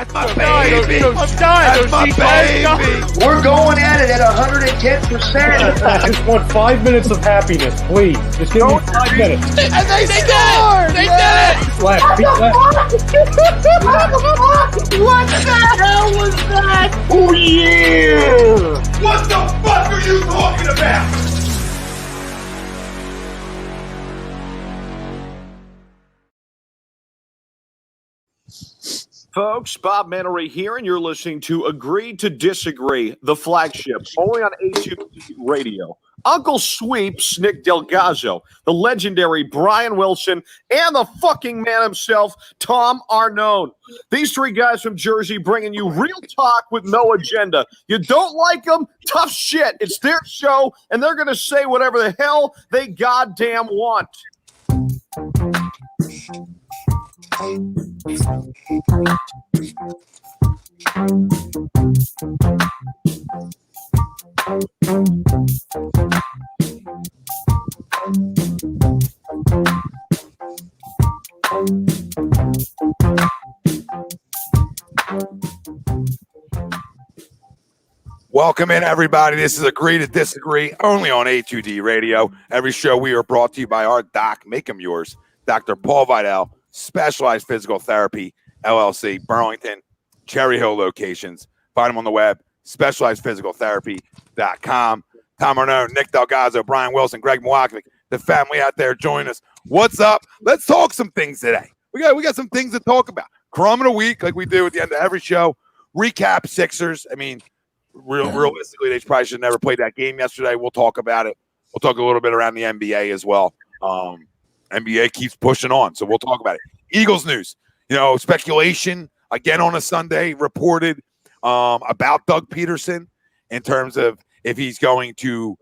That's my baby. I'm dying. That's my baby. We're going at it at 110%. I just want 5 minutes of happiness, please. Just give me 5 minutes. And they scored. They did it. Left. What the hell was that? Oh, yeah. What the fuck are you talking about? Folks, Bob Mannery here, and you're listening to Agree to Disagree, the flagship, only on A2 Radio. Uncle Sweeps, Nick DelGozzo, the legendary Brian Wilson, and the fucking man himself, Tom Arnone. These three guys from Jersey bringing you real talk with no agenda. You don't like them? Tough shit. It's their show, and they're going to say whatever the hell they goddamn want. Welcome in, everybody. This is Agree to Disagree, only on A2D Radio. Every show we are brought to you by our doc, make them yours, Dr. Paul Vidal, Specialized Physical Therapy, LLC, Burlington, Cherry Hill locations. Find them on the web, specializedphysicaltherapy.com. Tom Arnone, Nick DelGozzo, Brian Wilson, Greg Milakovic, the family out there join us. What's up? Let's talk some things today. We got some things to talk about. Crumb of the week, like we do at the end of every show. Recap Sixers. I mean, realistically, they probably should have never played that game yesterday. We'll talk about it. We'll talk a little bit around the NBA as well. NBA keeps pushing on, so we'll talk about it. Eagles news, speculation again on a Sunday reported about Doug Pederson in terms of if he's going to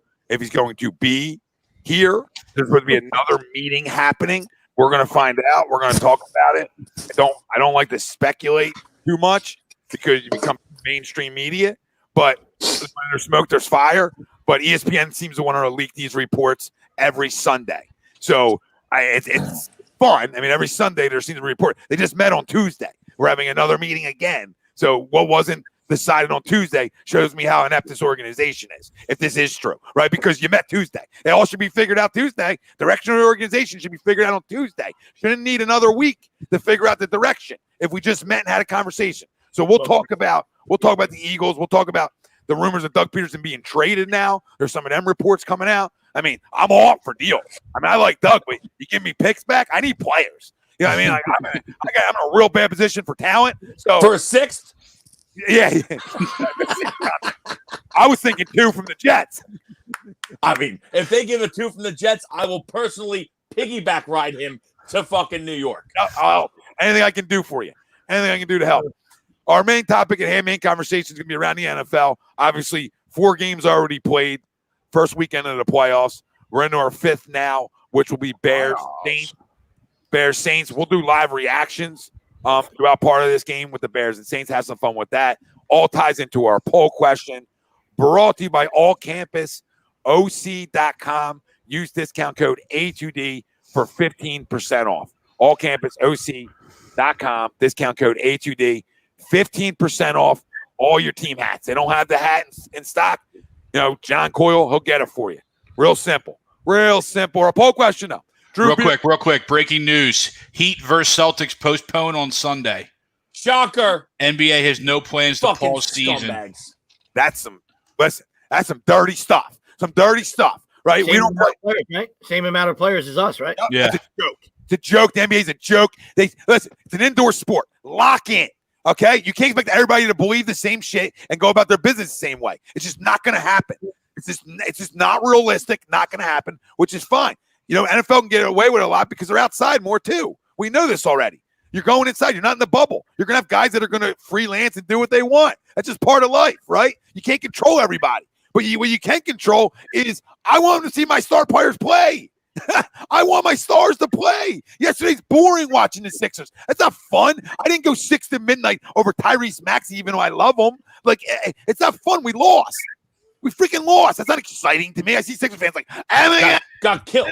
be here. There's going to be another meeting happening. We're going to find out. We're going to talk about it. I don't like to speculate too much because you become mainstream media. But when there's smoke, there's fire. But ESPN seems to want to leak these reports every Sunday. So it's fun. I mean, every Sunday there seems to be a report. They just met on Tuesday. We're having another meeting again. So what wasn't decided on Tuesday shows me how inept this organization is, if this is true, right? Because you met Tuesday. It all should be figured out Tuesday. Direction of the organization should be figured out on Tuesday. Shouldn't need another week to figure out the direction if we just met and had a conversation. So we'll talk about the Eagles. We'll talk about the rumors of Doug Pederson being traded now. There's some of them reports coming out. I mean, I'm all for deals. I mean, I like Doug, but you give me picks back, I need players. You know what I mean? Like, I'm in a real bad position for talent. So for a sixth? Yeah. I was thinking 2 from the Jets. I mean, if they give a 2 from the Jets, I will personally piggyback ride him to fucking New York. Anything I can do for you. Anything I can do to help. Our main topic at hand, main conversation is going to be around the NFL. Obviously, 4 games already played. First weekend of the playoffs. We're into our 5th now, which will be Bears Saints. We'll do live reactions throughout part of this game with the Bears and Saints. Have some fun with that. All ties into our poll question. Brought to you by allcampusoc.com. Use discount code A2D for 15% off. Allcampusoc.com. Discount code A2D. 15% off all your team hats. They don't have the hat in stock. John Coyle, he'll get it for you. Real simple. Our poll question, though. Drew, real quick. Breaking news. Heat versus Celtics postponed on Sunday. Shocker. NBA has no plans to Fucking pause season. scumbags. That's some dirty stuff. Right? We don't play. Players, right? Same amount of players as us, right? Yeah. It's a joke. It's a joke. The NBA is a joke. Listen, it's an indoor sport. Lock in. Okay? You can't expect everybody to believe the same shit and go about their business the same way. It's just not going to happen. It's just not realistic, not going to happen, which is fine. NFL can get away with it a lot because they're outside more too. We know this already. You're going inside. You're not in the bubble. You're going to have guys that are going to freelance and do what they want. That's just part of life, right? You can't control everybody. But what you can control is I want to see my star players play. I want my stars to play. Yesterday's boring watching the Sixers. That's not fun. I didn't go 6 to midnight over Tyrese Maxey, even though I love him. Like, it's not fun. We lost. We freaking lost. That's not exciting to me. I see Sixers fans like, got killed.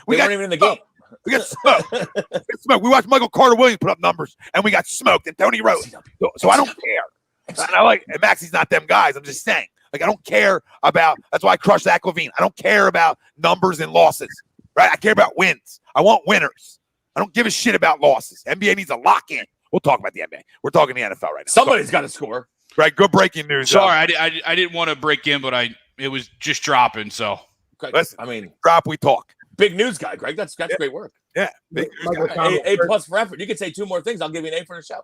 We weren't even in the game. We got smoked. We got smoked. We watched Michael Carter Williams put up numbers, and we got smoked. And Tony Rose. So I don't care. And Maxey's not them guys. I'm just saying. Like, I don't care about. That's why I crushed Zach LaVine. I don't care about numbers and losses. Right? I care about wins. I want winners. I don't give a shit about losses. NBA needs a lock in. We'll talk about the NBA. We're talking the NFL right now. Somebody's got to score. Right, good breaking news. Sorry, I didn't want to break in, but it was just dropping. So, listen, I mean, drop, we talk. Big news guy, Greg. That's great work. Yeah, big news guy. A+ for effort. You can say 2 more things. I'll give you an A for the show.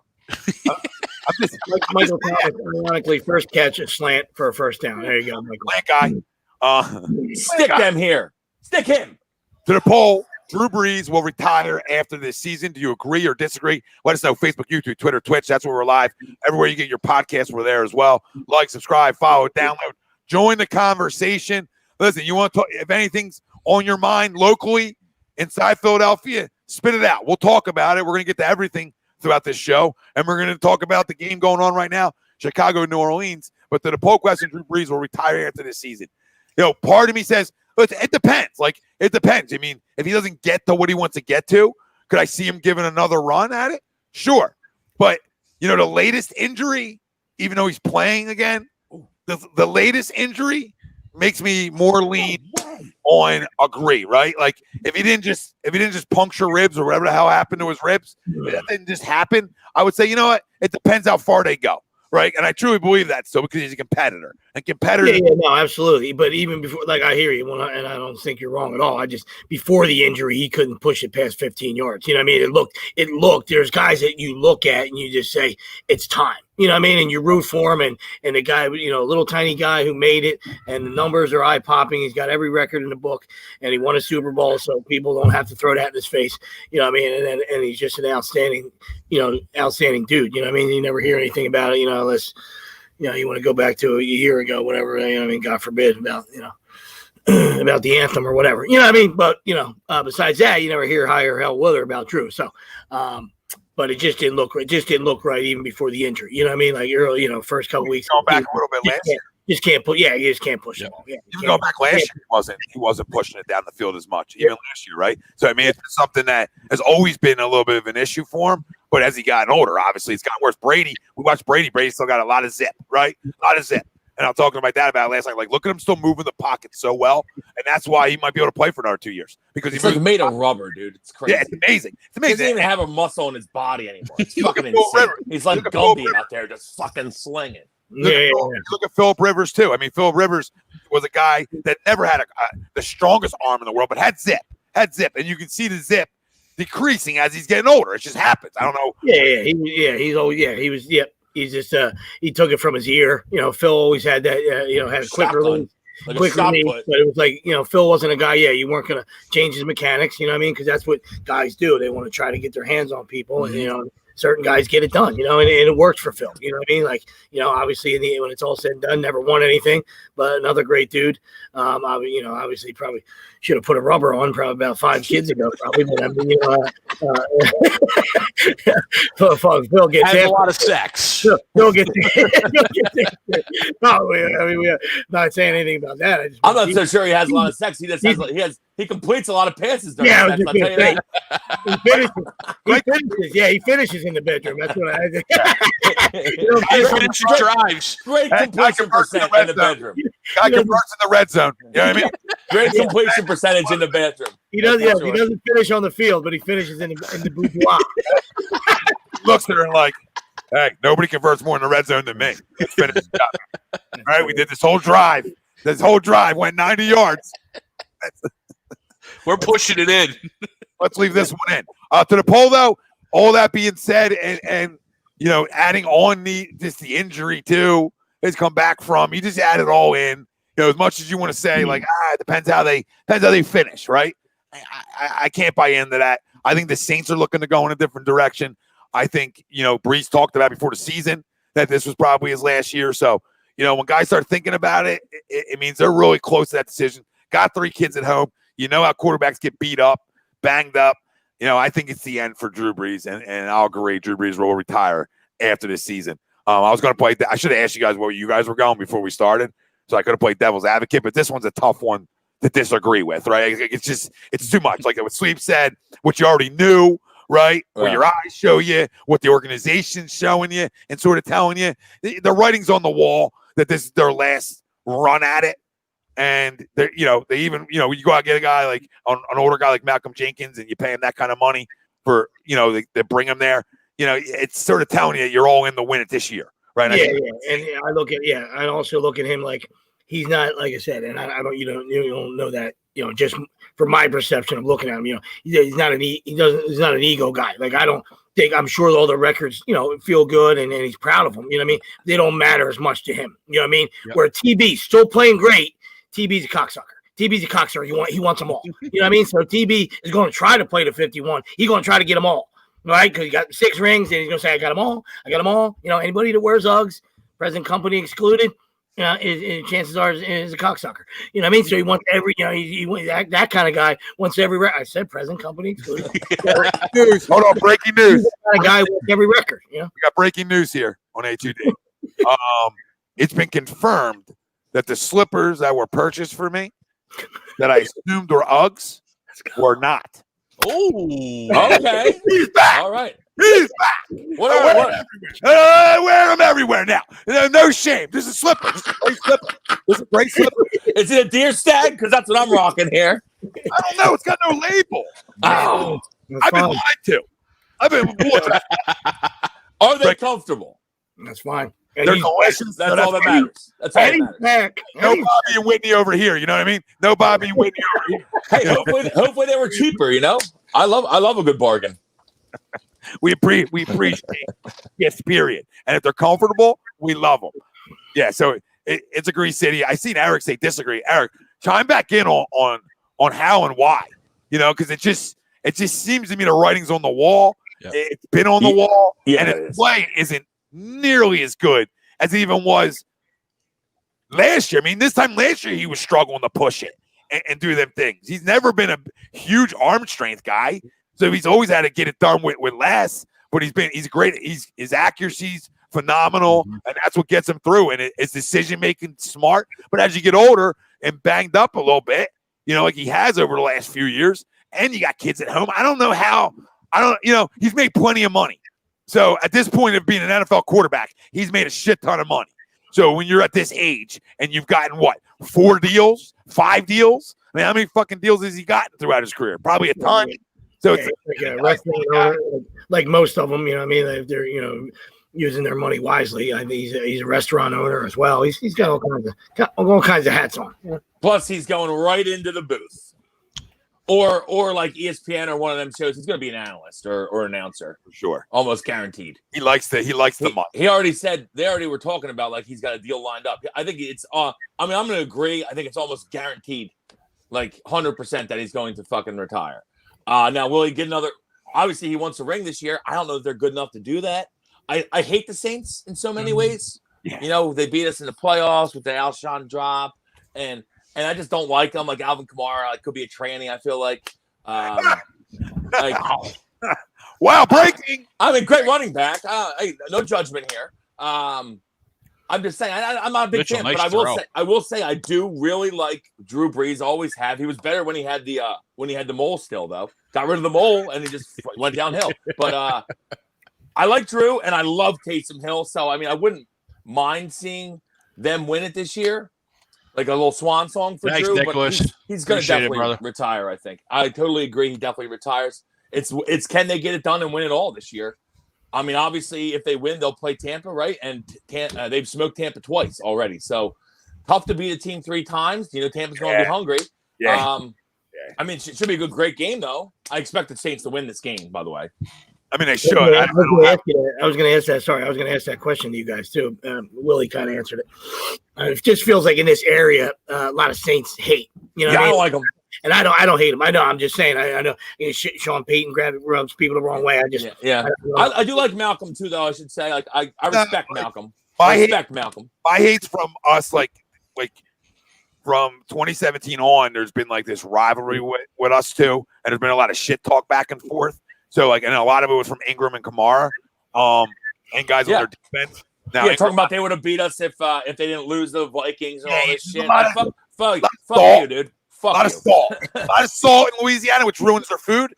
Michael Thomas, ironically, first catch a slant for a first down. There you go, Michael. Slant guy. Stick them here. Stick him. To the poll, Drew Brees will retire after this season. Do you agree or disagree? Let us know. Facebook, YouTube, Twitter, Twitch. That's where we're live. Everywhere you get your podcasts, we're there as well. Like, subscribe, follow, download. Join the conversation. Listen, you want to talk, if anything's on your mind locally inside Philadelphia, spit it out. We'll talk about it. We're going to get to everything throughout this show, and we're going to talk about the game going on right now, Chicago, New Orleans. But to the poll question, Drew Brees will retire after this season. Part of me says, listen, it depends. Like, it depends. I mean, if he doesn't get to what he wants to get to, could I see him giving another run at it? Sure. But, the latest injury, even though he's playing again, the latest injury makes me more lean on agree, right? Like, if he didn't just puncture ribs or whatever the hell happened to his ribs, if that didn't just happen, I would say, you know what? It depends how far they go. Right, and I truly believe that still because he's a competitor. And competitors, no, absolutely. But even before, like, I hear you, and I don't think you're wrong at all. Before the injury, he couldn't push it past 15 yards. You know what I mean? It looked. There's guys that you look at and you just say it's time. You know what I mean? And you root for him, and the guy, little tiny guy who made it, and the numbers are eye popping. He's got every record in the book, and he won a Super Bowl, so people don't have to throw that in his face. You know what I mean? And he's just an outstanding dude. You know what I mean? You never hear anything about it, unless you want to go back to a year ago, whatever. You know what I mean? God forbid about about the anthem or whatever. You know what I mean? But besides that, you never hear high or hell whether about Drew. So. But it just didn't look right. Even before the injury. You know what I mean? Like early, first couple weeks. Going back a little bit last year. You just can't push the ball. Yeah, even going back last year, he wasn't pushing it down the field as much, even last year, right? So I mean, it's something that has always been a little bit of an issue for him. But as he gotten older, obviously it's gotten worse. We watched Brady. Brady still got a lot of zip, right? A lot of zip. And I'm talking to my dad about it last night. Like, look at him still moving the pocket so well, and that's why he might be able to play for another 2 years because he's made of rubber, dude. It's crazy. Yeah, it's amazing. It's amazing. He doesn't even have a muscle in his body anymore. It's fucking Phil insane. Rivers. He's like Gumby out there, just fucking slinging. Look at Phillip Rivers too. I mean, Phillip Rivers was a guy that never had the strongest arm in the world, but had zip, and you can see the zip decreasing as he's getting older. It just happens. I don't know. He's just he took it from his ear. Phil always had that. Had a quick release. Like quick release, but it was like, Phil wasn't a guy. Yeah, you weren't gonna change his mechanics. You know what I mean? Because that's what guys do. They want to try to get their hands on people, and certain guys get it done. And it worked for Phil. You know what I mean? Like, obviously when it's all said and done, never won anything, but another great dude. Obviously probably should have put a rubber on probably about 5 kids ago, probably. But I mean, Phil gets has a lot of sex. Phil gets. No, we're not saying anything about that. I'm not so sure he has a lot of sex. He just he completes a lot of passes during sex. I'll tell you that. He finishes in the bedroom. That's what I think. Drives. Great completion percent in the bedroom. Guy converts in the red zone. You know what I mean? Great completion percentage in the bedroom. He does. Yeah, he doesn't finish on the field, but he finishes in the boudoir. Looks at her and like, hey, nobody converts more in the red zone than me. Let's finish the job. All right, we did this whole drive. This whole drive went 90 yards. We're pushing it in. Let's leave this one in. To the poll, though, all that being said, and adding on the injury too, has come back from. You just add it all in. As much as you want to say, like, it depends how they finish, right? I can't buy into that. I think the Saints are looking to go in a different direction. I think, Brees talked about before the season that this was probably his last year. So, when guys start thinking about it, it means they're really close to that decision. Got 3 kids at home. How quarterbacks get beat up, banged up. I think it's the end for Drew Brees, and I'll agree. Drew Brees will retire after this season. I was going to play. I should have asked you guys where you guys were going before we started, so I could have played devil's advocate. But this one's a tough one to disagree with, right? It's too much. Like what Sweep said, what you already knew, right? What your eyes show you, what the organization's showing you, and sort of telling you. The writing's on the wall that this is their last run at it. And they even, you go out and get a guy like an older guy like Malcolm Jenkins, and you pay him that kind of money for, they bring him there. It's sort of telling you you're all in to win it this year, right? Yeah. And I also look at him like he's not, like I said, and I don't, you don't know that, just from my perception of looking at him, he's not an ego guy. Like I'm sure all the records, feel good and he's proud of them. You know what I mean? They don't matter as much to him. You know what I mean? Yep. Where TB's still playing great. TB's a cocksucker. TB's a cocksucker. He wants them all. You know what I mean? So TB is going to try to play to 51. He's going to try to get them all, right? Because he got 6 rings, and he's going to say, I got them all. Anybody that wears Uggs, present company excluded, chances are is a cocksucker. You know what I mean? So he wants every, that kind of guy wants every record. I said present company excluded. News. Hold on, breaking news. That kind of guy wants every record. We got breaking news here on A2D. It's been confirmed that the slippers that were purchased for me, that I assumed were Uggs, were not. Oh, okay. He's back. All right. He's back. I wear them everywhere now. No shame. This is slipper. This is a great slipper. Is it a deer stag? Because that's what I'm rocking here. I don't know. It's got no label. Oh, I've been lied to. Are they comfortable? That's fine. They're delicious. That's all that matters. That's all that matters. No Bobby and Whitney over here. You know what I mean? No Bobby and Whitney over here. Hey, hopefully they were cheaper. I love a good bargain. We appreciate yes, period. And if they're comfortable, we love them. Yeah. So it's a Grease City. I seen Eric say disagree. Eric, chime back in on how and why. Because it just seems to me the writing's on the wall. Yeah. It's been on the wall, and its play isn't nearly as good as it even was last year. I mean, this time last year he was struggling to push it and do them things. He's never been a huge arm strength guy, so he's always had to get it done with less. But he's great. His accuracy's phenomenal, and that's what gets him through. And his decision making smart. But as you get older and banged up a little bit, like he has over the last few years, and you got kids at home. I don't know how. He's made plenty of money. So at this point of being an NFL quarterback, he's made a shit ton of money. So when you're at this age and you've gotten 4 deals, 5 deals? I mean, how many fucking deals has he gotten throughout his career? Probably a ton. So it's like most of them, if they're, using their money wisely. I think he's a restaurant owner as well. He's got all kinds of hats on. Plus, he's going right into the booth. Or like ESPN or one of them shows, he's going to be an analyst or announcer for sure, almost guaranteed. He likes the money. He already said they already were talking about like he's got a deal lined up. I think it's. I'm going to agree. I think it's almost guaranteed, like 100% that he's going to fucking retire. Now, will he get another? Obviously, he wants a ring this year. I don't know if they're good enough to do that. I hate the Saints in so many ways. Yeah. They beat us in the playoffs with the Alshon drop and I just don't like them. Like Alvin Kamara, could be a tranny. I feel like, wow, breaking. I mean, great running back. No judgment here. I'm just saying, I'm not a big fan, but I will say, I do really like Drew Brees. Always have. He was better when he had the mole still, though. Got rid of the mole and he just went downhill. But I like Drew and I love Taysom Hill. So I mean, I wouldn't mind seeing them win it this year. Like a little swan song for Drew, Nicholas. But he's going to definitely retire, I think. I totally agree. He definitely retires. It's can they get it done and win it all this year? I mean, obviously, if they win, they'll play Tampa, right? And they've smoked Tampa twice already. So tough to beat a team 3 times. Tampa's going to be hungry. Yeah. I mean, it should be a great game, though. I expect the Saints to win this game, by the way. I mean, they should. I was going to ask that. Sorry, I was going to ask that question to you guys too. Willie kind of answered it. It just feels like in this area, a lot of Saints hate. I don't like them, and I don't hate them. I know. I'm just saying. I know. Sean Payton rubs people the wrong way. I do like Malcolm too, though. I should say. Like I respect Malcolm. I respect Malcolm. My hate's from us, like from 2017 on. There's been like this rivalry with us too, and there's been a lot of shit talk back and forth. So, and a lot of it was from Ingram and Kamara, and guys on their defense. Now, talking about they would have beat us if they didn't lose the Vikings and all this shit. Fuck you, dude. Fuck A lot of salt. A lot of salt in Louisiana, which ruins their food.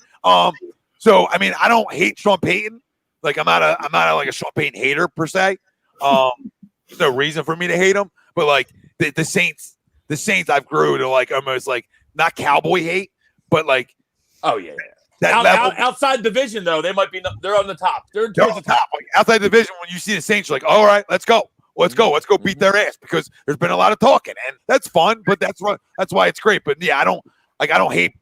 So I mean, I don't hate Sean Payton. Like I'm not like a Sean Payton hater per se. There's no reason for me to hate him, but like the Saints I've grew to like almost like not cowboy hate, but like Oh yeah. that level. Outside division though, they're on the top. They're They're towards on the top. top. Like, outside the division, when you see the Saints, you're like, all right, let's go beat their ass, because there's been a lot of talking, and that's fun. But that's why it's great. But yeah, I don't hate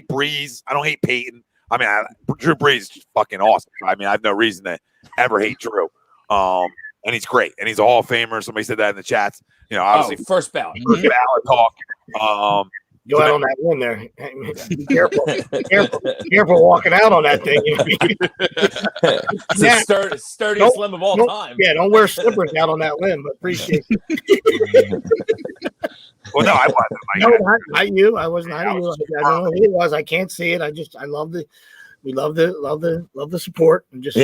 Brees. I don't hate Peyton. I mean, Drew Brees is just fucking awesome. I mean, I have no reason to ever hate Drew. And he's great, and he's a Hall of Famer. Somebody said that in the chats. You know, obviously first ballot. first ballot talk. Go out on that limb there. Be careful. Careful walking out on that thing. It's the sturdiest limb of all time. Yeah, don't wear slippers out on that limb, but appreciate it. Well, no, I wasn't. No, not you. I wasn't. I don't know who it was. I can't see it. I love the support. And just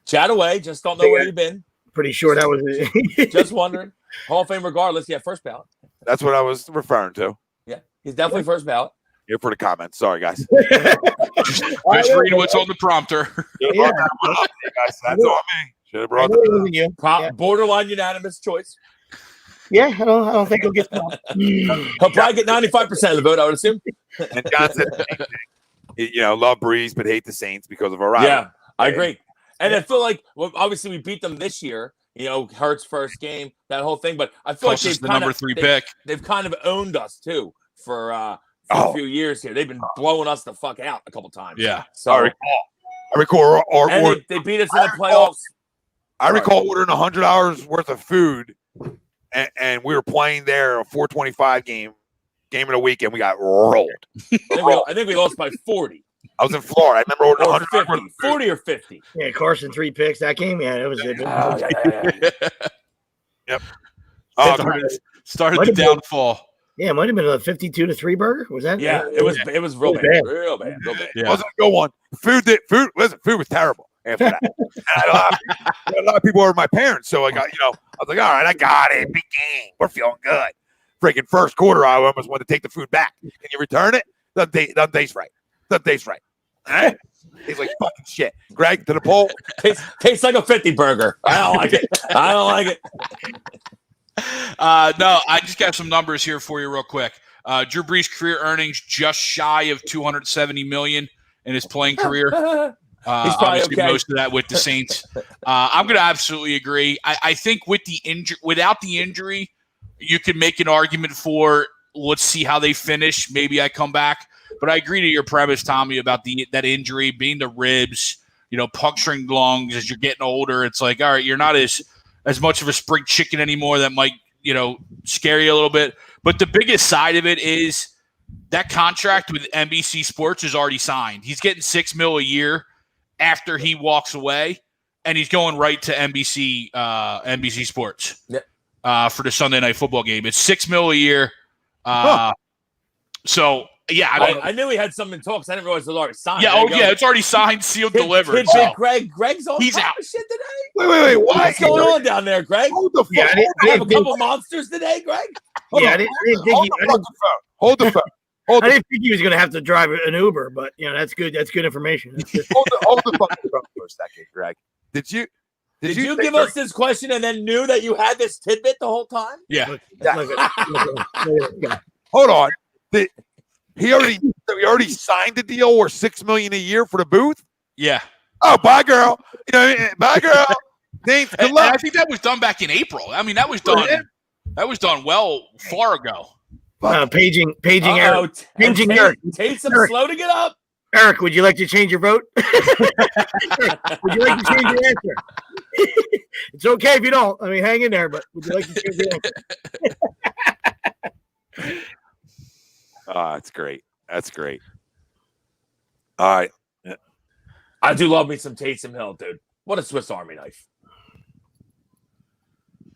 Chat away. Just don't know where you've been. Pretty sure that was it. Just wondering. Hall of Fame regardless. Yeah, first ballot. That's what I was referring to. Yeah, he's definitely first ballot. Here for the comments. Sorry, guys. Just read what's on the prompter. Yeah. Guys, that's on me. Should have brought that up. Borderline unanimous choice. Yeah, I don't think he'll get that. He'll probably get 95% of the vote, I would assume. And John said, love Breeze, but hate the Saints because of our rivalry. Yeah, I agree. And I feel like, obviously, we beat them this year. Hurts first game, that whole thing. But I feel like they've the number 3 pick. They've kind of owned us too for a few years here. They've been blowing us the fuck out a couple times. Yeah. So I recall. They beat us in the playoffs. I recall ordering $100 worth of food, and we were playing there a 425 game of the week, and we got rolled. I think we lost by 40. I was in Florida. I remember ordering 150, 40 or 50. Yeah, Carson 3 picks that game. Yeah, it was it. Yep. Started the downfall. Yeah, it might have been a 52-3 burger. Was that? Yeah, it was real bad. Real bad. Yeah. It wasn't a good one. Food was terrible after that. And a lot of people were my parents, so I got, I was like, all right, I got it. Big game. We're feeling good. Freaking first quarter, I almost wanted to take the food back. Can you return it? Doesn't taste right. Doesn't taste right. All right? He's like fucking shit. Greg, to the poll. Tastes like a 50 burger. I don't like it. No, I just got some numbers here for you real quick. Drew Brees' career earnings just shy of $270 million in his playing career. He's probably obviously okay. Most of that with the Saints. I'm going to absolutely agree. I think with without the injury, you could make an argument for let's see how they finish. Maybe I come back. But I agree to your premise, Tommy, about that injury being the ribs, puncturing lungs as you're getting older. It's like, all right, you're not as much of a spring chicken anymore. That might, scare you a little bit. But the biggest side of it is that contract with NBC Sports is already signed. He's getting $6 million a year after he walks away, and he's going right to NBC Sports for the Sunday Night Football game. It's $6 million a year. So. Yeah, I knew he had something in talks. I didn't realize it was already signed. Yeah, it's already signed, sealed, delivered. Greg's on He's top out. of shit today. Wait. What's going on down there, Greg? Hold the phone. Yeah, You have a couple monsters today, Greg? I didn't think Hold the phone. I didn't think he was going to have to drive an Uber, but that's good. That's good information. That's good. Hold the fucking phone for a second, Greg. Did you give us this question and then knew that you had this tidbit the whole time? Yeah. Look. Hold on. He already signed the deal worth $6 million a year for the booth. Yeah. Oh, bye, girl. Bye, girl. Thanks. Good luck. I think that was done back in April. I mean, that was done. That was done well far ago. Paging Eric. Paging Eric. Taysom slow to get up. Eric, would you like to change your vote? Would you like to change your answer? It's okay if you don't. I mean, hang in there, but would you like to change your answer? Oh, that's great. That's great. All right. I do love me some Taysom Hill, dude. What a Swiss Army knife.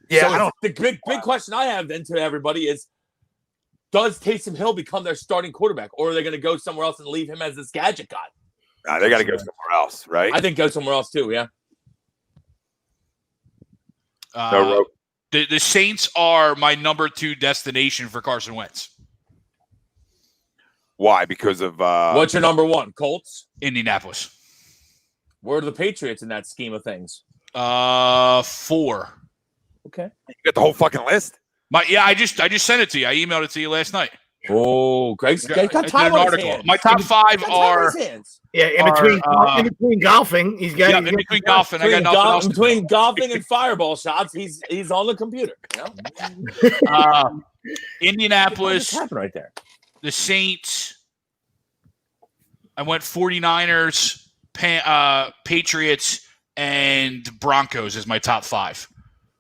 Yeah, so the big question I have then to everybody is, does Taysom Hill become their starting quarterback, or are they going to go somewhere else and leave him as this gadget guy? Nah, they got to go somewhere else, right? I think go somewhere else too, yeah. The Saints are my number 2 destination for Carson Wentz. Why? Because of What's your number one? Colts? Indianapolis. Where are the Patriots in that scheme of things? 4. Okay. You got the whole fucking list. I just sent it to you. I emailed it to you last night. Oh, Greg's got I did time an on his article. hands. My top 5 are Yeah, in between golfing, he's got in between golfing. I got nothing else. To do. Between golfing and fireball shots, he's on the computer. You know? Indianapolis, What happened right there? the Saints. I went 49ers, Patriots, and Broncos as my top 5.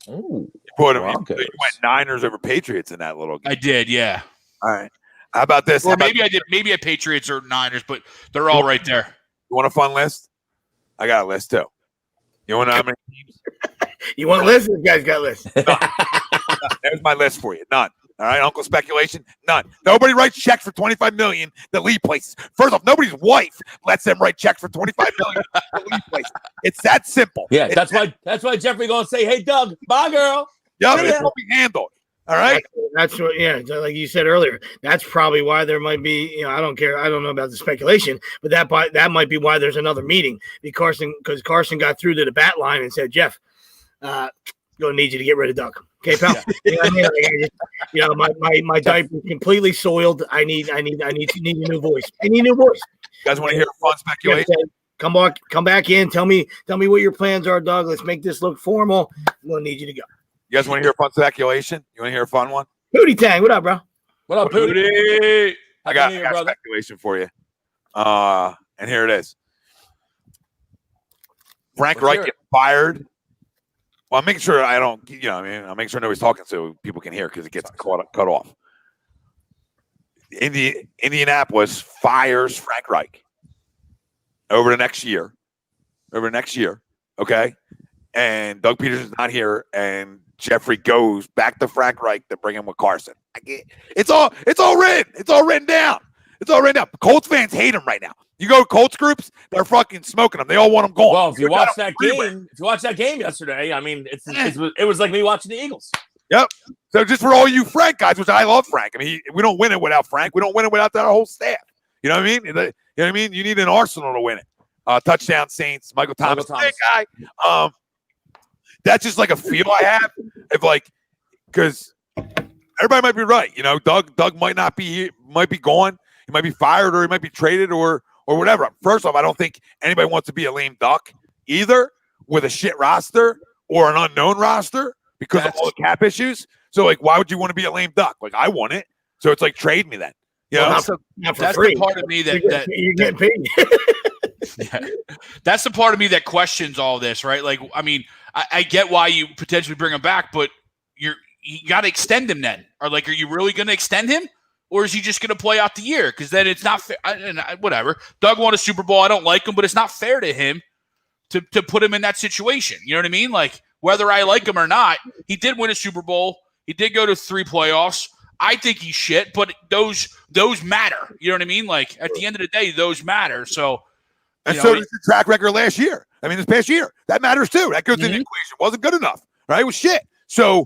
Ooh, You Broncos. went Niners over Patriots in that little game. I did, yeah. All right. How about this? Or maybe I did. Maybe I Patriots or Niners, but they're all right there. You want a fun list? I got a list too. You want to know how many teams? You want a list? This guy's got a list. There's my list for you. None. All right, Uncle Speculation. None. Nobody writes checks for $25 million that leave places. First off, nobody's wife lets them write checks for $25 million that leave places. It's that simple. Yeah, that's why Jeffrey gonna say, "Hey, Doug, bye, girl." Yeah, it will be handled. All right. That's what. Yeah, like you said earlier. That's probably why there might be. I don't care. I don't know about the speculation, but that might be why there's another meeting because Carson got through to the bat line and said, "Jeff, gonna need you to get rid of Doug." Okay, pal. You know what I mean? Like, my diaper's completely soiled. I need a new voice. I need a new voice. You guys want to hear fun speculation? Come back in. Tell me what your plans are, Doug. Let's make this look formal. I'm gonna need you to go. You guys want to hear fun speculation? You want to hear a fun one? Hootie Tang, what up, bro? What up, Pootie? I got speculation for you. And here it is. Frank Reich get fired. Well, I'm making sure I don't, I'm making sure nobody's talking so people can hear because it gets cut off. Indianapolis fires Frank Reich over the next year. Okay? And Doug Pederson's not here, and Jeffrey goes back to Frank Reich to bring him with Carson. It's all written. It's all written down. Colts fans hate him right now. You go to Colts groups, they're fucking smoking him. They all want him gone. Well, if you watch that game yesterday, I mean, it was like me watching the Eagles. Yep. So just for all you Frank guys, which I love Frank. I mean, we don't win it without Frank. We don't win it without that whole staff. You know what I mean? You know what I mean? You need an arsenal to win it. Touchdown Saints, Michael Thomas. That guy. That's just like a feel I have. Because everybody might be right. Doug might not be here, might be gone. He might be fired or he might be traded or whatever. First off, I don't think anybody wants to be a lame duck either with a shit roster or an unknown roster because of all the cap issues. So, why would you want to be a lame duck? I want it. So it's trade me then. That's the part of me that you're getting paid. Yeah. That's the part of me that questions all this, right? I get why you potentially bring him back, but you got to extend him then. Or are you really going to extend him? Or is he just going to play out the year? Because then it's not fair. Whatever. Doug won a Super Bowl. I don't like him, but it's not fair to him to put him in that situation. You know what I mean? Whether I like him or not, he did win a Super Bowl. He did go to 3 playoffs. I think he's shit, but those matter. You know what I mean? At the end of the day, those matter. So, does the track record last year. I mean, this past year. That matters too. That goes in the equation. Wasn't good enough. Right? It was shit. So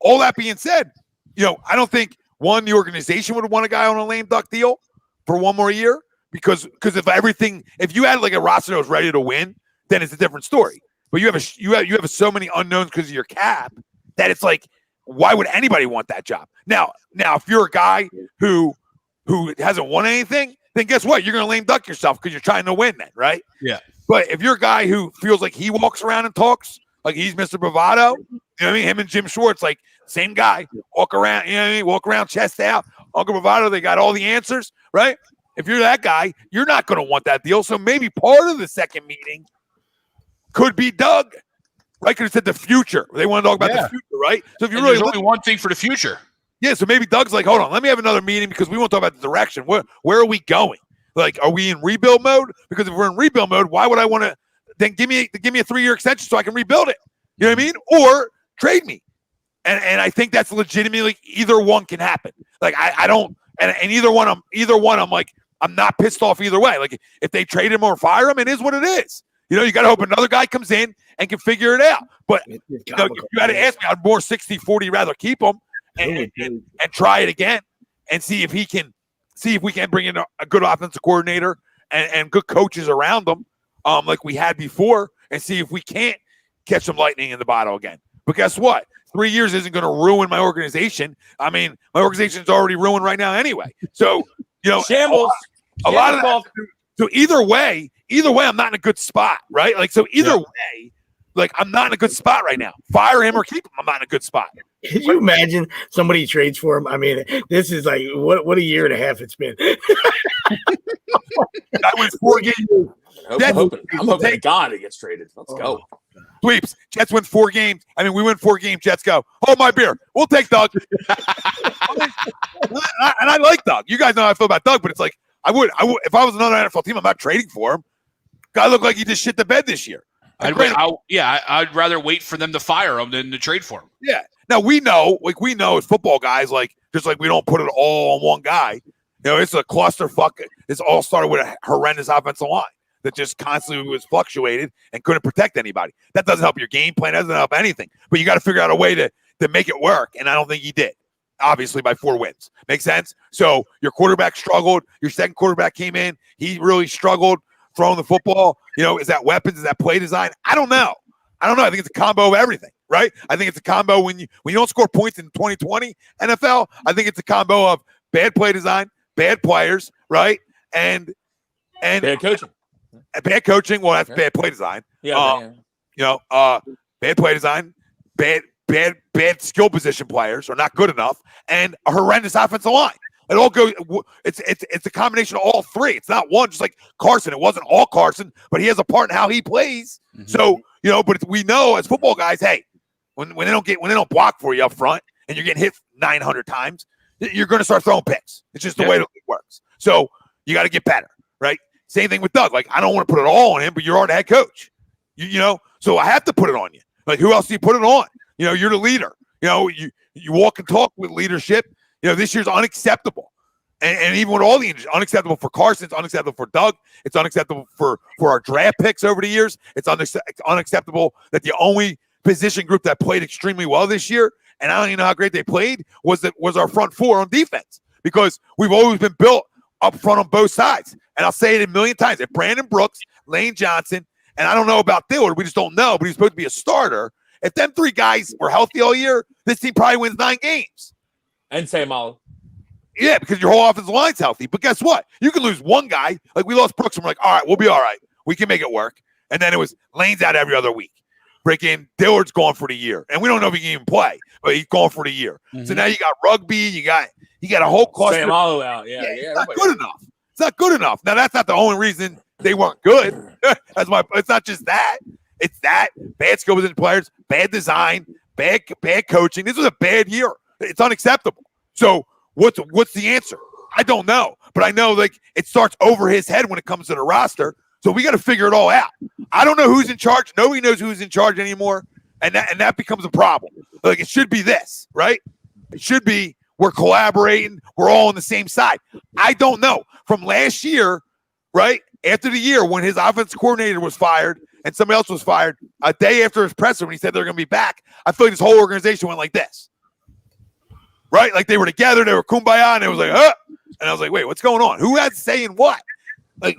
all that being said, I don't think the organization would want a guy on a lame duck deal for one more year because if you had a roster that was ready to win, then it's a different story. But you have so many unknowns because of your cap that it's why would anybody want that job? Now if you're a guy who hasn't won anything, then guess what? You're going to lame duck yourself because you're trying to win then, right? Yeah. But if you're a guy who feels like he walks around and talks like he's Mr. Bravado, you know what I mean? Him and Jim Schwartz, same guy, walk around, you know what I mean? Walk around chest out, Uncle Bravado, they got all the answers, right? If you're that guy, you're not going to want that deal. So maybe part of the second meeting could be Doug, right? Because it said the future. They want to talk about the future, right? So if you really only one thing for the future. Yeah, so maybe Doug's hold on, let me have another meeting because we want to talk about the direction. Where are we going? Are we in rebuild mode? Because if we're in rebuild mode, why would I want to then give me a 3-year extension so I can rebuild it? You know what I mean? Or trade me. And I think that's legitimately either one can happen. I don't and either one I'm not pissed off either way. If they trade him or fire him, it is what it is. You got to hope another guy comes in and can figure it out. But if you had to ask me, I'd more 60-40 rather keep him and try it again and see if he can see if we can bring in a good offensive coordinator and good coaches around them, like we had before, and see if we can't catch some lightning in the bottle again. But guess what? 3 years isn't going to ruin my organization. I mean, my organization's already ruined right now anyway. So, Shambles. A lot of that. So either way, I'm not in a good spot, right? Like, so either way, like, I'm not in a good spot right now. Fire him or keep him. I'm not in a good spot. Can you imagine somebody trades for him? I mean, this is like what a year and a half it's been. That was 4 games. I'm hoping to God it gets traded. Let's go. Sweeps. Jets win 4 games. I mean, we win 4 games. Jets go. Hold my beer. We'll take Doug. And I like Doug. You guys know how I feel about Doug, but it's like I would if I was another NFL team, I'm not trading for him. Guy looked like he just shit the bed this year. I'd rather wait for them to fire him than to trade for him. Yeah. Now we know as football guys, like just like we don't put it all on one guy. It's a clusterfuck. It's all started with a horrendous offensive line that just constantly was fluctuated and couldn't protect anybody. That doesn't help your game plan. That doesn't help anything. But you got to figure out a way to make it work. And I don't think he did. Obviously, by 4 wins. Make sense? So your quarterback struggled. Your second quarterback came in. He really struggled throwing the football. Is that weapons? Is that play design? I don't know. I think it's a combo of everything, right? I think it's a combo when you don't score points in 2020 NFL. I think it's a combo of bad play design, bad players, right? And bad coaching. Bad coaching. Well, that's bad play design. Bad play design, bad skill position players are not good enough, and a horrendous offensive line. It all goes. It's a combination of all 3. It's not one. Just like Carson, it wasn't all Carson, but he has a part in how he plays. Mm-hmm. So but we know as football guys, hey, when they don't block for you up front, and you're getting hit 900 times, you're going to start throwing picks. It's just the way it works. So you got to get better, right? Same thing with Doug. Like, I don't want to put it all on him, but you're the head coach. So I have to put it on you. Like, who else do you put it on? You're the leader. You walk and talk with leadership. This year's unacceptable. And even with all the injuries, unacceptable for Carson, it's unacceptable for Doug. It's unacceptable for our draft picks over the years. It's unacceptable that the only position group that played extremely well this year, and I don't even know how great they played, was our front 4 on defense, because we've always been built up front on both sides. And I'll say it a million times. If Brandon Brooks, Lane Johnson, and I don't know about Dillard, we just don't know, but he's supposed to be a starter. If them 3 guys were healthy all year, this team probably wins 9 games. And Sam Olive. Yeah, because your whole offensive line's healthy. But guess what? You can lose one guy. Like, we lost Brooks, and we're like, all right, we'll be all right. We can make it work. And then it was Lane's out every other week. Freaking Dillard's gone for the year. And we don't know if he can even play, but he's gone for the year. Mm-hmm. So now you got rugby. You got a whole cluster. Sam Olive out. Yeah. It's not good enough. It's not good enough. Now, that's not the only reason they weren't good. It's not just that. It's that. Bad skill position players, bad design, bad coaching. This was a bad year. It's unacceptable. So what's the answer? I don't know. But I know, like, it starts over his head when it comes to the roster. So we got to figure it all out. I don't know who's in charge. Nobody knows who's in charge anymore. And that becomes a problem. Like, it should be this, right? It should be we're collaborating. We're all on the same side. I don't know. From last year, right, after the year when his offensive coordinator was fired and somebody else was fired, a day after his presser when he said they're going to be back, I feel like this whole organization went like this. Right? Like, they were together. They were kumbaya. And it was like, huh? And I was like, wait, what's going on? Who has saying what? Like,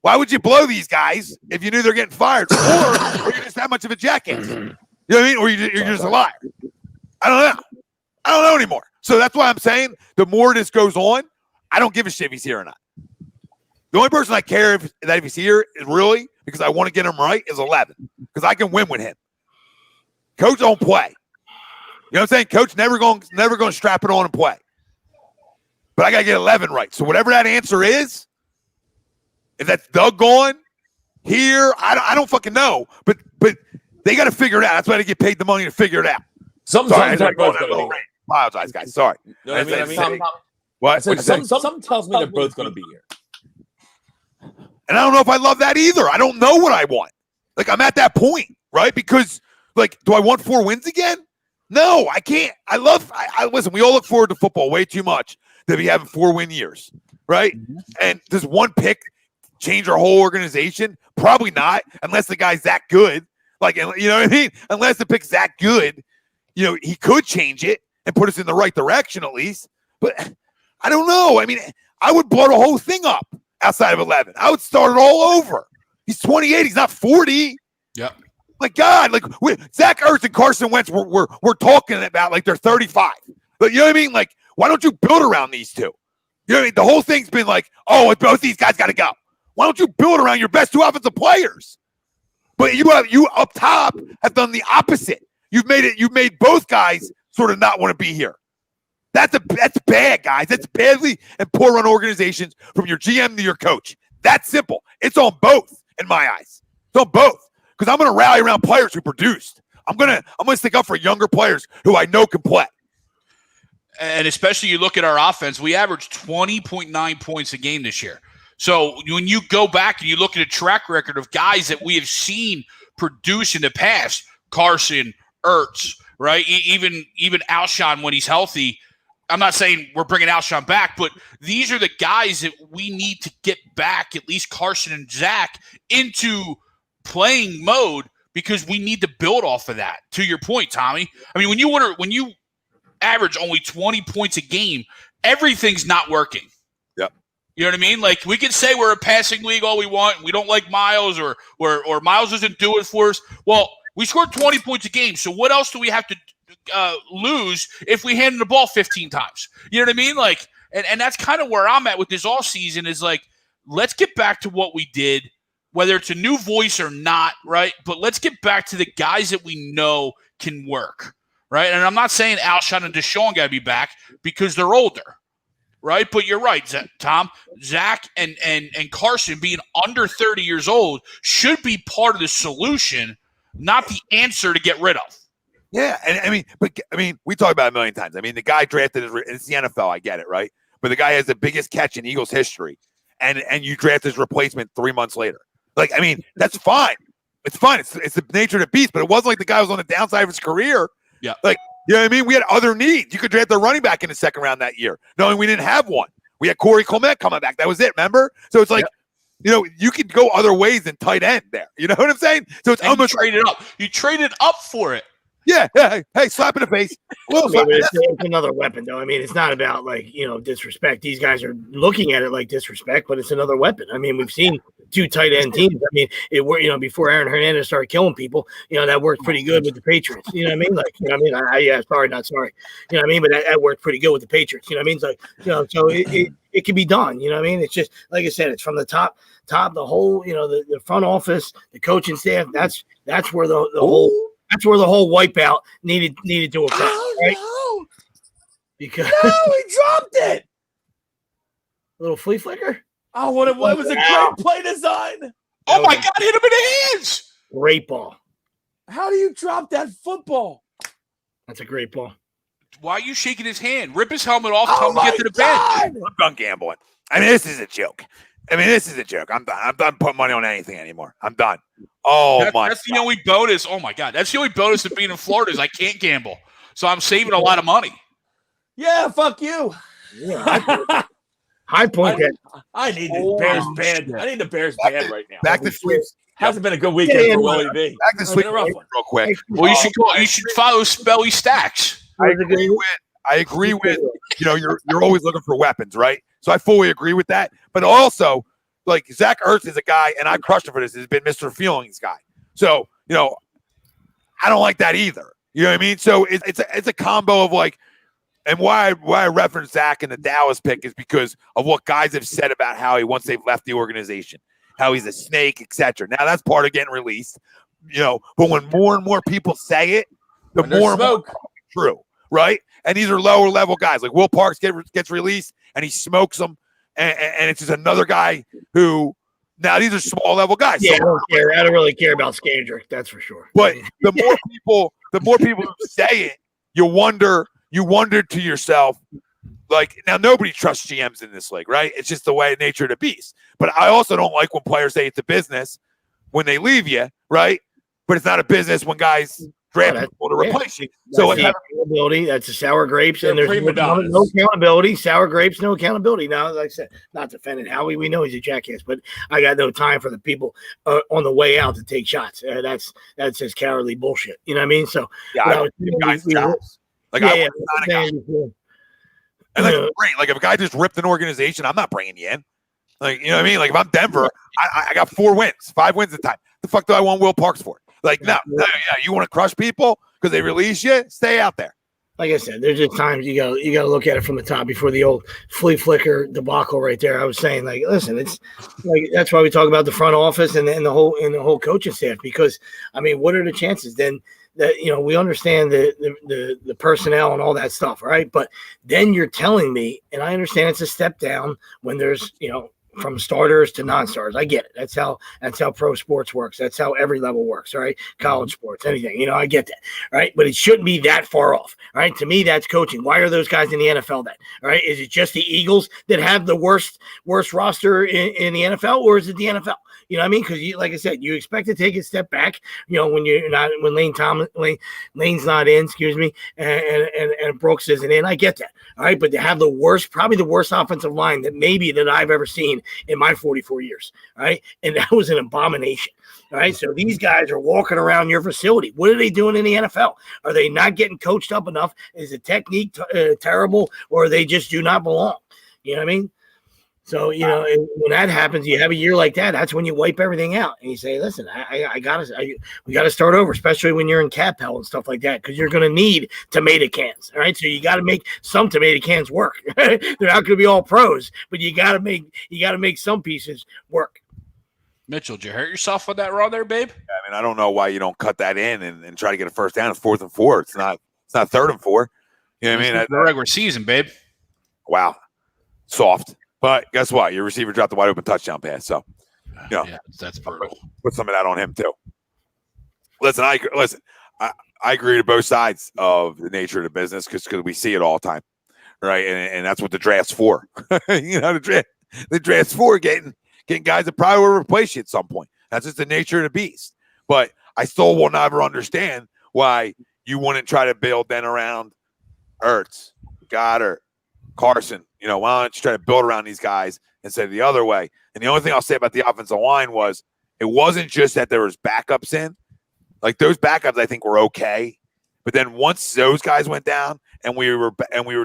why would you blow these guys if you knew they're getting fired? Or you're just that much of a jackass? You know what I mean? Or you're just a liar. I don't know. I don't know anymore. So that's why I'm saying the more this goes on, I don't give a shit if he's here or not. The only person I care if he's here is really, because I want to get him right, is 11. Because I can win with him. Coach don't play. You know what I'm saying? Coach never going to strap it on and play. But I got to get 11 right. So whatever that answer is, if that's Doug gone here, I don't fucking know. But they got to figure it out. That's why they get paid the money to figure it out. Sorry, apologize, guys. Sorry. You know what I mean? What? Something tells me they're both going to be here. And I don't know if I love that either. I don't know what I want. Like, I'm at that point, right? Because, like, do I want 4 wins again? No, I can't. I listen, we all look forward to football way too much to be having 4-win years, right? Mm-hmm. And does one pick change our whole organization? Probably not, unless the guy's that good. Like, you know what I mean? Unless the pick's that good, he could change it and put us in the right direction at least. But I don't know. I mean, I would blow the whole thing up outside of 11. I would start it all over. He's 28. He's not 40. Yep. My God, like Zach Ertz and Carson Wentz, we're talking about like they're 35. But you know what I mean? Like, why don't you build around these two? You know what I mean? The whole thing's been like, oh, both these guys got to go. Why don't you build around your best two offensive players? But you up top have done the opposite. You've made both guys sort of not want to be here. That's bad, guys. That's badly and poor run organizations from your GM to your coach. That's simple. It's on both in my eyes. It's on both. Because I'm going to rally around players who produced. I'm going to stick up for younger players who I know can play. And especially you look at our offense, we averaged 20.9 points a game this year. So when you go back and you look at a track record of guys that we have seen produce in the past, Carson, Ertz, right? Even Alshon when he's healthy. I'm not saying we're bringing Alshon back, but these are the guys that we need to get back, at least Carson and Zach, into playing mode because we need to build off of that. To your point, Tommy. I mean, when you average only 20 points a game, everything's not working. Yep. You know what I mean? Like, we can say we're a passing league all we want. We don't like Miles or Miles doesn't do it for us. Well, we scored 20 points a game. So what else do we have to lose if we hand the ball 15 times? You know what I mean? Like, and that's kind of where I'm at with this all season is like, let's get back to what we did, whether it's a new voice or not, right? But let's get back to the guys that we know can work, right? And I'm not saying Alshon and Deshaun got to be back because they're older, right? But you're right, Tom. Zach and Carson being under 30 years old should be part of the solution, not the answer to get rid of. Yeah, and I mean, we talk about it a million times. I mean, the guy drafted it's the NFL, I get it, right? But the guy has the biggest catch in Eagles history, and you draft his replacement 3 months later. Like, I mean, that's fine. It's fine. It's the nature of the beast, but it wasn't like the guy was on the downside of his career. Yeah. Like, you know what I mean? We had other needs. You could draft a running back in the second round that year, knowing we didn't have one. We had Corey Clement coming back. That was it, remember? So it's like, you know, you could go other ways than tight end there. You know what I'm saying? So it's almost traded up. You traded up for it. Yeah. Hey, slap in the face. It's another weapon, though. I mean, it's not about, like, you know, disrespect. These guys are looking at it like disrespect, but it's another weapon. I mean, we've seen two tight end teams. I mean, before Aaron Hernandez started killing people, you know, that worked pretty good with the Patriots. You know what I mean? Like, you know what I mean? Sorry, not sorry. You know what I mean? But that worked pretty good with the Patriots. You know what I mean? It's like, you know, so it can be done. You know what I mean? It's just, like I said, it's from the top, the whole, you know, the front office, the coaching staff. That's where the whole. That's where the whole wipeout needed to occur. Right? No. Because he dropped it. Little flea flicker. Oh, what it was a great play design. Oh my God, hit him in the hands. Great ball. How do you drop that football? That's a great ball. Why are you shaking his hand? Rip his helmet off, tell him to get to the bench. I'm done gambling. I mean, this is a joke. I'm done. I'm done putting money on anything anymore. I'm done. That's the only bonus. Oh my God. That's the only bonus of being in Florida is I can't gamble. So I'm saving a lot of money. Yeah, fuck you. Yeah, high point. I need the Bears band. I need the Bears band right now. Back to sweeps. Hasn't been a good weekend for Willie B. Back to sweeps real quick. Well, you should follow Spelly Stacks. I agree with you know, you're always looking for weapons, right? So I fully agree with that. But also, like, Zach Ertz is a guy, and I crushed him for this, has been Mr. Feelings guy. So, you know, I don't like that either. You know what I mean? So it's a combo of like, and why I reference Zach in the Dallas pick is because of what guys have said about how he once they've left the organization, how he's a snake, etc. Now that's part of getting released, you know. But when more and more people say it, the more and more true, right? And these are lower level guys. Like Will Parks gets released and he smokes them, and it's just another guy who. Now these are small level guys. Yeah, so, I don't really care about Skandrick, that's for sure. But the more people who say it, you wonder to yourself, like, now nobody trusts GMs in this league, right? It's just the way nature of the beast. But I also don't like when players say it's a business when they leave you, right? But it's not a business when guys draft people to replace you. So accountability, that's the sour grapes, and there's no accountability. Sour grapes, no accountability. Now, like I said, not defending Howie. We know he's a jackass, but I got no time for the people on the way out to take shots. That's just cowardly bullshit. You know what I mean? So, And that's great. Like if a guy just ripped an organization, I'm not bringing you in. Like, you know what I mean? Like if I'm Denver, I got 5 wins at the time. The fuck do I want Will Parks for? Like, no, you want to crush people because they release you? Stay out there. Like I said, there's just times you got to look at it from the top before the old flea flicker debacle right there. I was saying, like, listen, it's like that's why we talk about the front office and the whole coaching staff, because I mean, what are the chances then that we understand the personnel and all that stuff, right? But then you're telling me, and I understand it's a step down when there's from starters to non-starters. I get it. That's how pro sports works. That's how every level works, right? College sports, anything. I get that, right? But it shouldn't be that far off, right? To me, that's coaching. Why are those guys in the NFL then? All right? Is it just the Eagles that have the worst roster in the NFL, or is it the NFL? You know what I mean? Because like I said, you expect to take a step back. When Lane's not in, excuse me, and Brooks isn't in. I get that. All right, but to have probably the worst offensive line that I've ever seen in my 44 years. All right, and that was an abomination. All right, so these guys are walking around your facility. What are they doing in the NFL? Are they not getting coached up enough? Is the technique terrible, or they just do not belong? You know what I mean? So, when that happens, you have a year like that, that's when you wipe everything out. And you say, listen, we got to start over, especially when you're in cap hell and stuff like that, because you're going to need tomato cans. All right. So you got to make some tomato cans work. They're not going to be all pros, but you got to make some pieces work. Mitchell, did you hurt yourself with that raw there, babe? I mean, I don't know why you don't cut that in and try to get a first down. It's 4th and 4. It's not 3rd and 4. You know what I mean? The regular season, babe. Wow. Soft. But guess what? Your receiver dropped the wide open touchdown pass. So, yeah, that's brutal. Put some of that on him too. Listen, I agree to both sides of the nature of the business because we see it all the time, right? And that's what the draft's for. The draft's for getting guys that probably will replace you at some point. That's just the nature of the beast. But I still will never understand why you wouldn't try to build then around Ertz, Goddard, Carson. Why don't you try to build around these guys instead of the other way? And the only thing I'll say about the offensive line was it wasn't just that there was backups in. Like those backups, I think were okay. But then once those guys went down and we were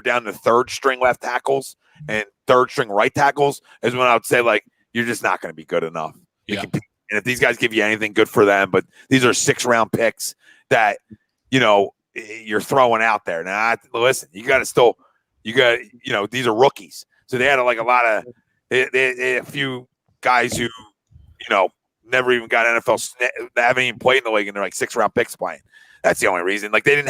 down to 3rd string left tackles and 3rd string right tackles is when I would say, like, you're just not going to be good enough. Yeah. And if these guys give you anything, good for them. But these are 6th-round picks that, you're throwing out there. Now, listen, these are rookies. So they had a lot of a few guys who, never even got NFL, they haven't even played in the league, and they're like 6th-round picks playing. That's the only reason. Like they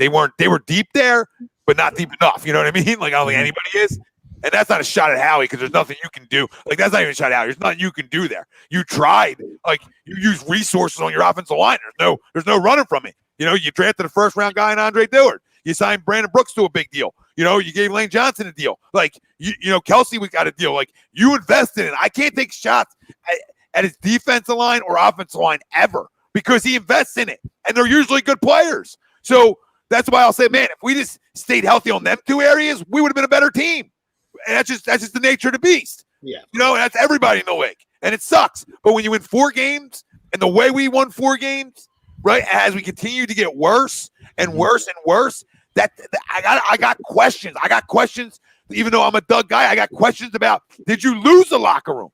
were deep there, but not deep enough. You know what I mean? Like I don't think anybody is. And that's not a shot at Howie because there's nothing you can do. Like that's not even a shot at Howie. There's nothing you can do there. You tried. Like you use resources on your offensive line. There's no running from it. You drafted a 1st-round guy in Andre Dillard. You signed Brandon Brooks to a big deal. You gave Lane Johnson a deal. Like, Kelsey, we got a deal. Like, you invested in it. I can't take shots at his defensive line or offensive line ever because he invests in it. And they're usually good players. So that's why I'll say, man, if we just stayed healthy on them 2 areas, we would have been a better team. And that's just the nature of the beast. Yeah. That's everybody in the league. And it sucks. But when you win 4 games and the way we won 4 games, right, as we continue to get worse and worse and worse, I got questions. I got questions, even though I'm a Doug guy. I got questions about, did you lose the locker room?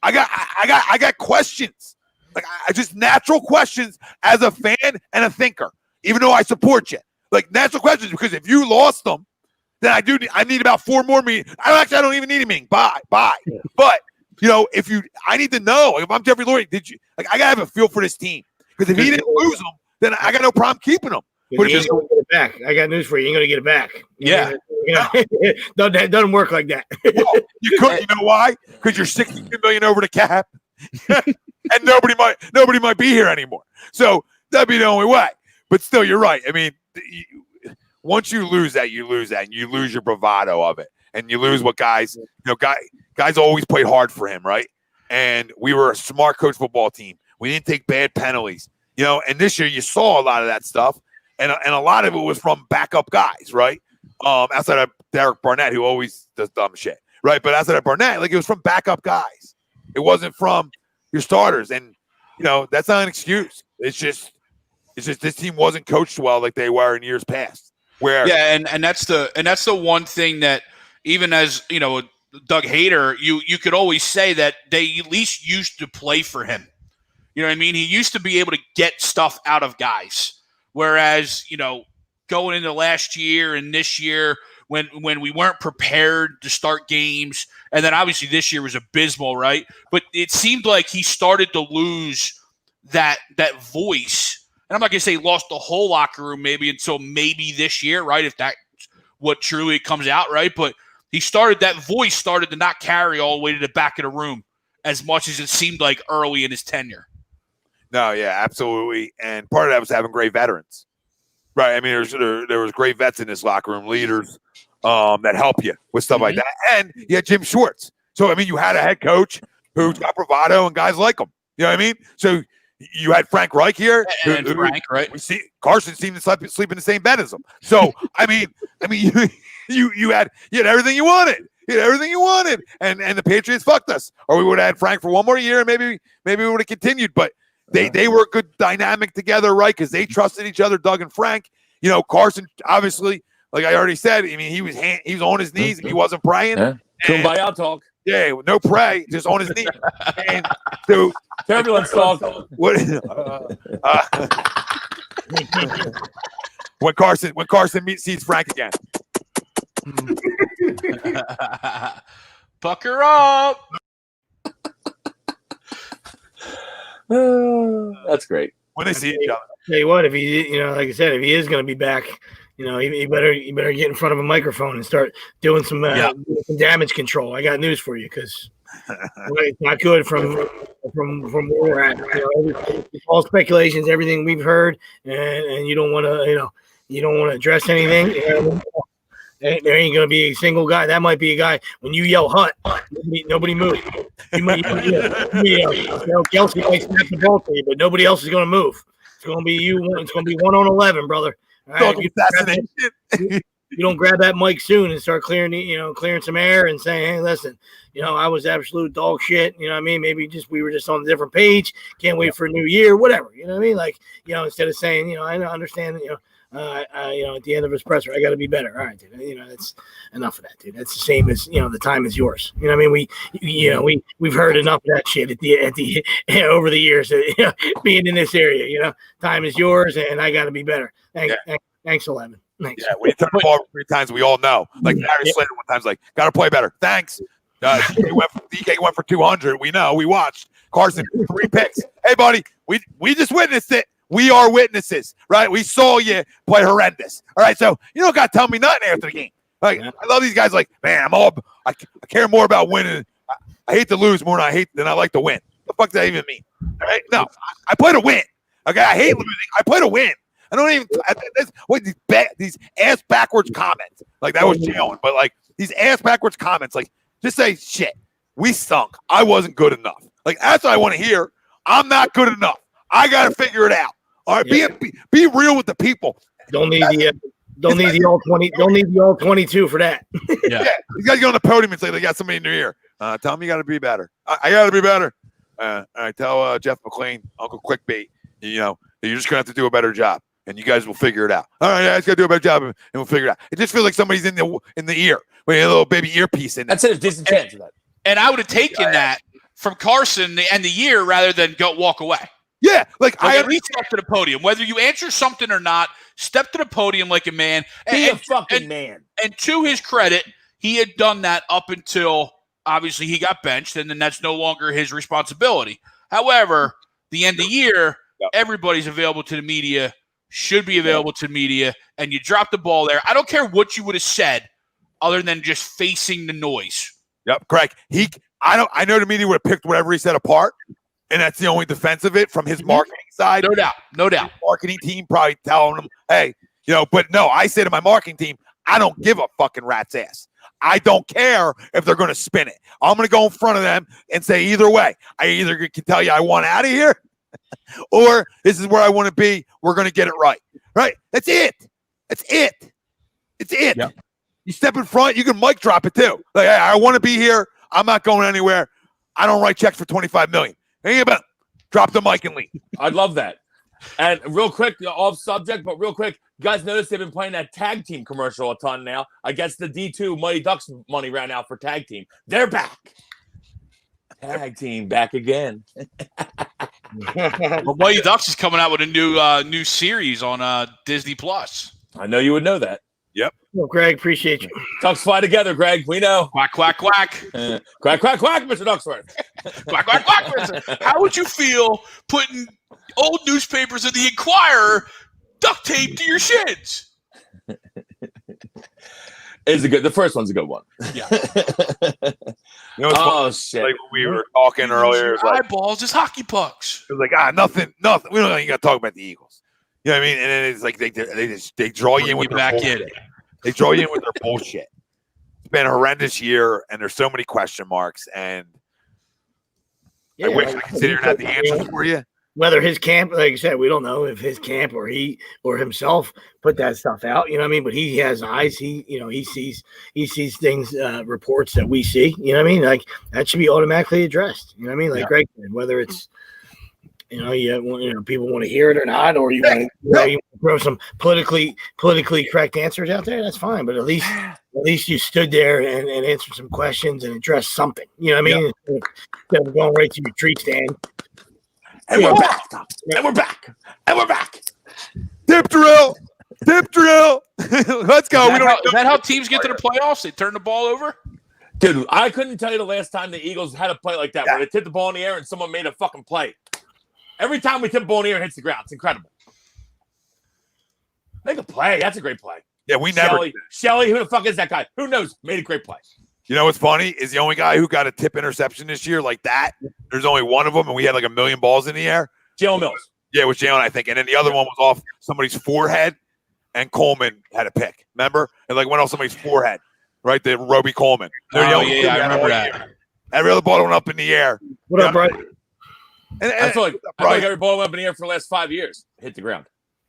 I got questions. Like I just natural questions as a fan and a thinker, even though I support you. Like natural questions, because if you lost them, then I need about 4 more meetings. I don't even need a meeting. Bye. But I need to know. If I'm Jeffrey Lurie, I gotta have a feel for this team. Because if he didn't lose them, then I got no problem keeping them. But you're going to get it back. I got news for you. You're going to get it back. Yeah. It doesn't work like that. Well, you could. You know why? Because you're $62 million over the cap, and nobody might be here anymore. So that'd be the only way. But still, you're right. I mean, once you lose that, and you lose your bravado of it, and you lose what guys always played hard for him, right? And we were a smart coach football team. We didn't take bad penalties, and this year you saw a lot of that stuff. And a lot of it was from backup guys, right? Outside of Derek Barnett, who always does dumb shit, right? But outside of Barnett, it was from backup guys. It wasn't from your starters. And, that's not an excuse. It's just this team wasn't coached well like they were in years past. Where and that's the one thing that even as Doug Hader, you could always say that they at least used to play for him. You know what I mean? He used to be able to get stuff out of guys. Whereas, going into last year and this year when we weren't prepared to start games, and then obviously this year was abysmal, right? But it seemed like he started to lose that voice. And I'm not going to say he lost the whole locker room maybe until maybe this year, right? If that's what truly comes out, right? But that voice started to not carry all the way to the back of the room as much as it seemed like early in his tenure. No, yeah, absolutely. And part of that was having great veterans. Right. I mean, there was great vets in this locker room, leaders that help you with stuff like that. And you had Jim Schwartz. So, I mean, you had a head coach who's got bravado and guys like him. You know what I mean? So you had Frank Reich here. Frank, right? We see Carson seemed to sleep in the same bed as him. So, I mean, you had everything you wanted. You had everything you wanted. And the Patriots fucked us. Or we would have had Frank for one more year and maybe we would have continued. But they were a good dynamic together, right? Because they trusted each other, Doug and Frank. Carson, obviously, like I already said, I mean, he was on his knees and he wasn't praying. Yeah. Kumbaya talk. Yeah, no pray, just on his knees. And so, turbulence talk. What? When Carson sees Frank again. Pucker up. That's great. When they see each other. Tell you what, if he, like I said, if he is going to be back, he better get in front of a microphone and start doing some damage control. I got news for you because it's not good from where we're at. All speculations, everything we've heard, and you don't want to address anything. There ain't going to be a single guy. That might be a guy. When you yell "Hunt," nobody moves. Kelsey might snap the ball to you, but nobody else is going to move. It's going to be you. It's going to be 1 on 11, brother. All right? You don't grab that mic soon and start clearing some air and saying, "Hey, listen, I was absolute dog shit." You know what I mean? Maybe we were just on a different page. Can't wait for a new year. Whatever. You know what I mean? Like, instead of saying, I understand that, at the end of his presser, I got to be better. All right, dude. That's enough of that, dude. That's the same as the time is yours. You know what I mean? We've heard enough of that shit at the over the years. Being in this area, time is yours, and I got to be better. Thanks, 11. Thanks. Yeah, when you turn the ball 3 times, we all know. Like Darius Slater one time's like, got to play better. Thanks. DK went for 200. We know. We watched. Carson 3 picks. Hey, buddy, we just witnessed it. We are witnesses, right? We saw you play horrendous. All right, so you don't got to tell me nothing after the game. Like, I love these guys. Like, man, I care more about winning. I hate to lose more than I like to win. What the fuck does that even mean? All right, no, I play to win. Okay, I hate losing. I play to win. I don't even. These ass backwards comments. Like that was Jalen, but like these ass backwards comments. Like just say shit. We stunk. I wasn't good enough. Like that's what I want to hear. I'm not good enough. I got to figure it out. All right, be real with the people. Don't need the all 20. Don't need the all 22 for that. Yeah. You guys get on the podium and say they got somebody in their ear. Tell them you got to be better. I got to be better. All right, tell Jeff McClain, Uncle Quickbait. You're just gonna have to do a better job, and you guys will figure it out. All right, guys, got to do a better job, and we'll figure it out. It just feels like somebody's in the ear with a little baby earpiece in there. That's it. Decent chance of that. And I would have taken that from Carson the end of the year rather than walk away. Yeah, like I at least step to the podium. Whether you answer something or not, step to the podium like a man. Be a fucking man. And to his credit, he had done that up until obviously he got benched, and then that's no longer his responsibility. However, the end of the year, everybody's available to the media, should be available to the media, and you drop the ball there. I don't care what you would have said other than just facing the noise. Yep, correct. I know the media would have picked whatever he said apart. And that's the only defense of it from his marketing side. No doubt. Marketing team probably telling him, hey, but no, I say to my marketing team, I don't give a fucking rat's ass. I don't care if they're going to spin it. I'm going to go in front of them and say either way. I either can tell you I want out of here or this is where I want to be. We're going to get it right. Right? That's it. Yep. You step in front, you can mic drop it too. Like, hey, I want to be here. I'm not going anywhere. I don't write checks for $25 million. Ain't about drop the mic and leave. I'd love that. And real quick, off subject, but real quick, you guys notice they've been playing that tag team commercial a ton now. I guess the D2 Mighty Ducks money ran out for tag team. They're back. Tag team back again. Well, Mighty Ducks is coming out with a new series on Disney Plus. I know you would know that. Yep. Well, Greg, appreciate you. Ducks fly together, Greg. We know. Quack, quack, quack. Quack, quack, quack, Mr. Ducksworth. Quack, quack, quack. Mr. How would you feel putting old newspapers in the Inquirer duct tape to your shins? The first one's a good one. Yeah. You know, Oh, shit. like when we were talking earlier, it was like, eyeballs is hockey pucks. it was like nothing. We don't even got to talk about the Eagles. You know what I mean? And then it's like they draw you in with their back bullshit. in. They draw you in with their bullshit. It's been a horrendous year, and there's so many question marks. And I wish I could sit here and have the answers for you. Whether his camp, like I said, we don't know if his camp or he or himself put that stuff out. You know what I mean? But he has eyes. He sees things, reports that we see. You know what I mean? Like that should be automatically addressed. You know what I mean? Like Greg said, whether it's people want to hear it or not, or you want to throw some politically correct answers out there. That's fine. But at least you stood there and answered some questions and addressed something. You know what I mean? Instead of going right to your tree stand. And we're back. And we're back. And we're back. Dip drill. Let's go. Is that how teams get to the playoffs? They turn the ball over? Dude, I couldn't tell you the last time the Eagles had a play like that where they tipped the ball in the air and someone made a fucking play. Every time we tip the ball in the air, it hits the ground. It's incredible. Make a play. That's a great play. Yeah, we never. Shelly, who the fuck is that guy? Who knows? Made a great play. You know what's funny is the only guy who got a tip interception this year like that. There's only one of them, and we had like 1 million balls in the air. Jalen Mills. Yeah, it was Jalen, I think. And then the other one was off somebody's forehead, and Coleman had a pick. Remember? And like went off somebody's forehead, right? The Roby Coleman. Oh, yeah, I remember that. Every other ball went up in the air. What up, Brian? I feel like every ball went up in the air for the last 5 years. Hit the ground.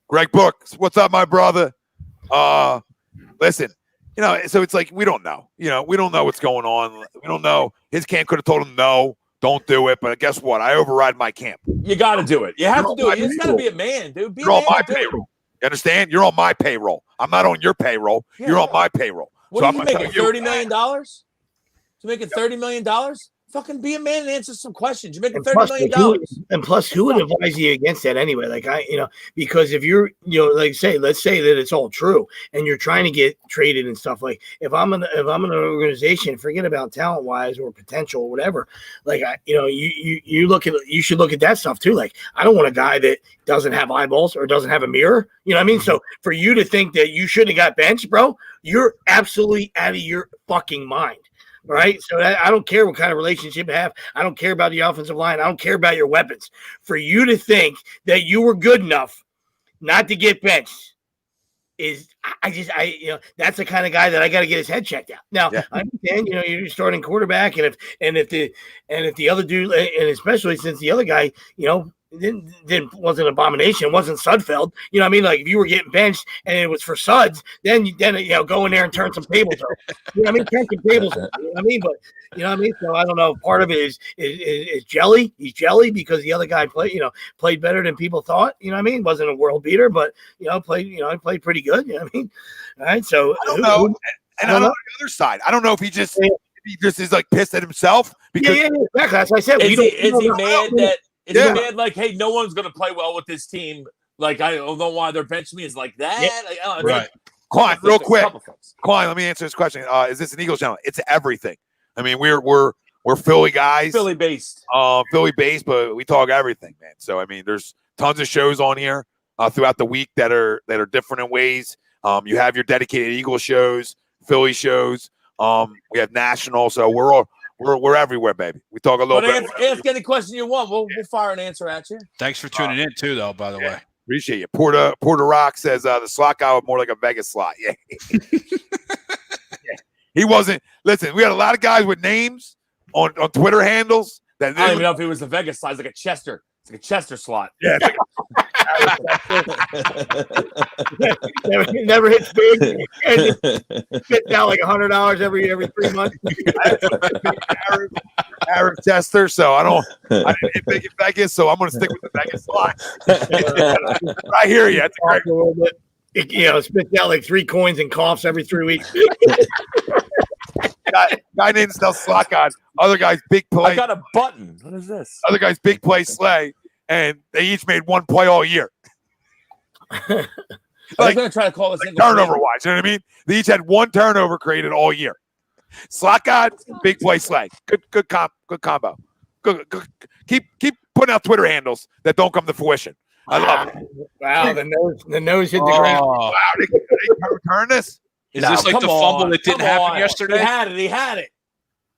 Greg Brooks, what's up, my brother? Listen. So it's like we don't know. We don't know what's going on. We don't know. His camp could have told him no, don't do it. But guess what? I override my camp. You got to do it. You have to do it. You just got to be a man, dude. You're on my payroll. You understand? You're on my payroll. I'm not on your payroll. Yeah. You're on my payroll. What are you making? $30 million? You're making $30 million? Fucking be a man and answer some questions. You're making $30 million. And plus, who would advise you against that anyway? Like because if you're, let's say that it's all true, and you're trying to get traded and stuff. Like if I'm an organization, forget about talent wise or potential or whatever. Like you should look at that stuff too. Like I don't want a guy that doesn't have eyeballs or doesn't have a mirror. You know what I mean? So for you to think that you shouldn't have got benched, bro, you're absolutely out of your fucking mind. Right. So I don't care what kind of relationship you have. I don't care about the offensive line. I don't care about your weapons. For you to think that you were good enough not to get benched that's the kind of guy that I got to get his head checked out. Now, I understand, you're starting quarterback, and if the other dude, and especially since the other guy, wasn't an abomination. It wasn't Sudfeld. You know what I mean? Like if you were getting benched and it was for Suds, then go in there and turn some tables over. You know what I mean? Turn some tables over. You know what I mean? But you know what I mean? So I don't know. Part of it is jelly. He's jelly because the other guy played better than people thought. You know what I mean? Wasn't a world beater, but played pretty good. You know what I mean? All right. So I don't know. And on the other side, I don't know if he just is like pissed at himself because exactly. As I said, is he mad that? Is he mad like, hey, no one's going to play well with this team? Like, I don't know why they're benching me. Is like that? Yeah. Like, right. Klein, real quick. Klein, let me answer this question. Is this an Eagles channel? It's everything. I mean, we're Philly guys. Philly based, but we talk everything, man. So, I mean, there's tons of shows on here throughout the week that are different in ways. You have your dedicated Eagles shows, Philly shows. We have national. So we're everywhere, baby. We talk a little bit. Ask any question you want. We'll fire an answer at you. Thanks for tuning in too, though. By the way, appreciate you. Porter Rock says the slot guy was more like a Vegas slot. Yeah. He wasn't. Listen, we had a lot of guys with names on Twitter handles. That I don't even know if he was a Vegas slot. It's like a Chester. It's like a Chester slot. Yeah. never hits big. And spits out like $100 every 3 months. Aaron Chester, so I didn't hit big in Vegas, so I'm going to stick with the Vegas line. I hear you. That's great. A little bit. It spits out like 3 coins and coughs every 3 weeks. Guy named Snell Slot God. Other guy's big play. I got a button. What is this? Other guy's big play Slay, and they each made 1 play all year. I was going to try to call this turnover wise, you know what I mean? They each had 1 turnover created all year. Slot God, big play Slay. Good combo. Good. Keep putting out Twitter handles that don't come to fruition. I love it. Wow, the nose hit the ground. Wow, they return this? Is this like the fumble that didn't happen yesterday? He had it.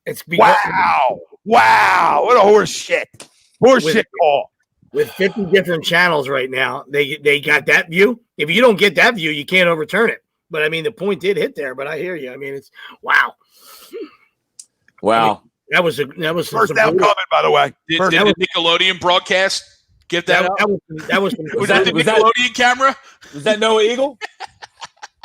It's wow, what a horse shit call. With 50 different channels right now, they got that view. If you don't get that view, you can't overturn it. But I mean, the point did hit there. But I hear you. I mean, it's wow. Wow, I mean, that was first down coming, by the way. Did the Nickelodeon broadcast give that up? That was Was that the Nickelodeon camera? Was that Noah Eagle?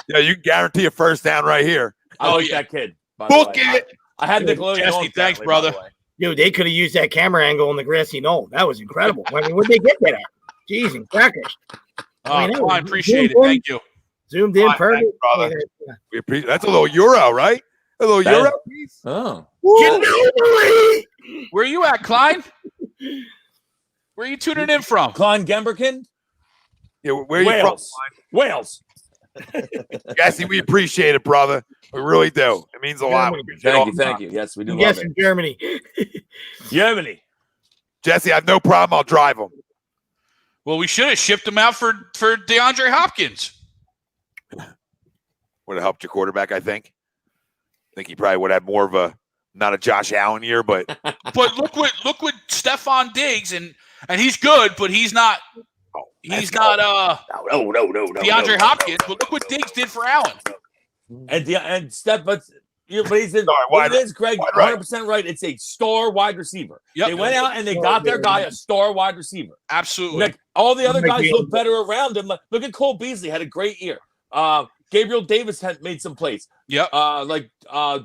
Yeah, you can guarantee a first down right here. I like that kid. Book it. I had Nickelodeon. Jesse, thanks, brother. Dude, they could have used that camera angle on the grassy knoll. That was incredible. I mean, where'd they get that at? Jeez and crackers. I appreciate it. Thank you. Zoomed in perfect. Thanks, brother. We appreciate. That's a little Euro, right? A little Euro piece. Oh. Where are you at, Klein? Where are you tuning in from? Klein Gemberkin? Yeah, where are you from? Wales. Jesse, we appreciate it, brother. We really do. It means a lot. Thank you. Yes, we do. Yes, love in Germany. Germany. Jesse, I have no problem. I'll drive him. Well, we should have shipped him out for DeAndre Hopkins. Would have helped your quarterback, I think. I think he probably would have more of a not a Josh Allen year, but look what Stephon Diggs and he's good, but he's not. He's not DeAndre Hopkins, but look what Diggs did for Allen. And Steph, but he's wide, it is, Greg, 100% right. It's a star wide receiver. Yep. They went out and they got their guy a star wide receiver. Absolutely. Like, all the other guys look better around him. Look at Cole Beasley, had a great year. Gabriel Davis had made some plays. Yep.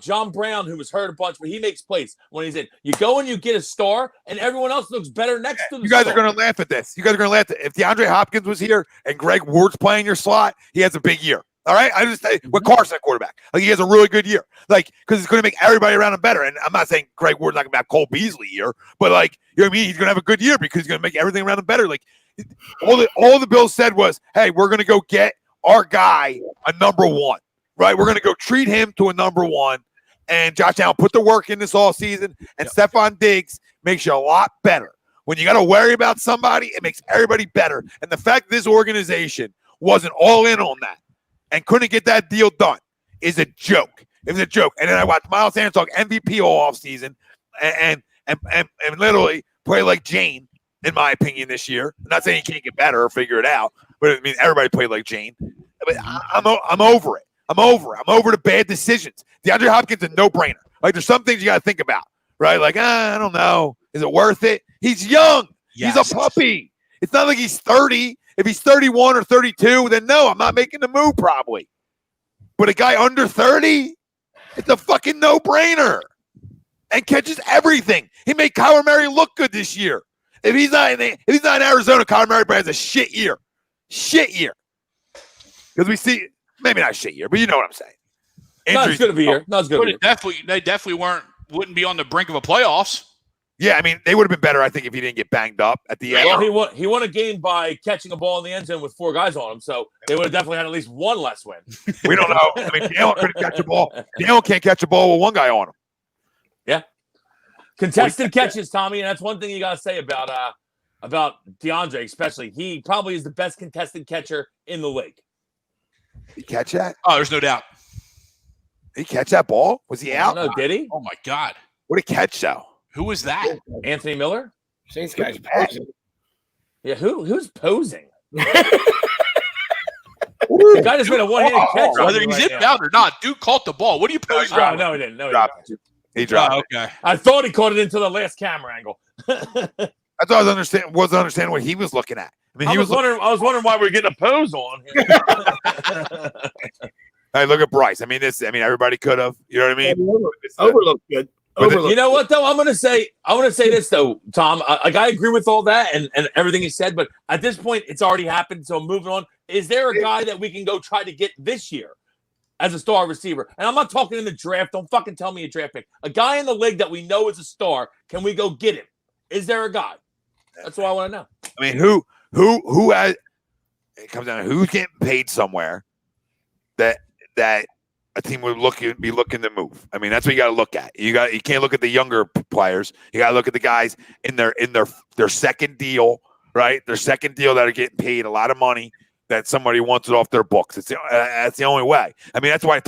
John Brown, who was hurt a bunch, but he makes plays when he's in. You go and you get a star, and everyone else looks better next to the You guys star. are going to laugh at this. You guys are going to laugh at it. If DeAndre Hopkins was here and Greg Ward's playing your slot, he has a big year. All right? I just say with Carson at quarterback. Like, he has a really good year. Like, because it's going to make everybody around him better. And I'm not saying Greg Ward's not going to have Cole Beasley year, but like, you know what I mean? He's going to have a good year because he's going to make everything around him better. Like, all the Bills said was, hey, we're going to go get our guy a number 1. Right, we're going to go treat him to a number 1, and Josh Allen put the work in this all season, and Stephon Diggs makes you a lot better. When you got to worry about somebody, it makes everybody better. And the fact this organization wasn't all in on that and couldn't get that deal done is a joke. It was a joke. And then I watched Miles Sanders talk MVP all offseason and literally play like Jane, in my opinion, this year. I'm not saying he can't get better or figure it out, but I mean everybody played like Jane. But I'm over it. I'm over the bad decisions. DeAndre Hopkins is a no-brainer. Like, there's some things you got to think about, right? Like, I don't know. Is it worth it? He's young. Yes. He's a puppy. It's not like he's 30. If he's 31 or 32, then no, I'm not making the move probably. But a guy under 30, it's a fucking no-brainer. And catches everything. He made Kyler Murray look good this year. If he's not in Arizona, Kyler Murray has a shit year. Shit year. Because we see – maybe not shit year, but you know what I'm saying. Not as good of a year. Not as good of a year. They definitely wouldn't be on the brink of a playoffs. Yeah, I mean, they would have been better, I think, if he didn't get banged up at the end. Well, he won a game by catching a ball in the end zone with 4 guys on him, so they would have definitely had at least 1 less win. We don't know. I mean, Dale couldn't catch a ball. Dale can't catch a ball with 1 guy on him. Yeah. Contested catches, Tommy, and that's one thing you got to say about DeAndre, especially. He probably is the best contested catcher in the league. Did he catch that? Oh, there's no doubt. Did he catch that ball? Was he out? No, did he? Oh, my God. What did he catch, though? Who was that? Anthony Miller? Saints guy's posing. Yeah, who's posing? The guy just made a one-handed catch. Whether he's inbound or not, dude caught the ball. What are you posing? No, he didn't. No, he dropped didn't. He dropped it. Okay. I thought he caught it into the last camera angle. I thought I wasn't understanding what he was looking at. I mean, I was wondering why we were getting a pose on here. Hey, look at Bryce. I mean, everybody could have. You know what I mean? Overlooked good. You know what though? I want to say this though, Tom. I agree with all that and everything you said, but at this point, it's already happened. So moving on, is there a guy that we can go try to get this year as a star receiver? And I'm not talking in the draft. Don't fucking tell me a draft pick. A guy in the league that we know is a star. Can we go get him? Is there a guy? That's what I want to know. I mean, who has? It comes down to who's getting paid somewhere that a team would be looking to move. I mean, that's what you got to look at. You can't look at the younger players. You got to look at the guys in their second deal, right? Their second deal that are getting paid a lot of money that somebody wants it off their books. That's the only way. I mean, that's why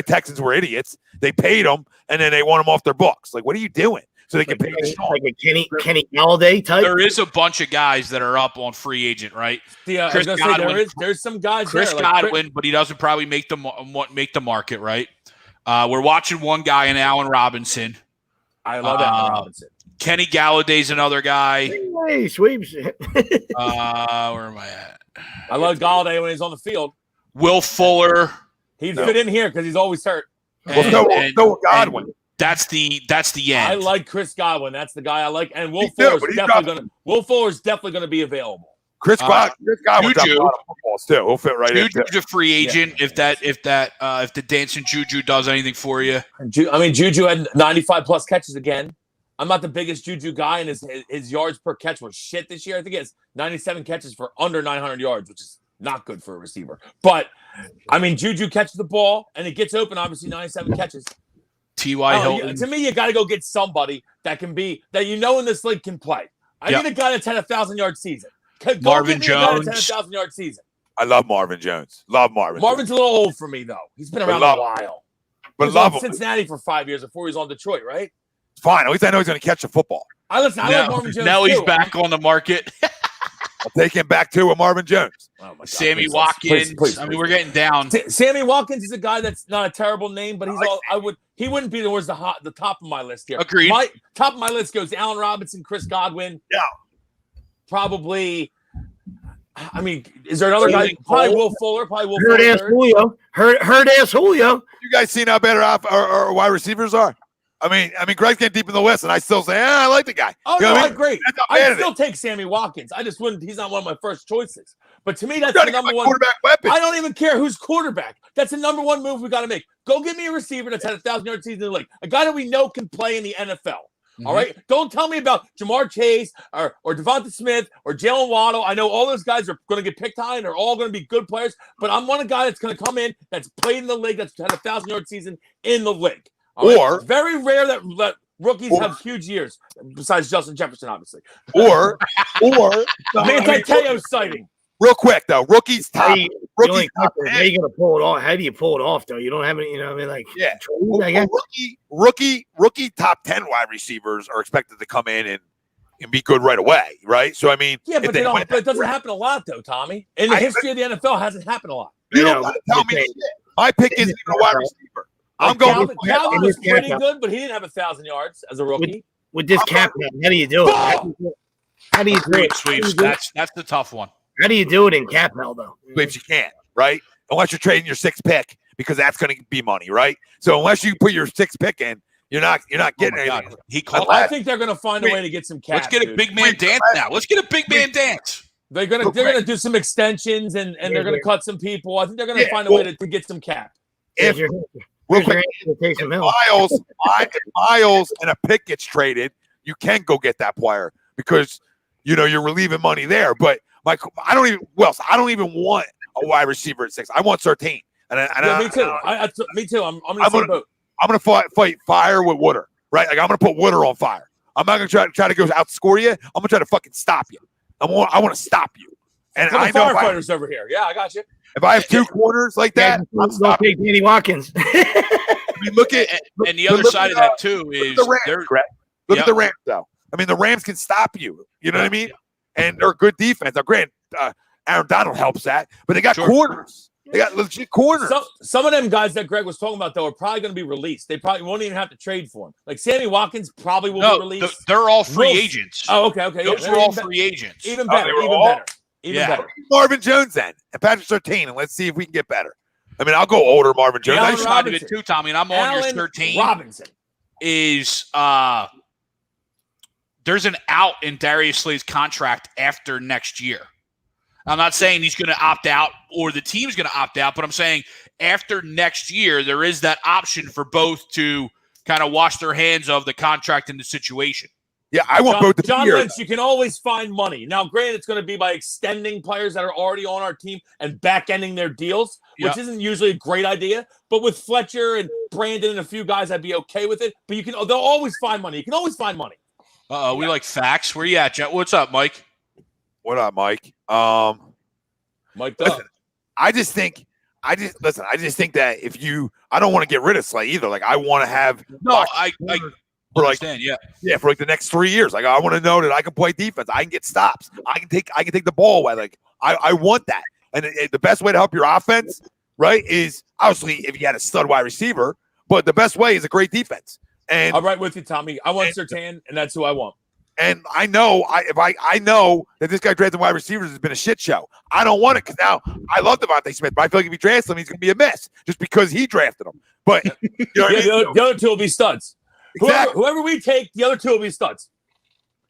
Texans were idiots. They paid them and then they want them off their books. Like, what are you doing? So they can pay like a Kenny Galladay type. There is a bunch of guys that are up on free agent, right? Yeah, Chris Godwin, there's some guys. Chris Godwin, but he doesn't probably make the market, right? We're watching one guy in Allen Robinson. I love Allen Robinson. Kenny Galladay's another guy. Hey, sweeps. Where am I at? I love Galladay when he's on the field. Will Fuller. He'd fit in here because he's always hurt. Go Godwin. That's the end. I like Chris Godwin. That's the guy I like. And Will Fuller's definitely gonna be available. Chris Godwin Juju. a lot of footballs too. He'll fit right in. Juju's a free agent. Yeah. If the dancing Juju does anything for you. I mean, Juju had 95 plus catches again. I'm not the biggest Juju guy, and his yards per catch was shit this year. I think he has 97 catches for under 900 yards, which is not good for a receiver. But I mean, Juju catches the ball and it gets open. Obviously, 97 catches. T.Y. Hilton. To me, you got to go get somebody that can be that in this league can play. I need a guy that's had a 1,000-yard season. Marvin Jones. 1,000-yard season. I love Marvin Jones. Marvin's a little old for me though. He's been around a while. But he was on Cincinnati for 5 years before he was on Detroit, right? Fine. At least I know he's going to catch the football. I like Marvin Jones. Now he's back on the market. I'll take him back too with Marvin Jones. Oh my God, Sammy Watkins. Please, I mean, we're getting down. Sammy Watkins is a guy that's not a terrible name, but he wouldn't be towards the top of my list here. Agreed. Top of my list goes Allen Robinson, Chris Godwin. Yeah. Probably. I mean, is there another guy? Probably Will Fuller. Hurt ass Julio. Hurt ass Julio. You guys seen how better our wide receivers are? I mean, Greg's getting deep in the list, and I still say, I like the guy. Oh, you know no, I mean? Great. I'd still take Sammy Watkins. I just wouldn't. He's not one of my first choices. But to me, that's the number one quarterback weapon. I don't even care who's quarterback. That's the number one move we got to make. Go get me a receiver that's had a 1,000-yard season in the league. A guy that we know can play in the NFL. Mm-hmm. All right? Don't tell me about Jamar Chase or Devonta Smith or Jalen Waddle. I know all those guys are going to get picked high and they're all going to be good players. But I'm one guy that's going to come in, that's played in the league, that's had a 1,000-yard season in the league. Or it's very rare that rookies have huge years, besides Justin Jefferson, obviously. Or Manti Te'o sighting. Real quick though, rookies top. How you gonna pull it off? How do you pull it off though? You don't have any, you know. I mean, like rookie top 10 wide receivers are expected to come in and be good right away, right? So I mean, but it doesn't happen a lot though, Tommy. In the history of the NFL, it hasn't happened a lot. You don't gotta tell me shit. My pick isn't even a wide receiver. I'm going. Calvin was pretty good, but he didn't have 1,000 yards as a rookie. With this cap, how do you do it? How do you do it? Sweeps. That's the tough one. How do you do it in cap hell though? Sweeps, you can't, right? Unless you're trading your 6th pick, because that's going to be money, right? So unless you put your 6th pick in, you're not getting anything. I think they're going to find a way to get some cap. Let's get a big man dance now. Let's get a big man dance. They're gonna do some extensions and they're gonna cut some people. I think they're gonna find a way to get some cap. Real quick, Miles and a pick gets traded, you can go get that player because you're relieving money there. But I don't even want a wide receiver at 6. I want 13. Me too. Me too. I'm gonna fight fire with Wooder, right? Like I'm gonna put Wooder on fire. I'm not gonna try to go outscore you. I'm gonna try to fucking stop you. I want to stop you. And I know firefighters over here. Yeah, I got you. If I have 2 corners like that, I'm stopping. Take Danny Watkins. I mean, look at and the other side of that too is look at the Rams though. I mean, the Rams can stop you. You know what I mean? And they're a good defense. Now, granted, Aaron Donald helps that, but they got corners. They got legit corners. Some of them guys that Greg was talking about though are probably going to be released. They probably won't even have to trade for him. Like Sammy Watkins probably will be released. They're all free agents. Oh, okay. Those are all free agents. Even better. Even better. Marvin Jones then, and Patrick 13, and let's see if we can get better. I mean, I'll go older Marvin Jones. I decided it too, Tommy, and I'm on your 13. Robinson. is there's an out in Darius Slay's contract after next year. I'm not saying he's going to opt out or the team's going to opt out, but I'm saying after next year, there is that option for both to kind of wash their hands of the contract and the situation. Yeah, I want both. John Lynch, you can always find money. Now, granted, it's going to be by extending players that are already on our team and back-ending their deals, which isn't usually a great idea. But with Fletcher and Brandon and a few guys, I'd be okay with it. But they'll always find money. You can always find money. We like facts. Where you at, Jet? What's up, Mike? What up, Mike? Mike, I just think that I don't want to get rid of Slay either. Like, I want to have for like the next 3 years. Like, I want to know that I can play defense. I can get stops. I can take the ball away. Like, I want that. And the best way to help your offense, right, is obviously if you had a stud wide receiver. But the best way is a great defense. And I'm right with you, Tommy. I want Surtain, and that's who I want. And I know I know that this guy drafting wide receivers has been a shit show. I don't want it because now I love Devontae Smith, but I feel like if he drafts him, he's going to be a mess just because he drafted him. But you know what I mean? The other two will be studs. Exactly. Whoever we take, the other two will be studs.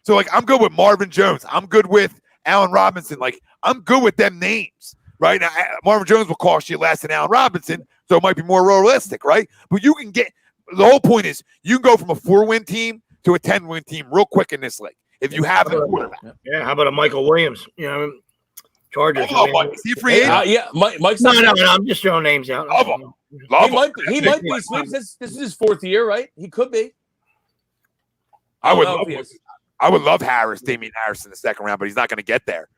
So, like, I'm good with Marvin Jones. I'm good with Allen Robinson. Like, I'm good with them names, right? Now, Marvin Jones will cost you less than Allen Robinson, so it might be more realistic, right? But you can get – the whole point is you can go from a 4-win team to a 10-win team real quick in this league if you have a quarterback. Yeah, how about a Michael Williams? You know, Chargers. Oh, Mike, is he a free agent? Yeah, Mike's no, I'm just throwing names out. Love him. He might be sweeps. This is his fourth year, right? He could be. I would love Damian Harris in the second round, but he's not going to get there.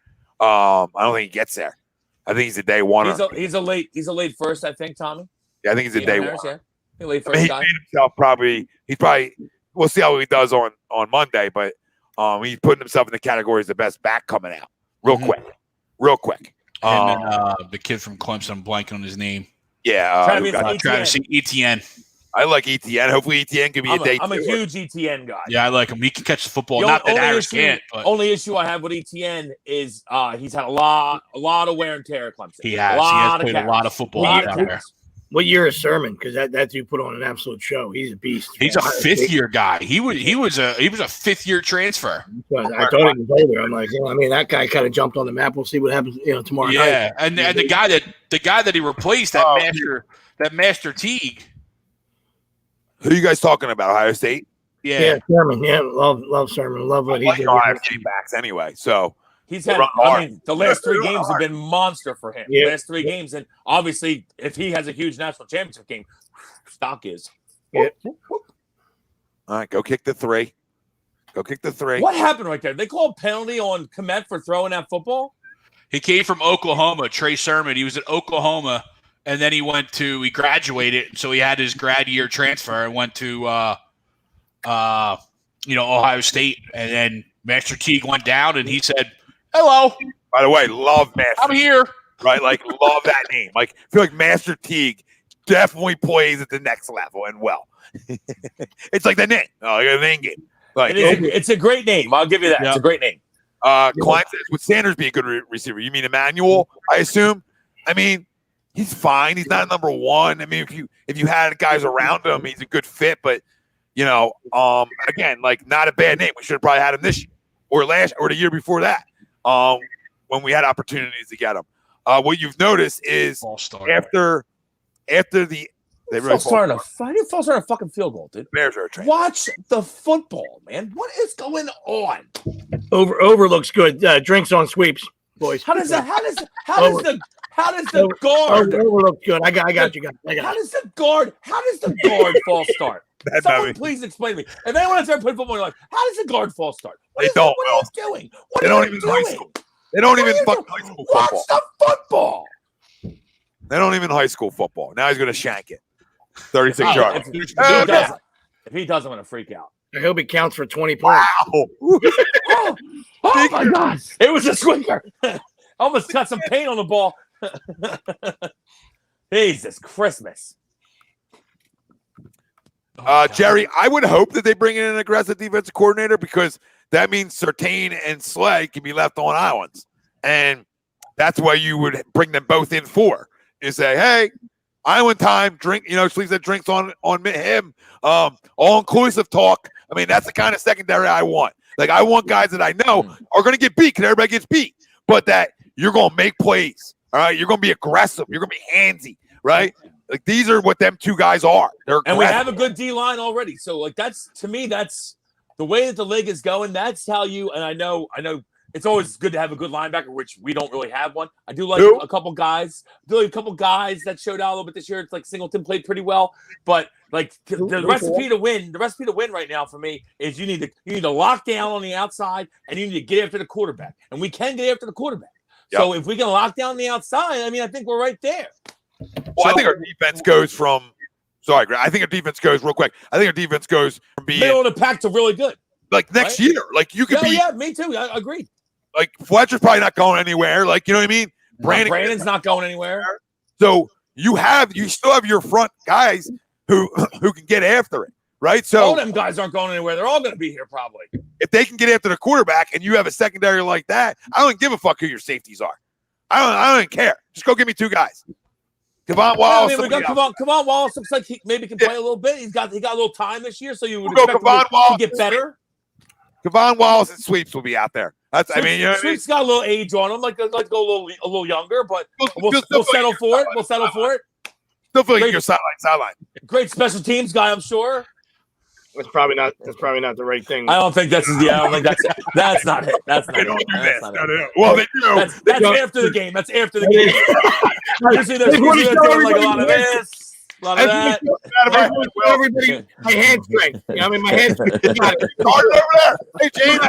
I don't think he gets there. I think he's a day one. He's a late first, I think, Tommy. Yeah, I think he's a day one. Yeah. Late first guy. He's probably. We'll see how he does on Monday, but he's putting himself in the category as the best back coming out real quick. And then the kid from Clemson, I'm blanking on his name. Yeah, Travis Etienne. I like Etienne. Hopefully Etienne can be a day. I'm a huge Etienne guy. Yeah, I like him. He can catch the football. Not that Harris can't. But. Only issue I have with Etienne is he's had a lot of wear and tear at Clemson. He has played a lot of football out there. What year is Sermon? Because that's who put on an absolute show. He's a beast. He's a fifth-year guy. He was a fifth-year transfer. I thought he was older. I'm like, that guy kind of jumped on the map. We'll see what happens, tomorrow night. Yeah, and the guy that he replaced, that Master Teague. Who are you guys talking about? Ohio State? Yeah, Sermon. Yeah, love Sermon. Love what he did. Ohio State backs anyway. So he's had. The last 3 games have been monster for him. Yeah. The last 3 games, and obviously, if he has a huge national championship game, stock is. Yeah. All right, go kick the 3. What happened right there? They called penalty on Kmet for throwing that football. He came from Oklahoma. Trey Sermon. He was at Oklahoma. And then he graduated, so he had his grad year transfer and went to, Ohio State. And then Master Teague went down, and he said, "Hello." By the way, love Master. I'm here. Right, like love that name. Like, I feel like Master Teague definitely plays at the next level and well. It's like the name. Oh, the name game. Like, it's a great name. I'll give you that. Yep. It's a great name. Klein says, would Sanders be a good receiver? You mean Emmanuel? I assume. I mean. He's fine. He's not number 1. I mean, if you had guys around him, he's a good fit. But again, like not a bad name. We should have probably had him this year or the year before that. When we had opportunities to get him. What you've noticed is after the they really false start a fucking field goal, dude. Bears are a train. Watch the football, man. What is going on? Over looks good. Drinks on sweeps, boys. How does the guard? Over looks good. I got you guys. How does the guard false start? Someone please explain to me. If anyone has ever played football in their life, how does the guard false start? What are you doing? They don't even high school. They don't even fucking high school football. Watch the football. They don't even high school football. Now he's going to shank it. 36 yards. If he does, I'm going to freak out. I hope he counts for 20 points. Wow. Oh my God. It was a squeaker. Almost got some paint on the ball. Jesus Christmas. Jerry, I would hope that they bring in an aggressive defensive coordinator because that means Surtain and Slay can be left on islands. And that's why you would bring them both in for. You say, hey, Island time, drink, sleeves that drinks on him. All inclusive talk. I mean, that's the kind of secondary I want. Like, I want guys that I know are going to get beat because everybody gets beat, but that you're going to make plays. All right, you're going to be aggressive. You're going to be handsy. Right? Like, these are what them two guys are. They're and we have a good D line already. So, like, that's to me, that's the way that the league is going. That's how you. And I know. It's always good to have a good linebacker, which we don't really have one. I do like a couple guys. That showed out a little bit this year. It's like Singleton played pretty well, but like the recipe to win right now for me is you need to lock down on the outside and you need to get after the quarterback, and we can get after the quarterback. Yep. So if we can lock down the outside, I mean, I think we're right there. Well, I think our defense goes from. Sorry, Greg. I think our defense goes real quick. I think our defense goes from being middle of the pack to really good. Like next year, like you could be. Yeah, me too. I agree. Like Fletcher's probably not going anywhere. Like, you know what I mean? Brandon's not going anywhere. So you still have your front guys who can get after it, right? So all them guys aren't going anywhere. They're all going to be here probably. If they can get after the quarterback and you have a secondary like that, I don't give a fuck who your safeties are. I don't even care. Just go give me two guys. Kavon Wallace. We got Kavon Wallace looks like he maybe can play a little bit. He got a little time this year, so you would expect him to get better. Kavon Wallace and Sweeps will be out there. Sweeps got a little age on him, like go a little younger, but we'll settle for it. We'll settle for it. Still feel like you're sideline. Great special teams guy, I'm sure. That's probably not the right thing. I don't think that's not it. That's not it. Well, they do. That's after the game. That's after the game. Usually they're doing like a lot of this. A lot of that. Everybody, my hand strength. My hand strength. Over there. Hey, James.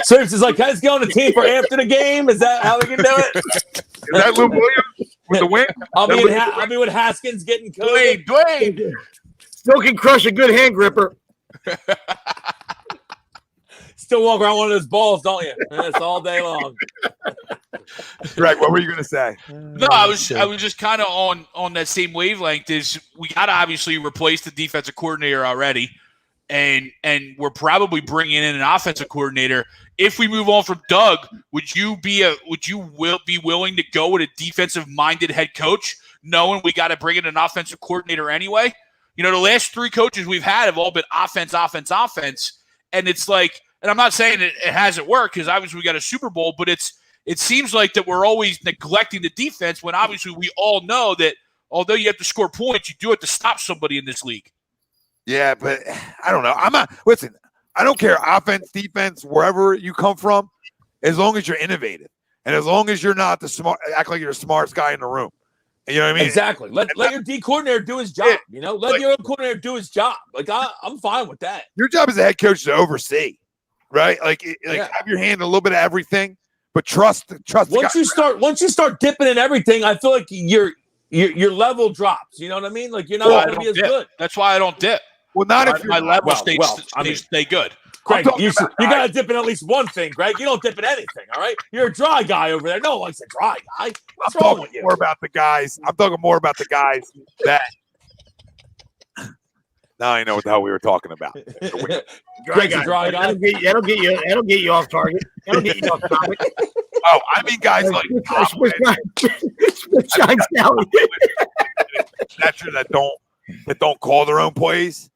Swift is like, can I just get on the team for after the game? Is that how we can do it? Is that Lou Williams with the win? I mean, with Haskins getting COVID. Dwayne. Still can crush a good hand gripper. Still walk around one of those balls, don't you? That's all day long. Greg, what were you going to say? No, I was just kind of on that same wavelength. Is we got to obviously replace the defensive coordinator already, and we're probably bringing in an offensive coordinator. If we move on from Doug, would you be willing to go with a defensive minded head coach, knowing we got to bring in an offensive coordinator anyway? The last three coaches we've had have all been offense, and it's like. And I'm not saying it hasn't worked because obviously we got a Super Bowl, but it seems like that we're always neglecting the defense when obviously we all know that although you have to score points, you do have to stop somebody in this league. Yeah, but I don't know. Listen, I don't care offense, defense, wherever you come from, as long as you're innovative and as long as you're not act like you're the smartest guy in the room. You know what I mean? Exactly. Let your D coordinator do his job. Let your coordinator do his job. Like I'm fine with that. Your job as a head coach is to oversee. Right, have your hand in a little bit of everything, but trust. Once you start dipping in everything, I feel like your level drops. You know what I mean? Like you're not going to be as good. That's why I don't dip. Well, not if my level stay good. Greg, you got to dip in at least one thing, Greg. You don't dip in anything. All right, you're a dry guy over there. No one likes a dry guy. What's wrong with you? More about the guys. I'm talking more about the guys that. Now I know what the hell we were talking about. Greg's a dry guy. That'll get you off target. That'll get you off topic. Oh, I mean guys like Shine Sally. that don't call their own plays.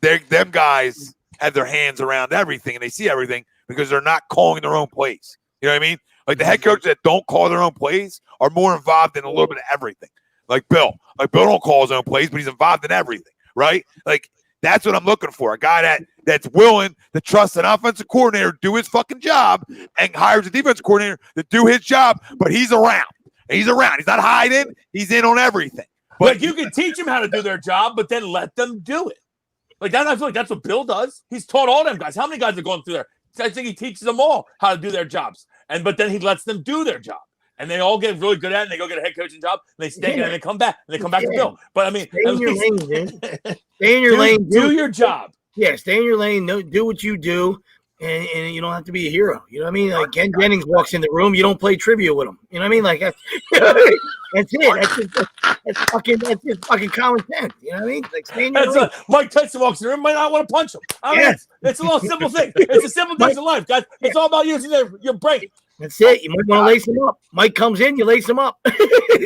Them guys have their hands around everything and they see everything because they're not calling their own plays. You know what I mean? Like the head coaches that don't call their own plays are more involved in a little bit of everything. Like Bill. Like Bill don't call his own plays, but he's involved in everything. Right? Like that's what I'm looking for. A guy that's willing to trust an offensive coordinator to do his fucking job and hires a defensive coordinator to do his job, but he's around. He's around. He's not hiding. He's in on everything. But like you can teach them how to do their job, but then let them do it. Like that, I feel like that's what Bill does. He's taught all them guys. How many guys are going through there? I think he teaches them all how to do their jobs. But then he lets them do their job. And they all get really good at it, and they go get a head coaching job, and they stay, and they come back, and they come back to Bill. But I mean, stay in your lane, man. Stay in your lane. Do your job. Yeah, stay in your lane. Do what you do, and you don't have to be a hero. You know what I mean? Like Ken Jennings walks in the room, you don't play trivia with him. You know what I mean? Like that's it. That's just fucking common sense. You know what I mean? Like stay in your lane. Mike Tyson walks in the room, might not want to punch him. I mean, it's a little simple thing. It's a simple thing in life, guys. It's all about using your brain. That's it. You might want to lace him up. Mike comes in, you lace him up.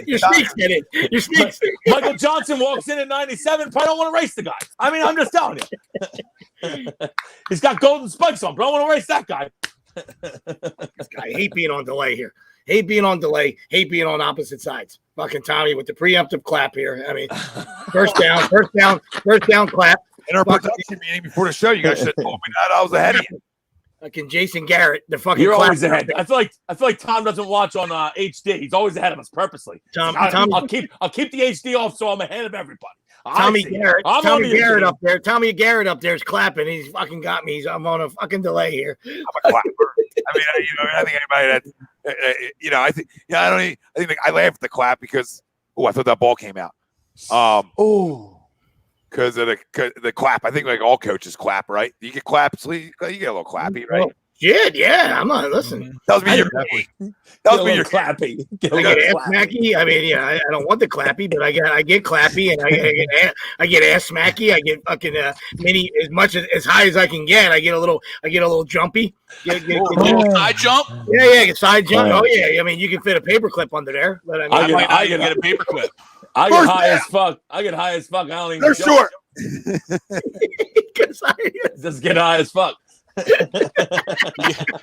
Your sneaks get in. Your sneaks. Michael Johnson walks in at 97, probably don't want to race the guy. I mean, I'm just telling you. He's got golden spikes on, but I don't want to race that guy. This guy, I hate being on delay here. Hate being on delay. Hate being on opposite sides. Fucking Tommy with the preemptive clap here. I mean, first down clap. In our production meeting before the show, you guys should have told me that. I was ahead of you. Fucking Jason Garrett, the fucking. You're always ahead. I feel like Tom doesn't watch on HD. He's always ahead of us purposely. I'll keep the HD off so I'm ahead of everybody. Tommy Garrett up there. Tommy Garrett up there is clapping. He's fucking got me. I'm on a fucking delay here. I'm a clapper. I mean, I think anybody that, I think I laugh at the clap because, I thought that ball came out. Because of the clap. I think like all coaches clap, right? You get claps, you get a little clappy, right? Yeah. I'm not listening. Tells me you're clappy. I get ass smacky. I mean, I don't want the clappy, but I get clappy, and I get ass smacky. I get fucking mini as high as I can get. I get a little jumpy. Side jump. Yeah, side jump. Oh yeah. I mean, you can fit a paper clip under there, but I get a paper clip. I get high as fuck. I don't even. They're short. Just get high as fuck. You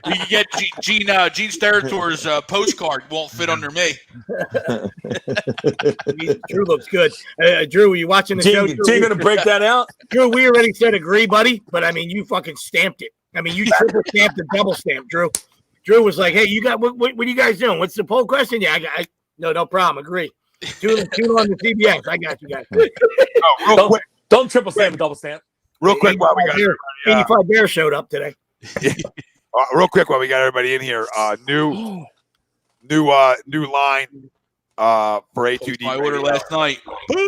can get Gene Sterator's postcard. Won't fit under me. Drew looks good. Drew, were you watching the show? Gene gonna break that out? Drew, we already said agree, buddy. But I mean, you fucking stamped it. I mean, you triple stamped and double stamped, Drew. Drew was like, "Hey, you got what are you guys doing? What's the poll question?" Yeah, no problem. Agree. Tune on the CBS. I got you guys. Quick. Don't triple stamp and double stamp. Real quick while we got 85 Bear showed up today. Real quick while we got everybody in here. New line for A2D. My order last night. We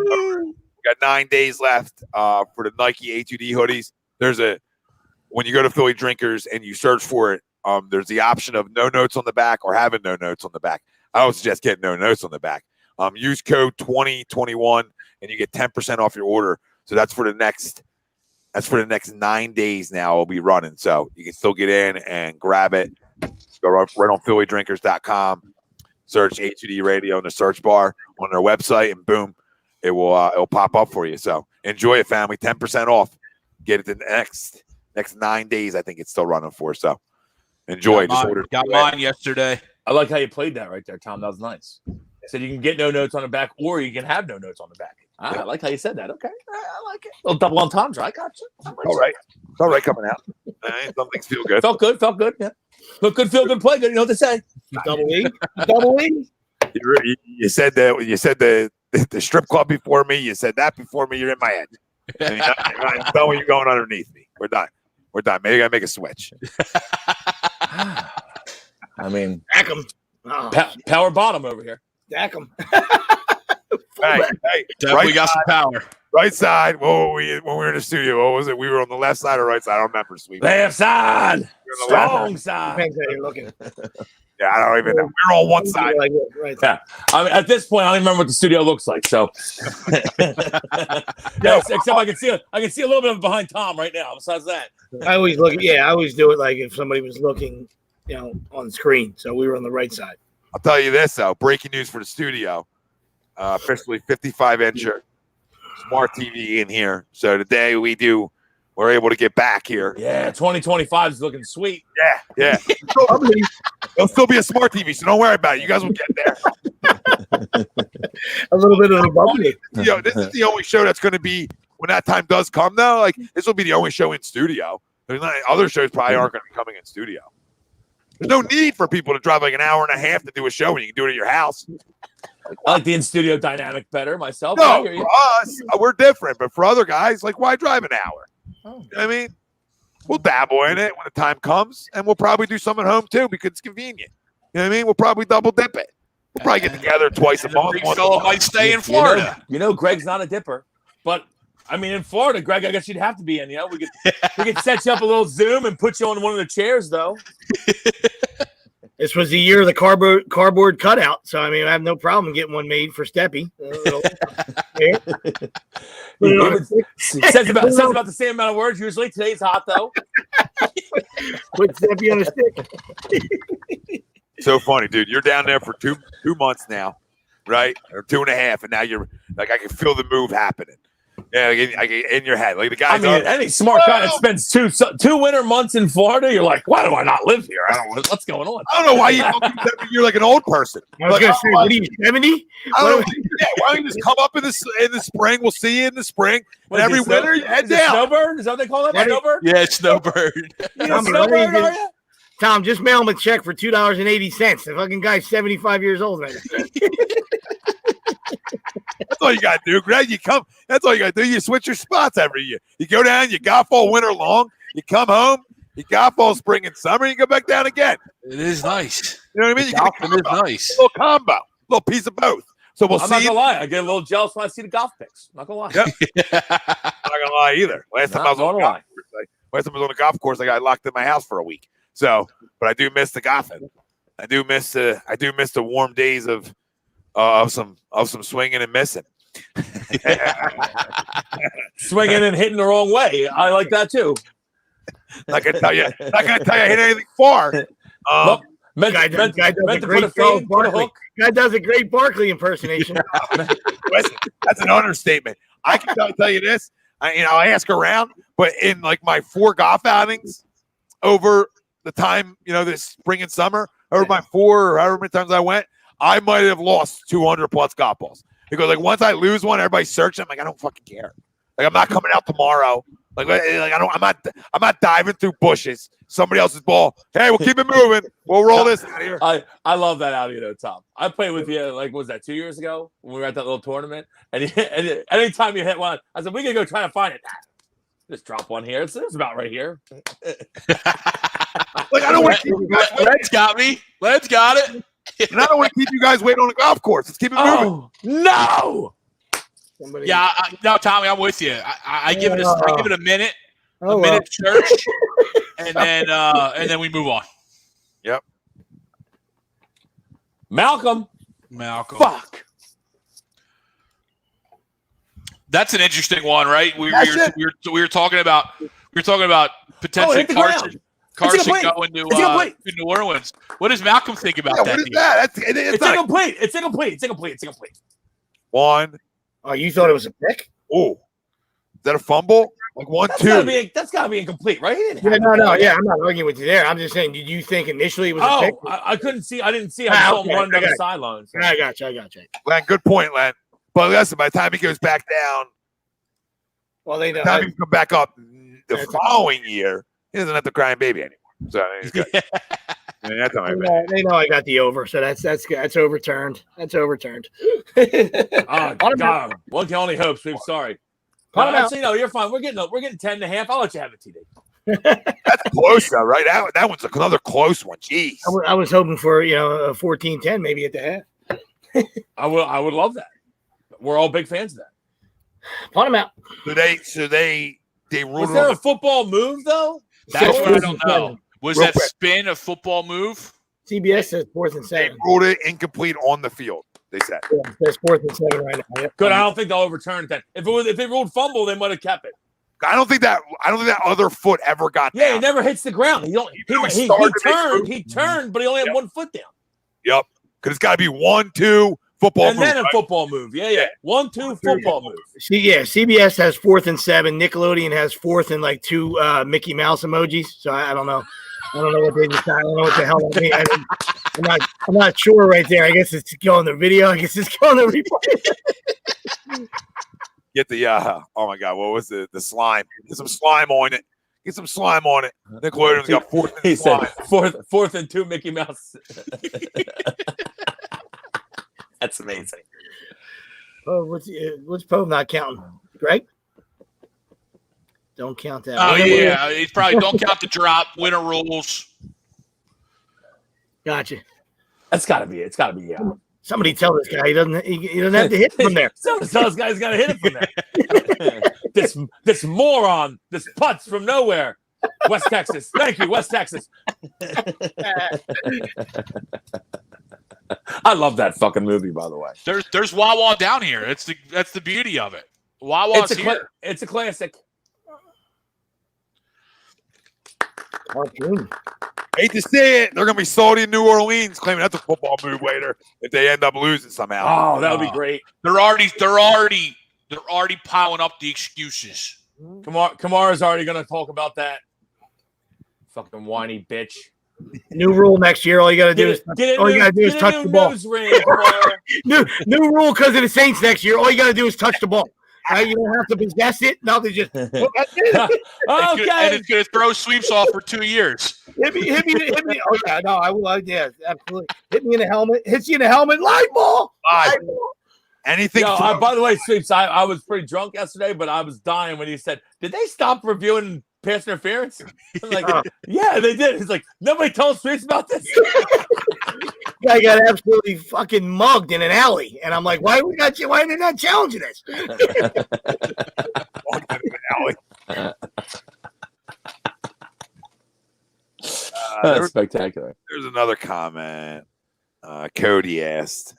got 9 days left for the Nike A2D hoodies. When you go to Philly Drinkers and you search for it, there's the option of no notes on the back or having no notes on the back. I would suggest getting no notes on the back. Use code 2021 and you get 10% off your order. So that's for the next 9 days now we'll be running. So you can still get in and grab it. Go right on PhillyDrinkers.com, search A2D Radio in the search bar on their website, and boom, it'll pop up for you. So enjoy it, family. 10% off. Get it the next 9 days. I think it's still running for. So enjoy. Got mine yesterday. I like how you played that right there, Tom. That was nice. So you can get no notes on the back, or you can have no notes on the back. I like how you said that. Okay, I like it. A little double entendre. I got you. All right. It's all right coming out. Some things feel good. Felt good. Yeah. Look good, feel good, play good. You know what to say. Double E. You said the strip club before me. You said that before me. You're in my head. I know when you're going underneath me. We're done. Maybe I gotta make a switch. I mean, stack 'em. Power bottom over here. Stack 'em. Hey, definitely got some power. Right side. When we were in the studio, what was it? We were on the left side or right side? I don't remember. Sweet. Left side. Strong side. Depends how you're looking. Yeah, I don't even know. We were on one side. Right. Yeah. I mean, at this point, I don't even remember what the studio looks like. So, except I can see a little bit of behind Tom right now. Besides that, I always do it like if somebody was looking, on the screen. So we were on the right side. I'll tell you this though. Breaking news for the studio. Officially 55-incher smart TV in here. So today we're able to get back here. Yeah, 2025 is looking sweet. Yeah. It'll still be a smart TV, so don't worry about it. You guys will get there. A little bit of a bubbly. This is the only show that's going to be when that time does come. Though, like this will be the only show in studio. Other shows probably aren't going to be coming in studio. There's no need for people to drive like an hour and a half to do a show when you can do it at your house. I like the in-studio dynamic better myself. No, for us, we're different. But for other guys, like, why drive an hour? Oh. I mean, we'll dabble in it when the time comes, and we'll probably do some at home, too, because it's convenient. You know what I mean? We'll probably double dip it. We'll probably get together twice a month. Big fella might stay in Florida. Greg's not a dipper. But, I mean, in Florida, Greg, I guess you'd have to be in. We could set you up a little Zoom and put you on one of the chairs, though. This was the year of the cardboard cutout, so I mean, I have no problem getting one made for Steppy. Says about the same amount of words usually. Today's hot though. Put Steppy on a stick. So funny, dude. You're down there for two months now, right? Or 2.5, and now you're like, I can feel the move happening. Yeah, like in your head. Like the guys. Any smart guy that spends two winter months in Florida, you're like, why do I not live here? I don't know what's going on. I don't know why you're like an old person. I was gonna say, what are you, 70? I don't know. Yeah, why don't you just come up in the spring? We'll see you in the spring. And every winter, you head down. Snowbird? Is that what they call it? Snowbird? Yeah, snowbird. Snowbird, are you? Tom, just mail him a check for $2.80. The fucking guy's 75 years old right now. That's all you got to do, Greg. That's all you got to do. You switch your spots every year. You go down, you golf all winter long. You come home, you golf all spring and summer, and you go back down again. It is nice. You know what I mean? Golfing is nice. A little combo, a little piece of both. So I'm not going to lie. I get a little jealous when I see the golf pics. I'm not going to lie. Yep. I'm not going to lie either. Last time I was on the golf course, I got locked in my house for a week. So, but I do miss the golfing. I do miss the warm days of some swinging and missing. Swinging and hitting the wrong way. I like that too. Not gonna tell you I hit anything far. Guy does a great Barkley impersonation. Listen, that's an understatement. I can tell you this. I ask around, but in like my 4 golf outings over the time, this spring and summer, over my 4 or however many times I went, I might have lost 200 plus golf balls. Because like once I lose one, everybody's searching. I'm like, I don't fucking care. Like I'm not coming out tomorrow. I'm not diving through bushes. Somebody else's ball. Hey, we'll keep it moving. We'll roll this out of here. I love that out of you though, Tom. I played with you like, what was that, 2 years ago when we were at that little tournament? And anytime you hit one, I said, we can go try to find it. Just drop one here. It's about right here. Like I don't want to keep you guys waiting. Let's got me. Let's got it. And I don't want to keep you guys waiting on the golf course. Let's keep it moving. Oh, no. Yeah, no, Tommy, I'm with you. I give it a minute, church, and then we move on. Yep. Malcolm. Fuck. That's an interesting one, right? We were talking about potentially Carson going to New Orleans. What does Malcolm think about that? What is that? It's incomplete. It's incomplete. One. Oh, you thought it was a pick? Oh, is that a fumble? Like 1, 2. That's gotta be incomplete, right? Yeah, no. Yeah, I'm not arguing with you there. I'm just saying, did you think initially it was a pick? I couldn't see. I didn't see. I saw him run down the sideline. So. I got you. Len, good point, Len. But listen, by the time he goes back down, well, they know. By the time he come back up the following year, he doesn't have to cry and baby anymore. So he's good. They know I got the over, so that's overturned. That's overturned. Oh God, one can only hope. Sweep, sorry. Actually, no, you're fine. We're getting 10.5. I'll let you have it, TD. That's close, though, right? That one's another close one. Jeez. I was hoping for a 14-10 maybe at the half. I would love that. We're all big fans of that. Punt him out. So they ruled. Was there a football move though? That's what I don't know. Was that spin a football move? CBS says 4th and 7. They ruled it incomplete on the field. They said. Yeah, it's 4th and 7 right now. Yep. Good. I don't think they'll overturn it then. If they ruled fumble, they might have kept it. I don't think that other foot ever got down. Yeah, he never hits the ground. He turned, but he only had 1 foot down. Yep. Because it's got to be 1, 2 football and move. And then a football move. Yeah. 1, 2 football move. CBS has 4th and 7. Nickelodeon has 4th and like 2 Mickey Mouse emojis. So I don't know. I don't know what they decided. I don't know what the hell that means. I'm not sure right there. I guess it's going the video. I guess it's going the replay. Get the oh my God, what was the slime? Get some slime on it. Get some slime on it. Nickelodeon's got 4th and slime. Said 4th and 2 Mickey Mouse. That's amazing. Oh, what's Pope not counting? Greg? Don't count that. Oh, yeah. It's probably don't count the drop. Winner rules. Gotcha. That's got to be it. It's got to be, yeah. Somebody tell this guy he doesn't have to hit from there. Somebody tell this guy he's got to hit it from there. this moron, this putz from nowhere. West Texas. Thank you, West Texas. I love that fucking movie, by the way. There's Wawa down here. That's the beauty of it. Wawa's here. It's a classic. Cartoon. Hate to say it, they're gonna be salty in New Orleans, claiming that's a football move later if they end up losing somehow. Oh, that would be great. They're already piling up the excuses. Kamara's already going to talk about that. Fucking whiny bitch. New rule next year. All you got to do is touch the ball. New rule because of the Saints next year. All you got to do is touch the ball. Right? You don't have to possess it. No, they just. That's it. Okay. And it's going to throw sweeps off for 2 years. Hit me. Oh yeah, no, I will. Yeah, absolutely. Hit me in the helmet. Hits you in the helmet. Live ball. Anything? By the way, Sweeps, I was pretty drunk yesterday, but I was dying when he said, "Did they stop reviewing pass interference?" I'm like, "Yeah, they did." He's like, "Nobody told Sweeps about this." Guy got absolutely fucking mugged in an alley, and I'm like, "Why are they not challenging this?" Mugged in an alley. That's spectacular. There's another comment. Cody asked.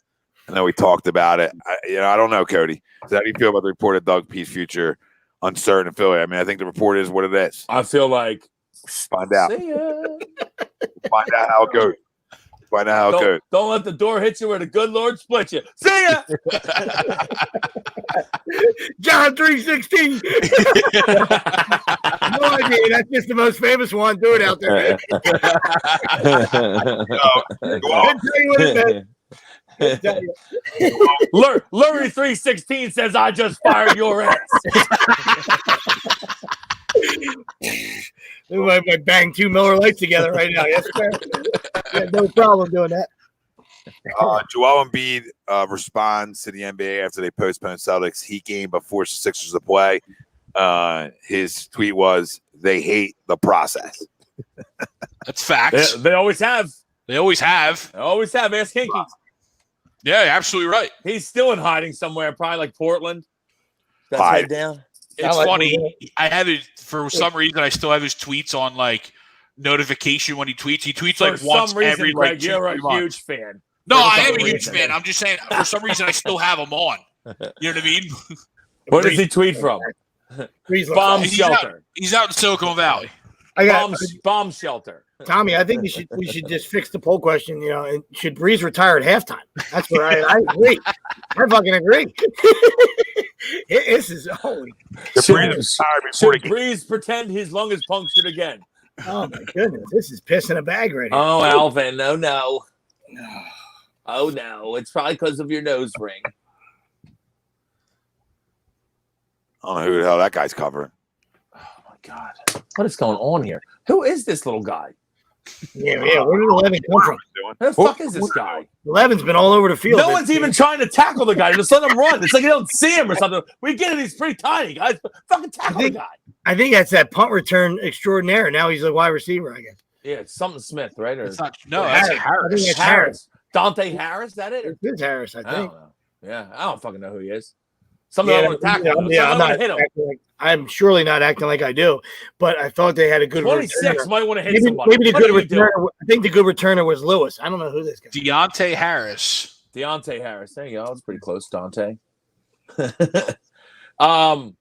I know we talked about it. I don't know, Cody. So how do you feel about the report of Doug P's future uncertain in Philly? I mean, I think the report is what it is. I feel like find out. See ya. Find out how it goes. Find out how it goes. Don't let the door hit you where the good Lord split you. See ya. John 3:16. No idea. That's just the most famous one. Do it out there. Lurie 316 says, "I just fired your ass." We might bang 2 Miller Lights together right now. Yes, sir. Yeah, no problem doing that. Joel Embiid responds to the NBA after they postponed Celtics Heat game but forced the Sixers to play. His tweet was, "They hate the process." That's facts. They always have. They always have. They always have. Ask Hinkie. Yeah, absolutely right. He's still in hiding somewhere, probably like Portland. That's Hide. head down. It's funny. I have it for some reason. I still have his tweets on like notification when he tweets. He tweets like once every like 2 you're a months. huge fan. No, I am a huge fan. I'm just saying for some reason I still have him on. You know what I mean? Where does he tweet from? Bomb shelter. He's out in Silicon Valley. Bomb shelter. Tommy, I think we should just fix the poll question. And should Brees retire at halftime? That's what I agree. I fucking agree. This is holy. Should Brees pretend his lung is punctured again? Oh my goodness, this is pissing a bag right here. Oh, Alvin, no. Oh no, it's probably because of your nose ring. I don't know who the hell that guy's covering. Oh my God, what is going on here? Who is this little guy? Yeah. Where did 11 come from? Who the fuck is this guy? 11's been all over the field. No one's even trying to tackle the guy. Just let him run. It's like you don't see him or something. We get it. He's pretty tiny, guys. But fucking tackle the guy. I think that's that punt return extraordinaire. Now he's a wide receiver, I guess. Yeah, it's something Smith, right? Or that's Harris. I think it's Harris. Dante Harris, is that it? It's Harris, I think. I don't know. Yeah, I don't fucking know who he is. Somebody I want to tackle him. Yeah, I'm surely not acting like I do, but I thought they had a good 26 returner. Might want to hit somebody. Maybe the good returner. I think the good returner was Lewis. I don't know who this guy is. Deontay Harris. There you go. That's pretty close, Dante. Are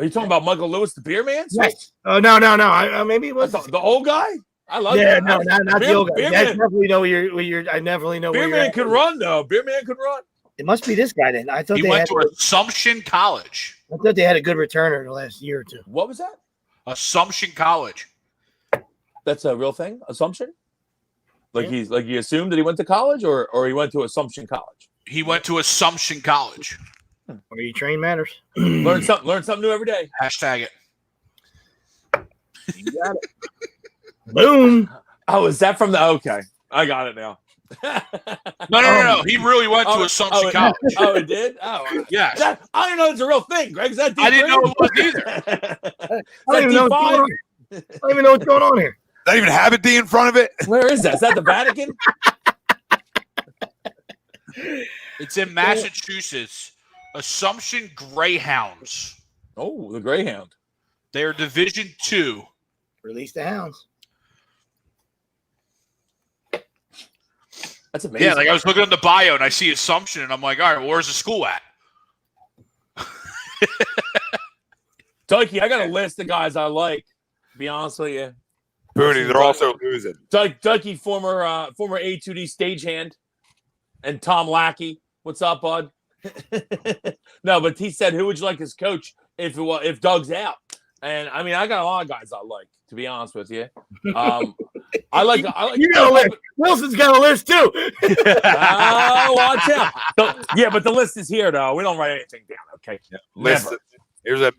you talking about Michael Lewis, the beer man? Yes. Oh no. Maybe it was the old guy. I love that. No, not the old guy. I definitely know where you're. I definitely know beer where man could run though. Beer man could run. It must be this guy then. I thought he went to Assumption College. I thought they had a good returner the last year or two. What was that? Assumption College. That's a real thing? Assumption? Like he assumed that he went to college or he went to Assumption College? He went to Assumption College. Where you train matters. Learn something new every day. Hashtag it. You got it. Boom. Oh, is that from the okay? I got it now. No. He really went to Assumption College. Oh, it did? Oh, yes. I didn't know it's a real thing, Greg. Is that I didn't know it was either. I don't even know what's going on here. Does that even have a D in front of it? Where is that? Is that the Vatican? It's in Massachusetts. Assumption Greyhounds. Oh, the Greyhound. They are Division II. Release the hounds. That's amazing. Yeah, like I was looking at the bio and I see Assumption and I'm like, all right, well, where's the school at? Dikey, I got a list of guys I like To be honest with you. Booty, they're also losing. Ducky, former A2D stagehand, and Tom Lackey. What's up, bud? No, but he said, who would you like as coach if Doug's out? And I mean, I got a lot of guys I like, to be honest with you. I like you got a list. Wilson's got a list too. Watch out. Yeah, but the list is here though. We don't write anything down. Okay. Yeah,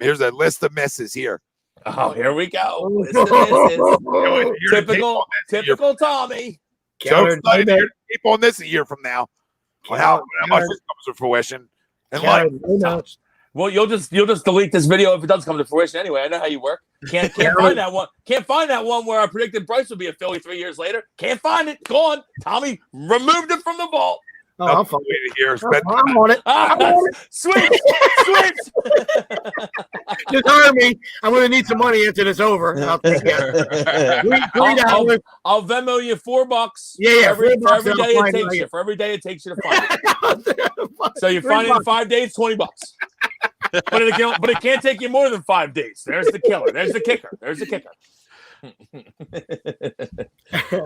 here's a list of misses here. Oh, here we go. List of misses. Typical Tommy. So excited to keep on this a year from now. On how much this comes to fruition. And well, you'll just delete this video if it does come to fruition anyway. I know how you work. Can't find that one. Can't find that one where I predicted Bryce would be a Philly 3 years later. Can't find it. Gone. Tommy removed it from the vault. Oh, I'm fine. I'm on it. Sweet. Just hire me. I'm going to need some money after this over. I'll take it. I'll Venmo you $4. Yeah. For every day it takes you. For every day it takes you to find it. So you find it in 5 days, $20. But it can't take you more than 5 days. There's the killer. There's the kicker.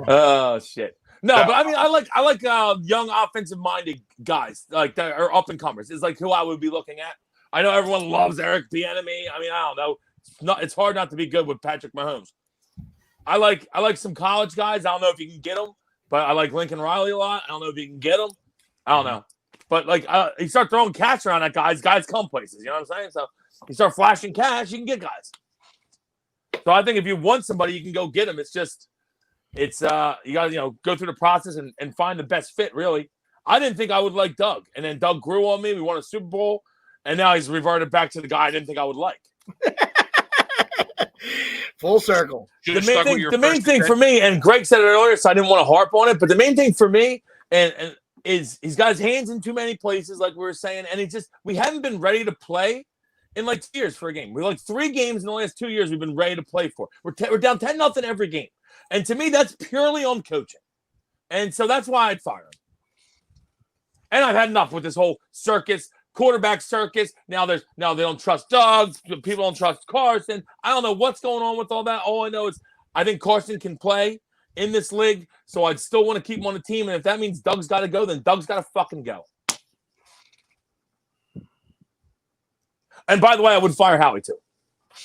Oh shit. No, but I mean, I like young offensive-minded guys like that are up and comers. It's like who I would be looking at. I know everyone loves Eric Bieniemy. I mean, I don't know. It's hard not to be good with Patrick Mahomes. I like some college guys. I don't know if you can get them, but I like Lincoln Riley a lot. I don't know if you can get them. I don't know, but like you start throwing cash around at guys come places. You know what I'm saying? So you start flashing cash, you can get guys. So I think if you want somebody, you can go get them. It's just. It's you got to go through the process and find the best fit. Really, I didn't think I would like Doug, and then Doug grew on me. We won a Super Bowl, and now he's reverted back to the guy I didn't think I would like. Full circle. The main thing for me, and Greg said it earlier, so I didn't want to harp on it. But the main thing for me, and is he's got his hands in too many places, like we were saying, and we haven't been ready to play in like 2 years for a game. We're like 3 games in the last 2 years we've been ready to play for. We're down 10-0 every game. And to me, that's purely on coaching. And so that's why I'd fire him. And I've had enough with this whole quarterback circus. Now they don't trust Doug. People don't trust Carson. I don't know what's going on with all that. All I know is I think Carson can play in this league. So I'd still want to keep him on the team. And if that means Doug's got to go, then Doug's got to fucking go. And by the way, I would fire Howie too.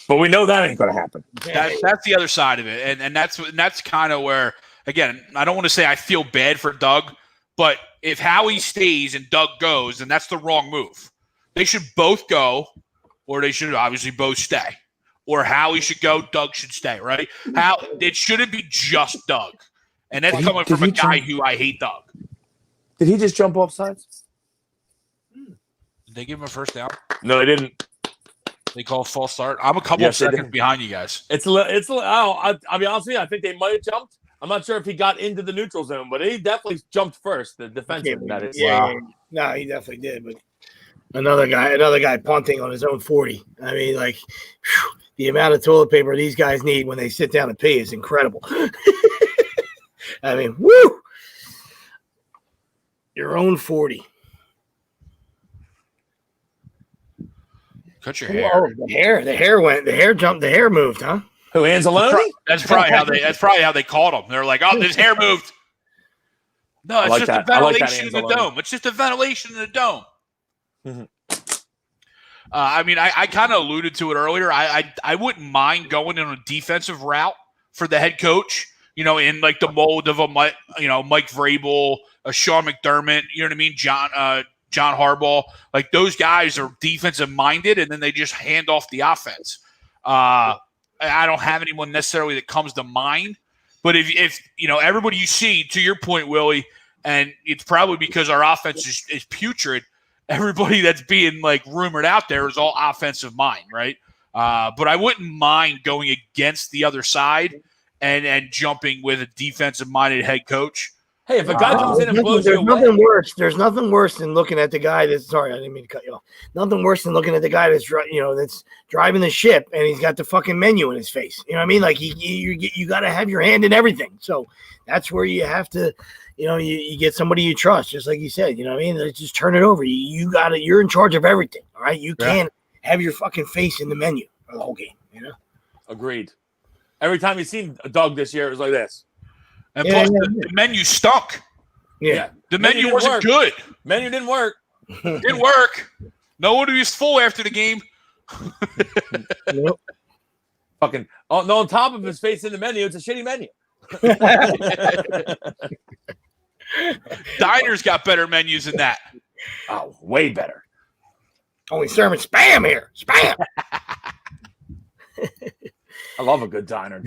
But we know that ain't going to happen. That's the other side of it, and that's kind of where, again, I don't want to say I feel bad for Doug, but if Howie stays and Doug goes, then that's the wrong move. They should both go, or they should obviously both stay. Or Howie should go, Doug should stay, right? It shouldn't be just Doug, and that's coming from a guy who I hate Doug. Did he just jump off sides? Did they give him a first down? No, they didn't. They call false start. I'm a couple of seconds behind you guys. I'll be honest with you. I think they might have jumped. I'm not sure if he got into the neutral zone, but he definitely jumped first. The defensive, that is. Yeah. No, he definitely did. But another guy punting on his own 40. I mean, like the amount of toilet paper these guys need when they sit down and pee is incredible. I mean, woo! Your own 40. Cut your hair. Oh, the hair moved, huh? Who, Anzalone? That's probably how they called him. They're like, "Oh, his hair moved." No, it's just a ventilation in the dome. It's just a ventilation in the dome. Mm-hmm. I mean, I kind of alluded to it earlier. I wouldn't mind going in a defensive route for the head coach. In like the mold of Mike Vrabel, a Sean McDermott. You know what I mean? John Harbaugh, like those guys are defensive minded, and then they just hand off the offense. I don't have anyone necessarily that comes to mind, but if everybody you see, to your point, Willie, and it's probably because our offense is putrid. Everybody that's being like rumored out there is all offensive mind, right? But I wouldn't mind going against the other side and jumping with a defensive minded head coach. Hey, if a guy comes in and blows you away. There's nothing worse than looking at the guy that's – sorry, I didn't mean to cut you off. Nothing worse than looking at the guy that's that's driving the ship and he's got the fucking menu in his face. You know what I mean? Like you got to have your hand in everything. So that's where you have to you get somebody you trust, just like you said. You know what I mean? Just turn it over. You're in charge of everything, all right? You can't have your fucking face in the menu for the whole game, Agreed. Every time you seen a Doug this year, it was like this. And plus, the menu stunk. Yeah. The menu wasn't work. good. Menu didn't work. Didn't work. No one was full after the game. Nope. Fucking on top of his face in the menu, it's a shitty menu. Diners got better menus than that. Oh, way better. Only serving spam here. Spam. I love a good diner.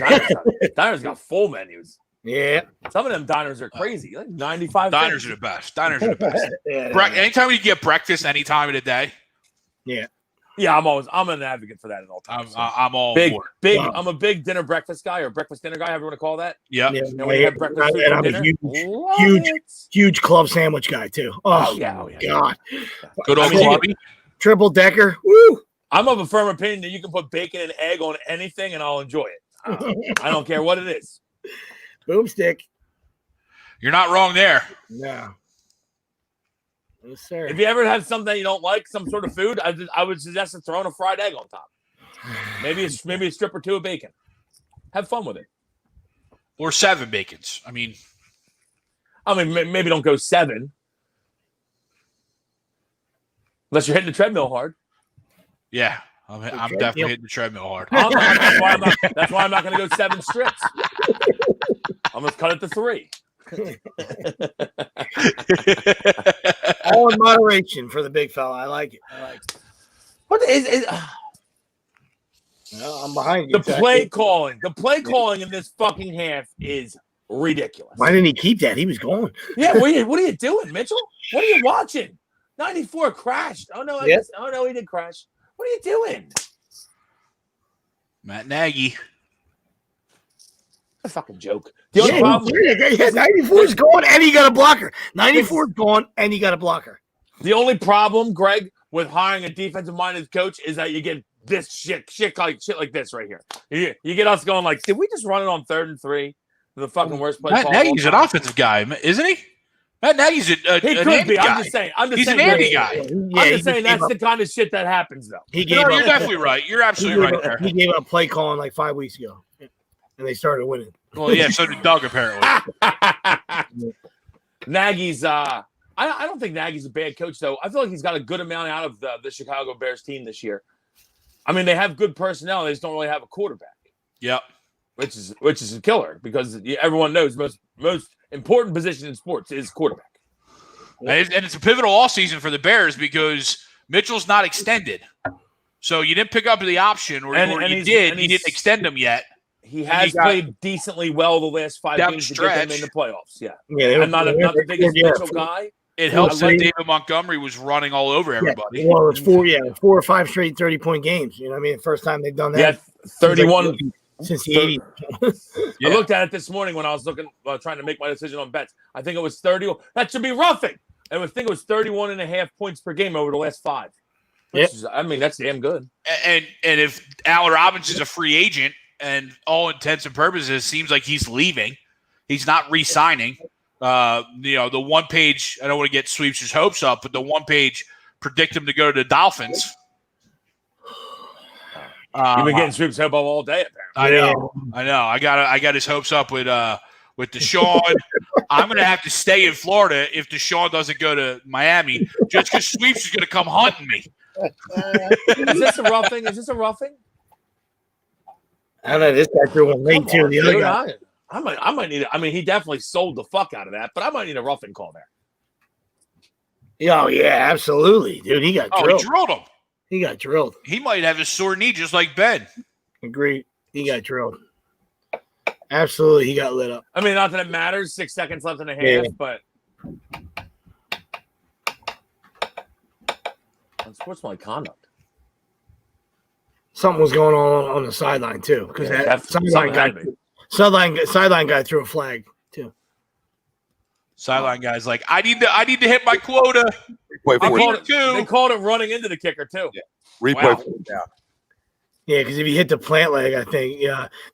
Diners got full menus. Yeah. Some of them diners are crazy. Like 95 Diners cents. are the best. Diners are the best. Yeah. Anytime you get breakfast, any time of the day. Yeah. Yeah, I'm an advocate for that at all times. I'm all big. for Wow. I'm a big dinner breakfast guy or breakfast dinner guy, however you want to call that. Yep. Yeah. And when you have breakfast food And for I'm dinner, a huge club sandwich guy too. Oh yeah. God. Good old I mean, Bobby. Triple decker. Woo. I'm of a firm opinion that you can put bacon and egg on anything and I'll enjoy it. I don't care what it is. Boomstick. You're not wrong there. No. Yes, sir. If you ever have something that you don't like, some sort of food, I would suggest throwing a fried egg on top. Maybe a strip or two of bacon. Have fun with it. Or 7 bacons. I mean, maybe don't go 7. Unless you're hitting the treadmill hard. yeah. I'm definitely hitting the treadmill hard. That's why I'm not going to go 7 strips. I'm going to cut it to 3. All in moderation for the big fella. I like it. What is Well, I'm behind you. the play calling? The play calling in this fucking half is ridiculous. Why didn't he keep that? He was going. Yeah, what are you doing, Mitchell? What are you watching? 94 crashed. Oh no, he did crash. What are you doing? Matt Nagy. A fucking joke. The only problem, 94 is going and he got a blocker. 94 is going and he got a blocker. the only problem, Greg, with hiring a defensive-minded coach is that you get this shit like this right here. You get us going like, did we just run it on 3rd and 3? The fucking worst play. Matt Nagy's an offensive guy, isn't he? Matt Nagy's He could be. guy. I'm just saying. He's an Andy guy. I'm just saying that's the kind of shit that happens, though. You're definitely right. You're absolutely right there. He gave up play calling like 5 weeks ago, and they started winning. Well, yeah, so did Doug, apparently. Nagy's I don't think Nagy's a bad coach, though. I feel like he's got a good amount out of the Chicago Bears team this year. I mean, they have good personnel. They just don't really have a quarterback. Yep. Which is a killer because everyone knows most important position in sports is quarterback. And it's a pivotal offseason for the Bears because Mitchell's not extended. So you didn't pick up the option, or you didn't extend him yet. He has played decently well the last 5 games to get them in the playoffs. Yeah. I'm not the biggest Mitchell guy. It helps that David Montgomery was running all over everybody. Well, it's 4 or 5 straight 30-point games. You know what I mean? First time they've done that. Yeah, 31 since the 80s. I looked at it this morning when I was trying to make my decision on bets. I think it was 30. That should be roughing. I think it was 31.5 points per game over the last 5. I mean, that's damn good. And if Allen Robinson's a free agent, and all intents and purposes, it seems like he's leaving. He's not re-signing. The one page, I don't want to get Sweeps' hopes up, but the one page predict him to go to the Dolphins. You've been getting Sweeps' hope up all day, apparently. I know. I got his hopes up with Deshaun. I'm going to have to stay in Florida if Deshaun doesn't go to Miami, just because Sweeps is going to come hunting me. Is this a roughing? I don't know. This guy threw one late too. The other guy. I might need it. I mean, he definitely sold the fuck out of that, but I might need a roughing call there. Oh yeah, absolutely, dude. He got drilled. He drilled him. He got drilled. He might have a sore knee just like Ben. Agreed. He got drilled. Absolutely, he got lit up. I mean, not that it matters. 6 seconds left and a half, but unsportsmanlike conduct. Something was going on the sideline too, because that sideline guy threw a flag too. Sideline guy's like, I need to hit my quota. They called it running into the kicker too. Yeah. Replay down. Yeah, because if you hit the plant leg, I think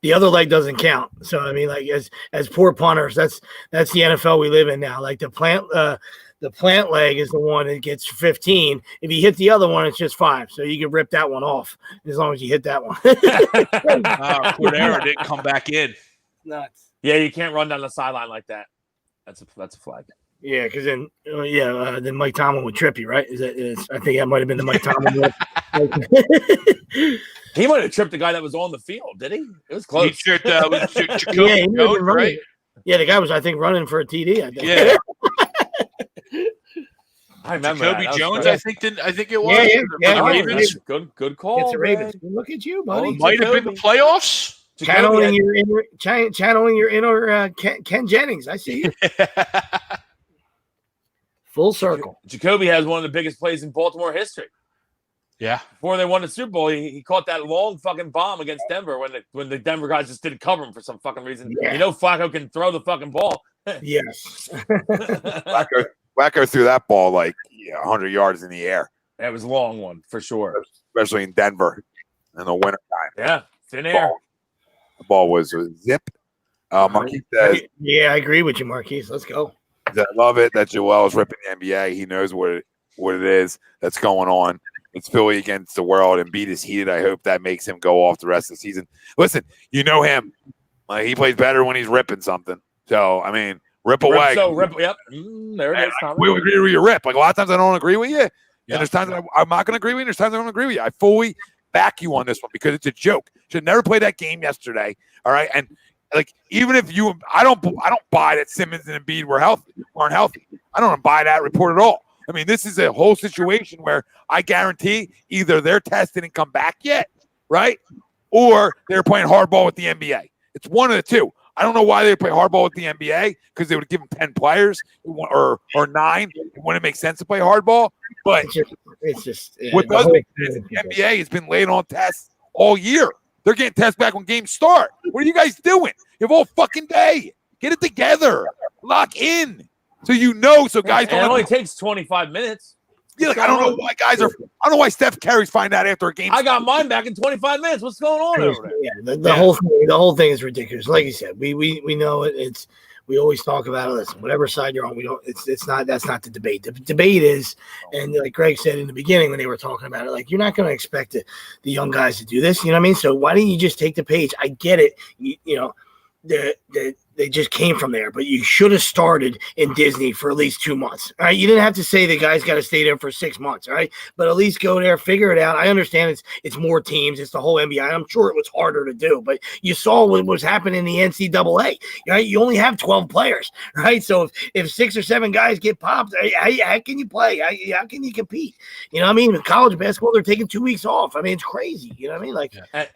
the other leg doesn't count. So I mean, like as poor punters, that's the NFL we live in now. Like the The plant leg is the one that gets 15. If you hit the other one, it's just 5. So you can rip that one off as long as you hit that one. Cordero didn't come back in. Nuts. Yeah, you can't run down the sideline like that. That's a flag. Yeah, because then then Mike Tomlin would trip you, right? I think that might have been the Mike Tomlin. He might have tripped the guy that was on the field, did he? It was close. He tripped Jacoby Jones, right? Yeah, the guy was, I think, running for a TD. I think. Yeah. I remember Jacoby Jones. I think it was. Yeah. For the Ravens. Good call. It's the Ravens. Look at you, buddy. Might have been the playoffs. Channeling your inner Ken Jennings. I see you. Full circle. Jacoby has one of the biggest plays in Baltimore history. Yeah. Before they won the Super Bowl, he caught that long fucking bomb against Denver when the Denver guys just didn't cover him for some fucking reason. Yeah. You know Flacco can throw the fucking ball. Yes. Flacco threw that ball 100 yards in the air. That was a long one for sure. Especially in Denver in the wintertime. Yeah, thin air. The ball was a zip. Marquise says, yeah, I agree with you, Marquise. Let's go. I love it that Joel is ripping the NBA. He knows what it is that's going on. It's Philly against the world. Embiid is heated. I hope that makes him go off the rest of the season. Listen, you know him. He plays better when he's ripping something. So, I mean, rip away. Yep. There it is. We agree with you, rip. A lot of times I don't agree with you. And there's times I'm not going to agree with you. There's times I don't agree with you. I fully back you on this one because it's a joke. Should never play that game yesterday. All right. And even if I don't buy that Simmons and Embiid weren't healthy. I don't buy that report at all. I mean, this is a whole situation where I guarantee either they're tested and come back yet, right? Or they're playing hardball with the NBA. It's one of the two. I don't know why they play hardball with the NBA because they would give them 10 players or 9. It wouldn't make sense to play hardball. But it's just what does make sense is the NBA has been laying on tests all year. They're getting tests back when games start. What are you guys doing? You have all fucking day. Get it together. Lock in. So guys don't. It only takes 25 minutes. Yeah, I don't know why I don't know why Seth Curry's find out after a game. I got mine back in 25 minutes. What's going on over there? Yeah, the whole thing is ridiculous. Like you said, we know it. It's we always talk about it. Listen, whatever side you're on, we don't. It's not. That's not the debate. The debate is, and like Greg said in the beginning when they were talking about it, you're not going to expect the young guys to do this. You know what I mean? So why don't you just take the page? I get it. They just came from there, but you should have started in Disney for at least 2 months. All right, you didn't have to say the guy's got to stay there for 6 months. All right, but at least go there, figure it out. I understand it's more teams, it's the whole NBA. I'm sure it was harder to do, but you saw what was happening in the NCAA. Right, you only have 12 players. Right, so if 6 or 7 guys get popped, how can you play? How can you compete? You know what I mean? In college basketball, they're taking 2 weeks off. I mean, it's crazy. You know what I mean?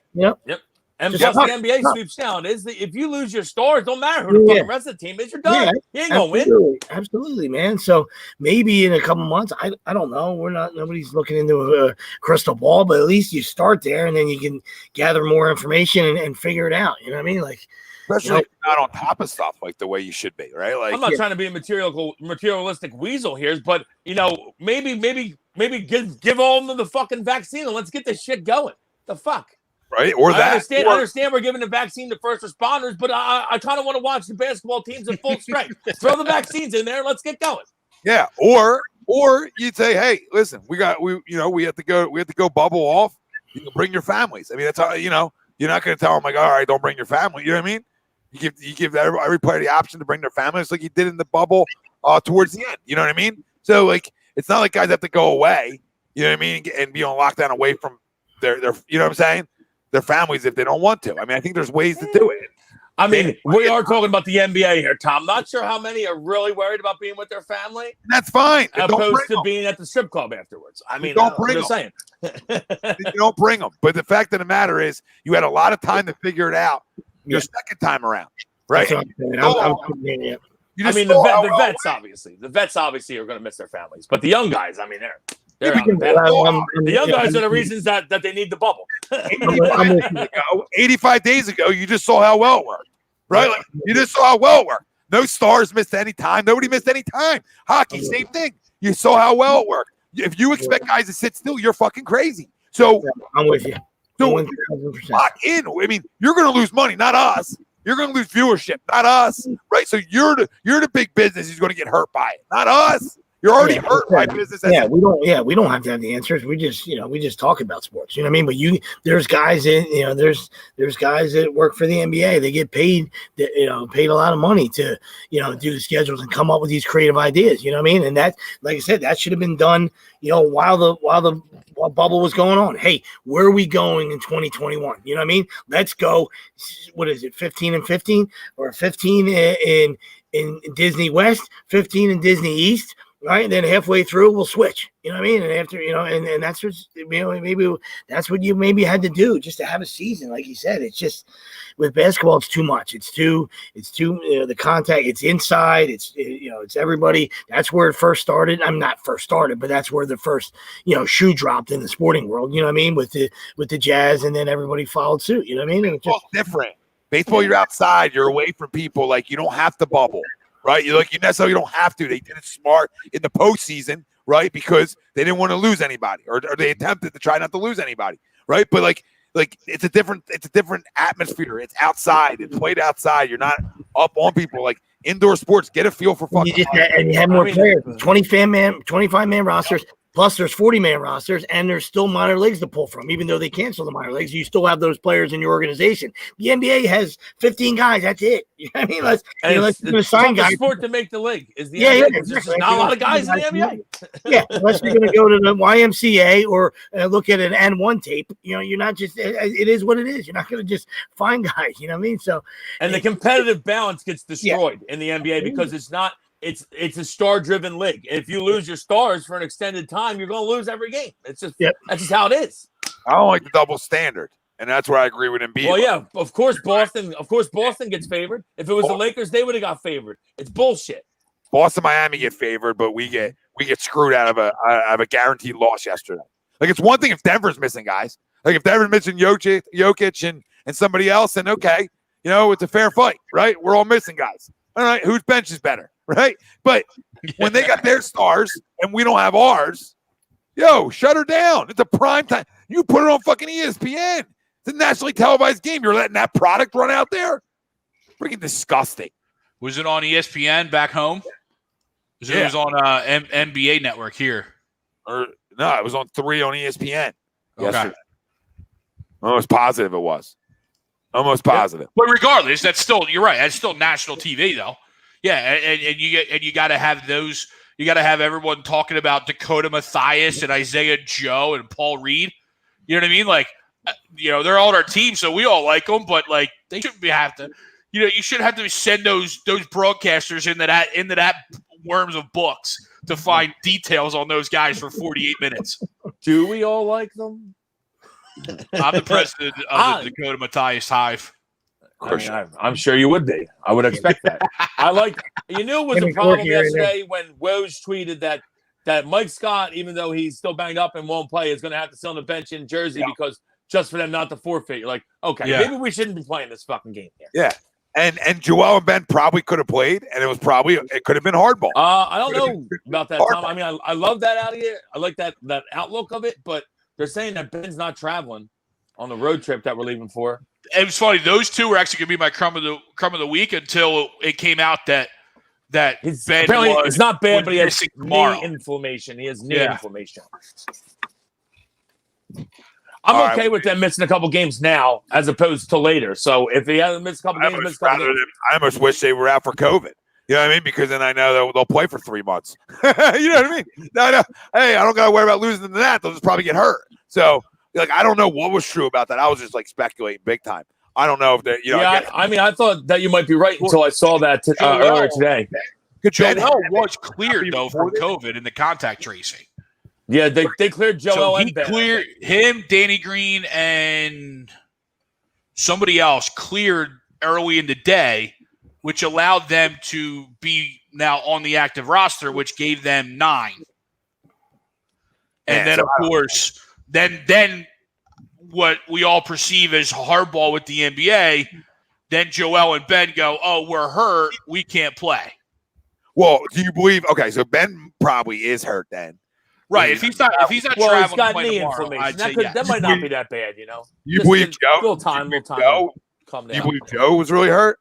Yep. And plus the NBA sweeps down is if you lose your stars, don't matter who the fucking rest of the team is, you're done. You ain't gonna win. Absolutely, man. So maybe in a couple months, I don't know. Nobody's looking into a crystal ball, but at least you start there and then you can gather more information and figure it out. You know what I mean? Especially if you're not on top of stuff the way you should be, right? I'm not trying to be a materialistic weasel here, but maybe give all of them the fucking vaccine and let's get this shit going. The fuck. Right, or that. I understand we're giving the vaccine to first responders, but I kind of want to watch the basketball teams at full strength. Throw the vaccines in there, let's get going. Yeah, or you'd say, hey, listen, we have to go bubble off. You can bring your families. I mean, that's how you're not going to tell them all right, don't bring your family. You know what I mean? You give every player the option to bring their families, like you did in the bubble towards the end. You know what I mean? So it's not like guys have to go away. You know what I mean? And be on lockdown away from their you know what I'm saying? Their families if they don't want to. I mean, I think there's ways to do it. I mean, we are talking about the NBA here, Tom. Not sure how many are really worried about being with their family. That's fine. Opposed to being at the strip club afterwards. I mean, don't bring them. Saying. You don't bring them. But the fact of the matter is you had a lot of time to figure it out your second time around, right? The vets obviously are going to miss their families. But the young guys, I mean, they're out the young guys are the reasons that they need the bubble. 85 days ago, you just saw how well it worked, right? You just saw how well it worked. No stars missed any time. Nobody missed any time. Hockey, same thing. You saw how well it worked. If you expect guys to sit still, you're fucking crazy. So I'm with you. So lock in. I mean, you're going to lose money, not us. You're going to lose viewership, not us, right? So you're the big business who's going to get hurt by it, not us. You're already hurt by business. Yeah, we don't have to have the answers. We just talk about sports. You know what I mean? But there's guys there's guys that work for the NBA. They get paid a lot of money to, do the schedules and come up with these creative ideas. You know what I mean? And that, like I said, that should have been done, while the bubble was going on. Hey, where are we going in 2021? You know what I mean? Let's go. What is it? 15 and 15 or 15 in Disney West, 15 in Disney East. Right, and then halfway through we'll switch. You know what I mean? And after, and that's what maybe that's what you maybe had to do just to have a season. Like you said, it's just with basketball, it's too much. It's too the contact. It's inside. It's everybody. That's where it first started. I'm not first started, but that's where the first shoe dropped in the sporting world. You know what I mean? With the Jazz, and then everybody followed suit. You know what I mean? And it's just different. Baseball, you're outside. You're away from people. Like you don't have to bubble. Right, you necessarily don't have to. They did it smart in the postseason, right? Because they didn't want to lose anybody, or they attempted to try not to lose anybody, right? But like it's a different atmosphere. It's outside. It's played outside. You're not up on people. Like indoor sports, get a feel for fucking. And you have more players. 25-man rosters. Plus, there's 40-man rosters, and there's still minor leagues to pull from. Even though they cancel the minor leagues, you still have those players in your organization. The NBA has 15 guys. That's it. You know what I mean? Let's sign guys. Sport to make the league is the NBA. There's just not a lot of guys in the NBA. Yeah, unless you're going to go to the YMCA or look at an N1 tape. You're not just. It is what it is. You're not going to just find guys. You know what I mean? So, and the competitive balance gets destroyed in the NBA because it's not. It's a star-driven league. If you lose your stars for an extended time, you're going to lose every game. It's just that's just how it is. I don't like the double standard, and that's where I agree with Embiid. Well, yeah, of course Boston gets favored. If it was the Lakers, they would have got favored. It's bullshit. Boston, Miami get favored, but we get screwed out of a guaranteed loss yesterday. Like it's one thing if Denver's missing guys. Like if Denver's missing Jokic and somebody else, then okay, it's a fair fight, right? We're all missing guys. All right, whose bench is better? Right, but when they got their stars and we don't have ours, shut her down. It's a prime time. You put it on fucking ESPN. It's a nationally televised game. You're letting that product run out there? Freaking disgusting. Was it on ESPN back home? It was on NBA Network here. No, it was on 3 on ESPN. Okay. Yesterday. Almost positive it was. Almost positive. But regardless, you're right. That's still national TV though. Yeah, and you got to have those. You got to have everyone talking about Dakota Mathias and Isaiah Joe and Paul Reed. You know what I mean? Like, they're all on our team, so we all like them. But like, they shouldn't have to. You shouldn't have to send those broadcasters into that worms of books to find details on those guys for 48 minutes. Do we all like them? I'm the president of the Dakota Mathias Hive. I'm sure you would be. I would expect that. It was a problem yesterday when Woj tweeted that Mike Scott, even though he's still banged up and won't play, is going to have to sit on the bench in Jersey because just for them not to forfeit. You're like, okay, maybe we shouldn't be playing this fucking game here. Yeah. And Joel and Ben probably could have played, and it could have been hardball. I don't know about that, Tom. I mean, I love that out of here. I like that outlook of it, but they're saying that Ben's not traveling on the road trip that we're leaving for. It was funny. Those two were actually going to be my crumb of the week until it came out that Ben it's not bad, but he has knee inflammation. He has knee inflammation. I'm okay with them missing a couple games now as opposed to later. So if he hasn't missed a couple games, I almost wish they were out for COVID. You know what I mean? Because then I know they'll play for 3 months. You know what I mean? No. Hey, I don't got to worry about losing to that. They'll just probably get hurt. So. Like, I don't know what was true about that. I was just like speculating big time. I don't know if they, I thought that you might be right until I saw that earlier today. Joel was cleared though from COVID in the contact tracing. Yeah, they cleared Joel. So he cleared him, Danny Green, and somebody else cleared early in the day, which allowed them to be now on the active roster, which gave them 9. And then, of course. Then what we all perceive as hardball with the NBA, then Joel and Ben go, oh, we're hurt. We can't play. Well, do you believe? Okay, so Ben probably is hurt then. Right. If he's not he's traveling got to knee tomorrow, inflammation. yes. That might not be that bad, You believe Joe? Little time. Joe? Calm down. You believe Joe was really hurt?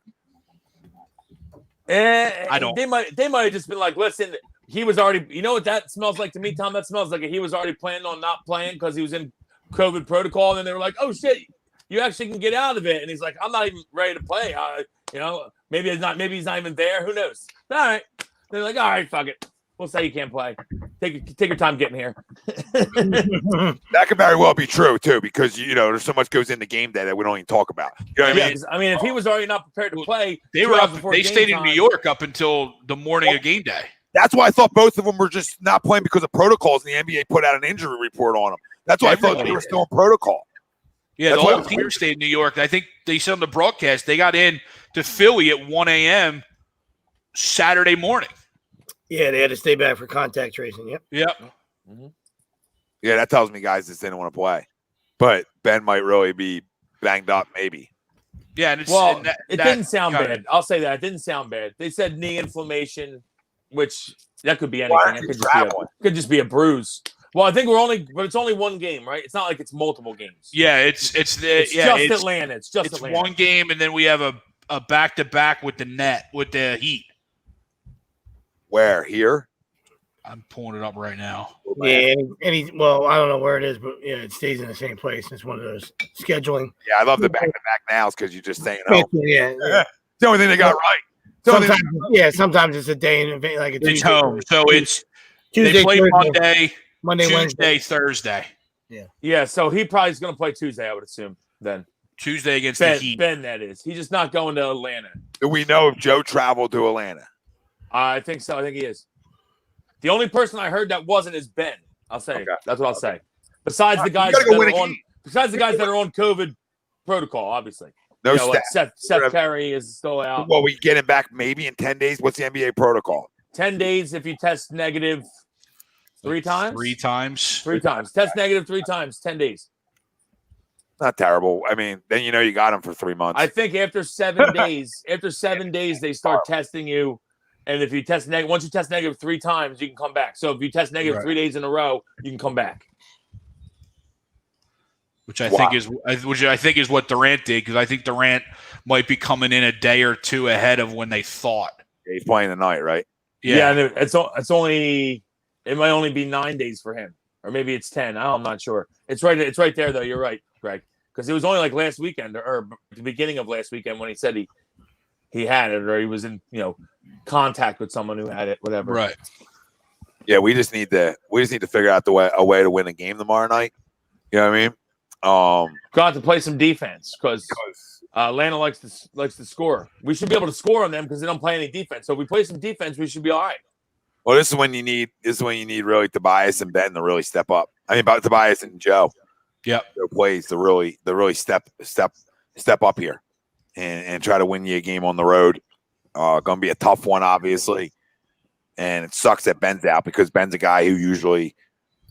I don't. They might have just been like, listen, he was already. You know what that smells like to me, Tom? That smells like he was already planning on not playing because he was in COVID protocol, and then they were like, "Oh shit, you actually can get out of it." And he's like, "I'm not even ready to play. Maybe he's not. Maybe he's not even there. Who knows?" All right. They're like, "All right, fuck it. We'll say you can't play. Take your time getting here." That could very well be true too, because there's so much goes into game day that we don't even talk about. You know what I mean? I mean, if he was already not prepared to play, they were up. They stayed in New York up until the morning of game day. That's why I thought both of them were just not playing because of protocols, and the NBA put out an injury report on them. That's why I thought they were still in protocol. Yeah, the whole team stayed in New York. I think they said on the broadcast they got in to Philly at 1 a.m. Saturday morning. Yeah, they had to stay back for contact tracing. Yep. Mm-hmm. Yeah, that tells me guys just didn't want to play. But Ben might really be banged up, maybe. Yeah, and it didn't sound bad. I'll say that. It didn't sound bad. They said knee inflammation, which that could be anything. It could just be a bruise. Well, I think but it's only one game, right? It's not like it's multiple games. Yeah, it's Atlanta. It's Atlanta. One game, and then we have a back-to-back with the Heat. Where? Here? I'm pulling it up right now. Yeah, I don't know where it is, but yeah, it stays in the same place. It's one of those scheduling. Yeah, I love the back-to-back nows because you're just saying, "Oh, yeah." It's the only thing they got right." Sometimes it's a day in advance, like it's home, so it's Tuesday, they play Thursday, Monday, Tuesday, Wednesday, Thursday. Yeah. So he probably is going to play Tuesday, I would assume. Then Tuesday against the Heat. Ben, that is. He's just not going to Atlanta. Do we know if Joe traveled to Atlanta? I think so. I think he is. The only person I heard that wasn't is Ben. I'll say that's what I'll say. Besides the guys that are on COVID protocol, obviously. No, like Seth Curry is still out. Well, we get him back maybe in 10 days. What's the NBA protocol? 10 days if you test negative 3 times. 3 times. 3 times. Test negative 3 times. 10 days. Not terrible. I mean, then you got him for 3 months. I think after 7 days, they start testing you. And if you test negative, once you test negative 3 times, you can come back. So if you test negative 3 days in a row, you can come back. Which I think is what Durant did, because I think Durant might be coming in a day or two ahead of when they thought. Yeah, he's playing tonight, right? Yeah, and it might only be 9 days for him, or maybe it's 10. I'm not sure. It's right there though. You're right, Greg, because it was only like last weekend or the beginning of last weekend when he said he had it, or he was in contact with someone who had it, whatever. Right. Yeah, we just need to figure out a way to win a game tomorrow night. You know what I mean? Got to play some defense because Atlanta likes to score. We should be able to score on them because they don't play any defense. So if we play some defense, we should be all right. Well, this is when you need really Tobias and Ben to really step up. I mean, about Tobias and Joe. Yep. Their plays to really step up here and try to win you a game on the road. Going to be a tough one, obviously, and it sucks that Ben's out because Ben's a guy who usually,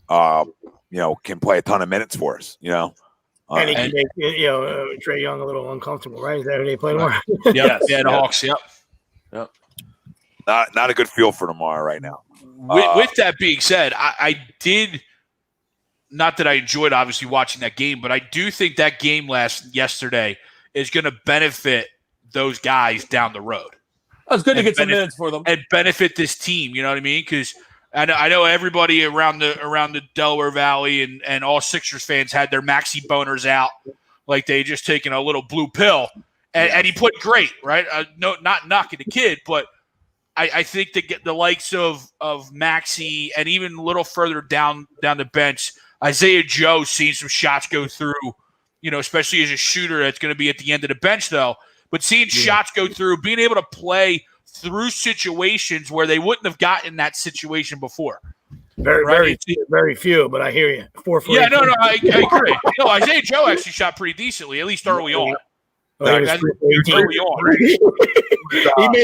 can play a ton of minutes for us. And he can make Trae Young a little uncomfortable, right? Is that who they play tomorrow? Yep. Yeah, the Hawks. Yep. Not a good feel for tomorrow right now. With that being said, I did not that I enjoyed obviously watching that game, but I do think that game yesterday is going to benefit those guys down the road. Oh, it's good to get some minutes for them and benefit this team. You know what I mean? Because I know everybody around the Delaware Valley and all Sixers fans had their Maxey boners out like they just taken a little blue pill, and he played great, right? No, not knocking the kid, but I think the likes of Maxey and even a little further down the bench, Isaiah Joe seeing some shots go through, especially as a shooter that's going to be at the end of the bench though. But seeing shots go through, being able to play through situations where they wouldn't have gotten that situation before. Very few, but I hear you. 4 4. Yeah, no, I agree. No, Isaiah Joe actually shot pretty decently, at least early on. He made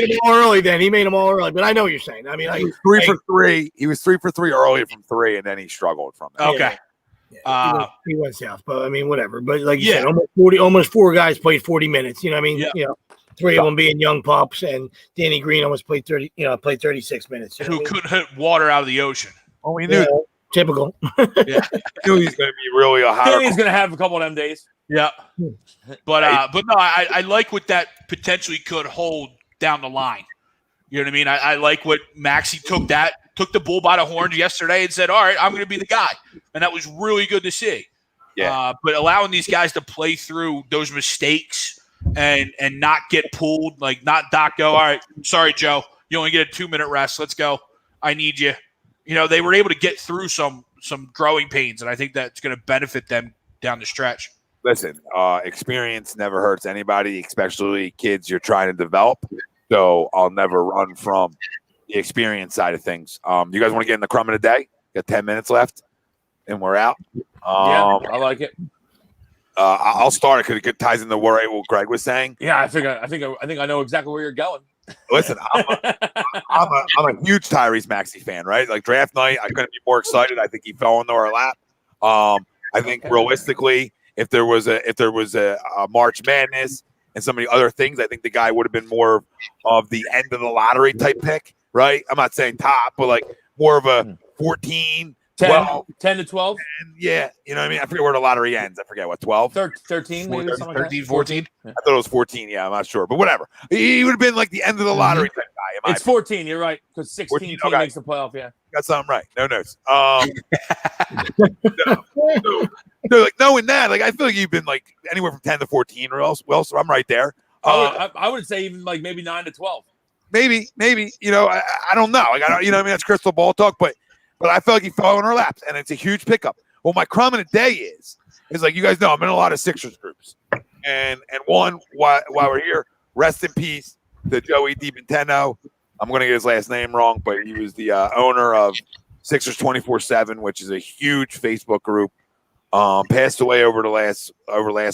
them all early then. He made them all early, but I know what you're saying. I mean, he was 3 for 3. He was 3 for 3 early from 3, and then he struggled from it. Okay. Yeah, he went south, but I mean, whatever. But like you said, almost 4 guys played 40 minutes. You know what I mean? Yeah. 3 of them being young pups, and Danny Green almost played 36 minutes. Who couldn't hit water out of the ocean? Oh, we knew. Typical. Yeah, knew he's going to be really a high. Danny's going to have a couple of them days. Yeah, but no, I like what that potentially could hold down the line. You know what I mean? I like what Maxey took that took the bull by the horns yesterday and said, all right, I'm going to be the guy. And that was really good to see. Yeah. But allowing these guys to play through those mistakes and not get pulled, like not Doc go, all right, sorry, Joe, you only get a 2-minute rest. Let's go. I need you. They were able to get through some growing pains, and I think that's going to benefit them down the stretch. Listen, experience never hurts anybody, especially kids you're trying to develop. So I'll never run from the experience side of things. You guys want to get in the crumb of the day? Got 10 minutes left, and we're out. Yeah, I like it. I'll start it because it ties into what Greg was saying. Yeah, I think I know exactly where you're going. Listen, I'm a huge Tyrese Maxey fan, right? Like draft night, I couldn't be more excited. I think he fell into our lap. I think realistically, if there was a March Madness and so many other things, I think the guy would have been more of the end of the lottery type pick, right? I'm not saying top, but like more of a 14, 10, 12, 10 to 12. yeah, you know what I mean? I forget where the lottery ends. I forget what, 12? 13, maybe something like 13, 14. I thought it was 14. Yeah, I'm not sure, but whatever. He would have been like the end of the lottery type guy. It's 14. You're right, because 16 14, team makes the playoff. Yeah, got something right. No notes. So like knowing that, like I feel like you've been like anywhere from 10 to 14 or else. Well, so I'm right there. I would say even like maybe 9 to 12. Maybe. I don't know. Like I don't. What I mean, that's crystal ball talk, but I feel like he fell in our laps, and it's a huge pickup. Well, my crumb of the day is like you guys know I'm in a lot of Sixers groups, and one while we're here, rest in peace to Joey DiBenteno. I'm going to get his last name wrong, but he was the owner of Sixers 24/7, which is a huge Facebook group. Passed away over last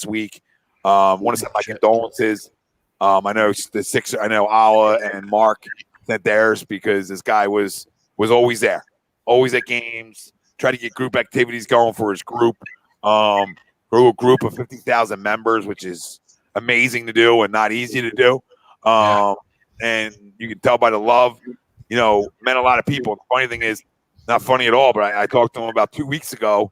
week. Want to send my condolences. I know the Sixers. I know Ala and Mark sent theirs because this guy was always there, always at games. Try to get group activities going for his group. Grew a group of 50,000 members, which is amazing to do and not easy to do. And you can tell by the love, meant a lot of people. The funny thing is, not funny at all, but I talked to him about 2 weeks ago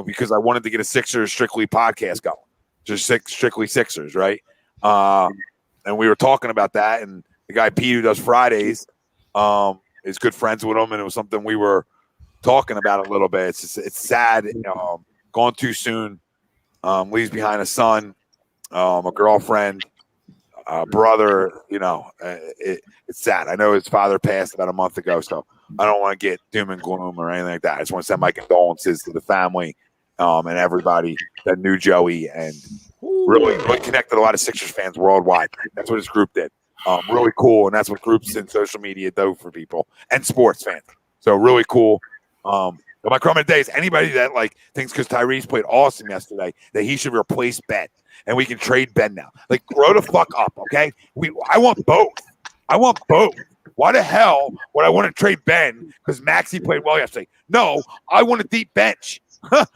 because I wanted to get a Sixers Strictly podcast going. Just Strictly Sixers, right? And we were talking about that, and the guy Pete who does Fridays is good friends with him, and it was something we were talking about a little bit. It's sad, gone too soon. Leaves behind a son, a girlfriend, brother. It's sad. I know his father passed about a month ago, so I don't want to get doom and gloom or anything like that. I just want to send my condolences to the family and everybody that knew Joey and really connected a lot of Sixers fans worldwide. That's what his group did. Really cool, and that's what groups and social media do for people and sports fans. So really cool. But my crumb of the day is anybody that thinks because Tyrese played awesome yesterday that he should replace Ben and we can trade Ben now. Like, grow the fuck up, okay? I want both. Why the hell would I want to trade Ben because Maxey played well yesterday? No, I want a deep bench,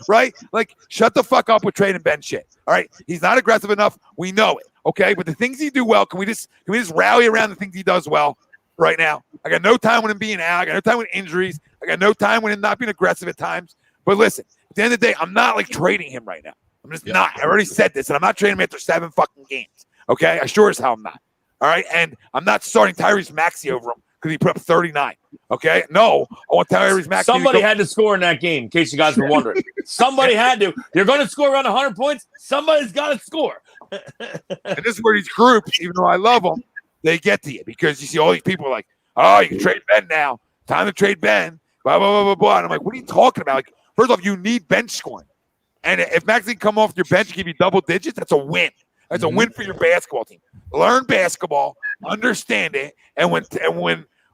right? Like, shut the fuck up with trading Ben shit. All right, he's not aggressive enough. We know it, okay? But the things he do well, can we just rally around the things he does well right now? I got no time with him being out. I got no time with injuries. I got no time with him not being aggressive at times. But listen, at the end of the day, I'm not trading him right now. I'm just not. I already said this, and I'm not trading him after 7 fucking games. Okay, I sure as hell I'm not. All right, and I'm not starting Tyrese Maxey over him because he put up 39. Okay, no, I want Tyrese Maxey. Somebody had to score in that game, in case you guys were wondering. Somebody had to. You're going to score around 100 points. Somebody's got to score. And this is where these groups, even though I love them, they get to you because you see all these people like, oh, you can trade Ben now. Time to trade Ben. Blah, blah, blah, blah, blah. And I'm like, what are you talking about? Like, first off, you need bench scoring. And if Maxey can come off your bench and give you double digits, that's a win. That's a win for your basketball team. Learn basketball, understand it, and when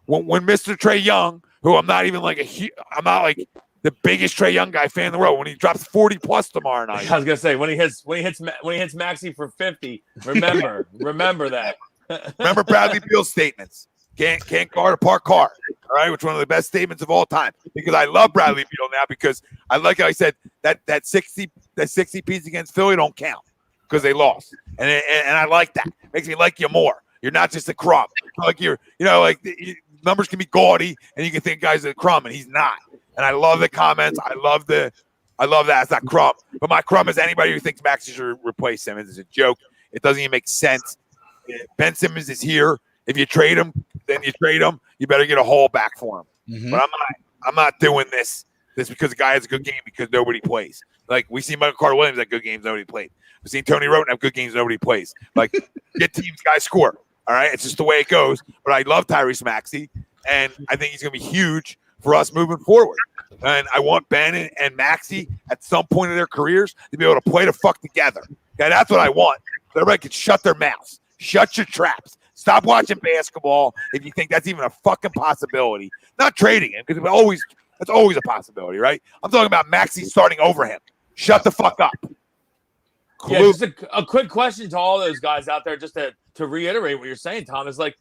Mr. Trey Young, who I'm not even I'm not like the biggest Trey Young guy fan in the world, when he drops 40 plus tomorrow night. I was gonna say when he hits Maxey for 50, remember that. Remember Bradley Beal's statements. Can't guard a parked car. All right, which one of the best statements of all time. Because I love Bradley Beal now because I like how I said that 60 piece against Philly don't count because they lost, and I like that. Makes me like you more. You're not just a crumb. Like numbers can be gaudy, and you can think guys are a crumb, and he's not. And I love the comments. I love that. It's not crumb, but my crumb is anybody who thinks Maxey should replace Simmons. It's a joke. It doesn't even make sense. Ben Simmons is here. If you trade him, then you trade him. You better get a haul back for him. Mhm. But I'm not doing this because the guy has a good game because nobody plays. Like we see Michael Carter Williams have good games, nobody played. We've seen Tony Roten have good games, nobody plays. Like get teams, guys score. All right, it's just the way it goes. But I love Tyrese Maxey, and I think he's going to be huge for us moving forward. And I want Ben and Maxey at some point in their careers to be able to play the fuck together. Okay, that's what I want. Everybody can shut their mouths, shut your traps. Stop watching basketball if you think that's even a fucking possibility. Not trading him because that's always a possibility, right? I'm talking about Maxey starting over him. Shut the fuck up. Yeah, just a quick question to all those guys out there, just to reiterate what you're saying, Tom, is like,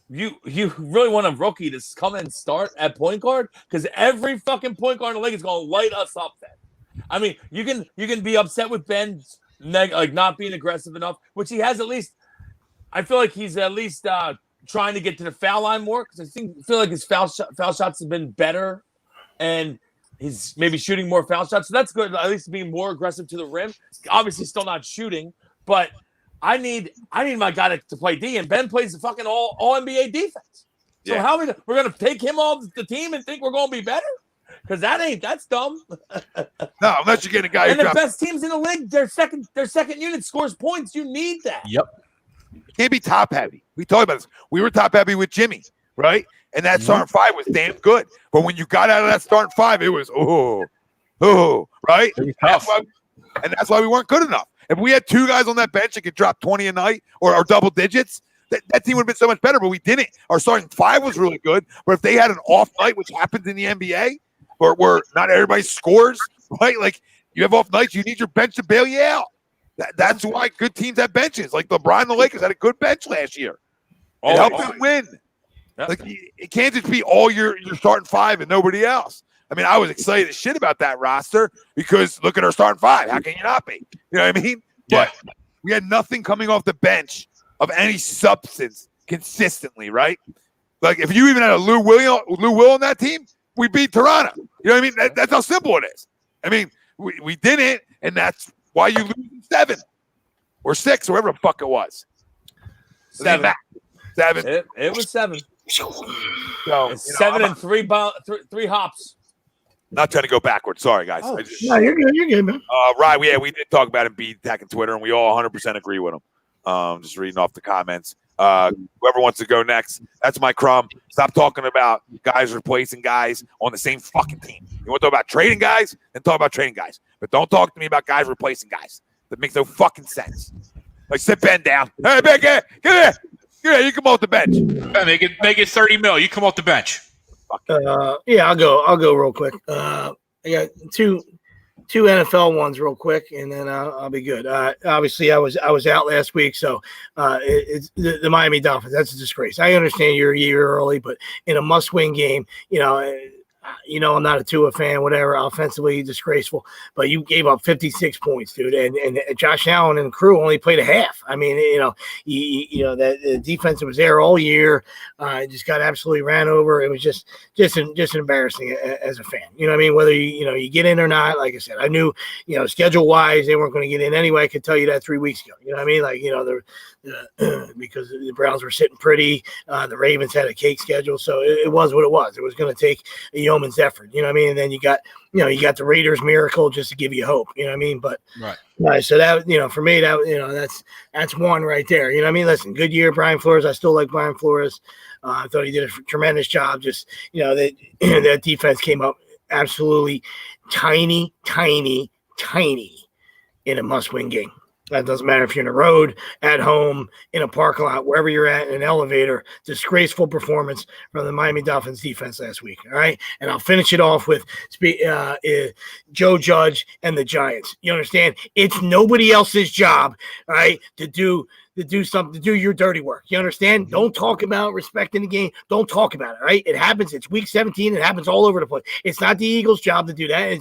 you really want a rookie to come and start at point guard? Because every fucking point guard in the league is going to light us up then. I mean, you can be upset with Ben like not being aggressive enough, which he has at least. I feel like he's at least trying to get to the foul line more because I feel like his foul shots have been better, and he's maybe shooting more foul shots. So that's good. At least being more aggressive to the rim. Obviously, still not shooting, but I need my guy to play D, and Ben plays the fucking all NBA defense. So how we're gonna take him off the team and think we're gonna be better? Because that's dumb. No, unless you get a guy and who the best teams in the league, their second unit scores points. You need that. Yep. Can't be top heavy. We talked about this. We were top heavy with Jimmy, right? And that starting five was damn good. But when you got out of that starting five, it was right? And that's why we weren't good enough. If we had two guys on that bench that could drop 20 a night or double digits, that team would have been so much better, but we didn't. Our starting five was really good. But if they had an off night, which happens in the NBA, where not everybody scores, right? Like you have off nights, you need your bench to bail you out. That's why good teams have benches. Like LeBron and the Lakers had a good bench last year. It helped them win. Yep. Like it can't just be all your starting five and nobody else. I mean, I was excited as shit about that roster because look at our starting five. How can you not be? You know what I mean? Yeah. But we had nothing coming off the bench of any substance consistently, right? Like if you even had a Lou Will on that team, we beat Toronto. You know what I mean? That's how simple it is. I mean, we didn't, and that's why you lose in 7 or 6 or whatever the fuck it was. 7. 7. It was 7. So, it's 7 and 3 hops. Not trying to go backwards. Sorry, guys. No, you're good. You're good, man. Right. Yeah, we did talk about Embiid attacking Twitter, and we all 100% agree with him. Just reading off the comments. Whoever wants to go next, that's my crumb. Stop talking about guys replacing guys on the same fucking team. You want to talk about trading guys? Then talk about trading guys. But don't talk to me about guys replacing guys. That makes no fucking sense. Like, sit Ben down. Hey, Ben, get here. Yeah, you come off the bench. Make it 30 mil. You come off the bench. Yeah, I'll go real quick. I got two NFL ones real quick, and then I'll be good. Obviously, I was out last week, so it's the Miami Dolphins. That's a disgrace. I understand you're a year early, but in a must-win game, I'm not a Tua fan, whatever. Offensively, disgraceful, but you gave up 56 points, dude. And Josh Allen and crew only played a half. I mean, that the defense was there all year. Just got absolutely ran over. It was just embarrassing as a fan. You know what I mean? Whether you get in or not, like I said, I knew, schedule wise, they weren't going to get in anyway. I could tell you that 3 weeks ago. You know what I mean? Like, because the Browns were sitting pretty, the Ravens had a cake schedule, so it was what it was. It was going to take a yeoman's effort, you know what I mean? And then you got the Raiders miracle just to give you hope, you know what I mean? But right, so that for me, that that's one right there. You know what I mean? Listen, good year, Brian Flores. I still like Brian Flores. I thought he did a tremendous job. Just that defense came up absolutely tiny in a must-win game. That doesn't matter if you're in a road, at home, in a parking lot, wherever you're at, in an elevator. Disgraceful performance from the Miami Dolphins defense last week. All right. And I'll finish it off with Joe Judge and the Giants. You understand? It's nobody else's job, all right, to do something, to do your dirty work. You understand? Mm-hmm. Don't talk about respecting the game. Don't talk about it, right? It happens. It's week 17. It happens all over the place. It's not the Eagles' job to do that.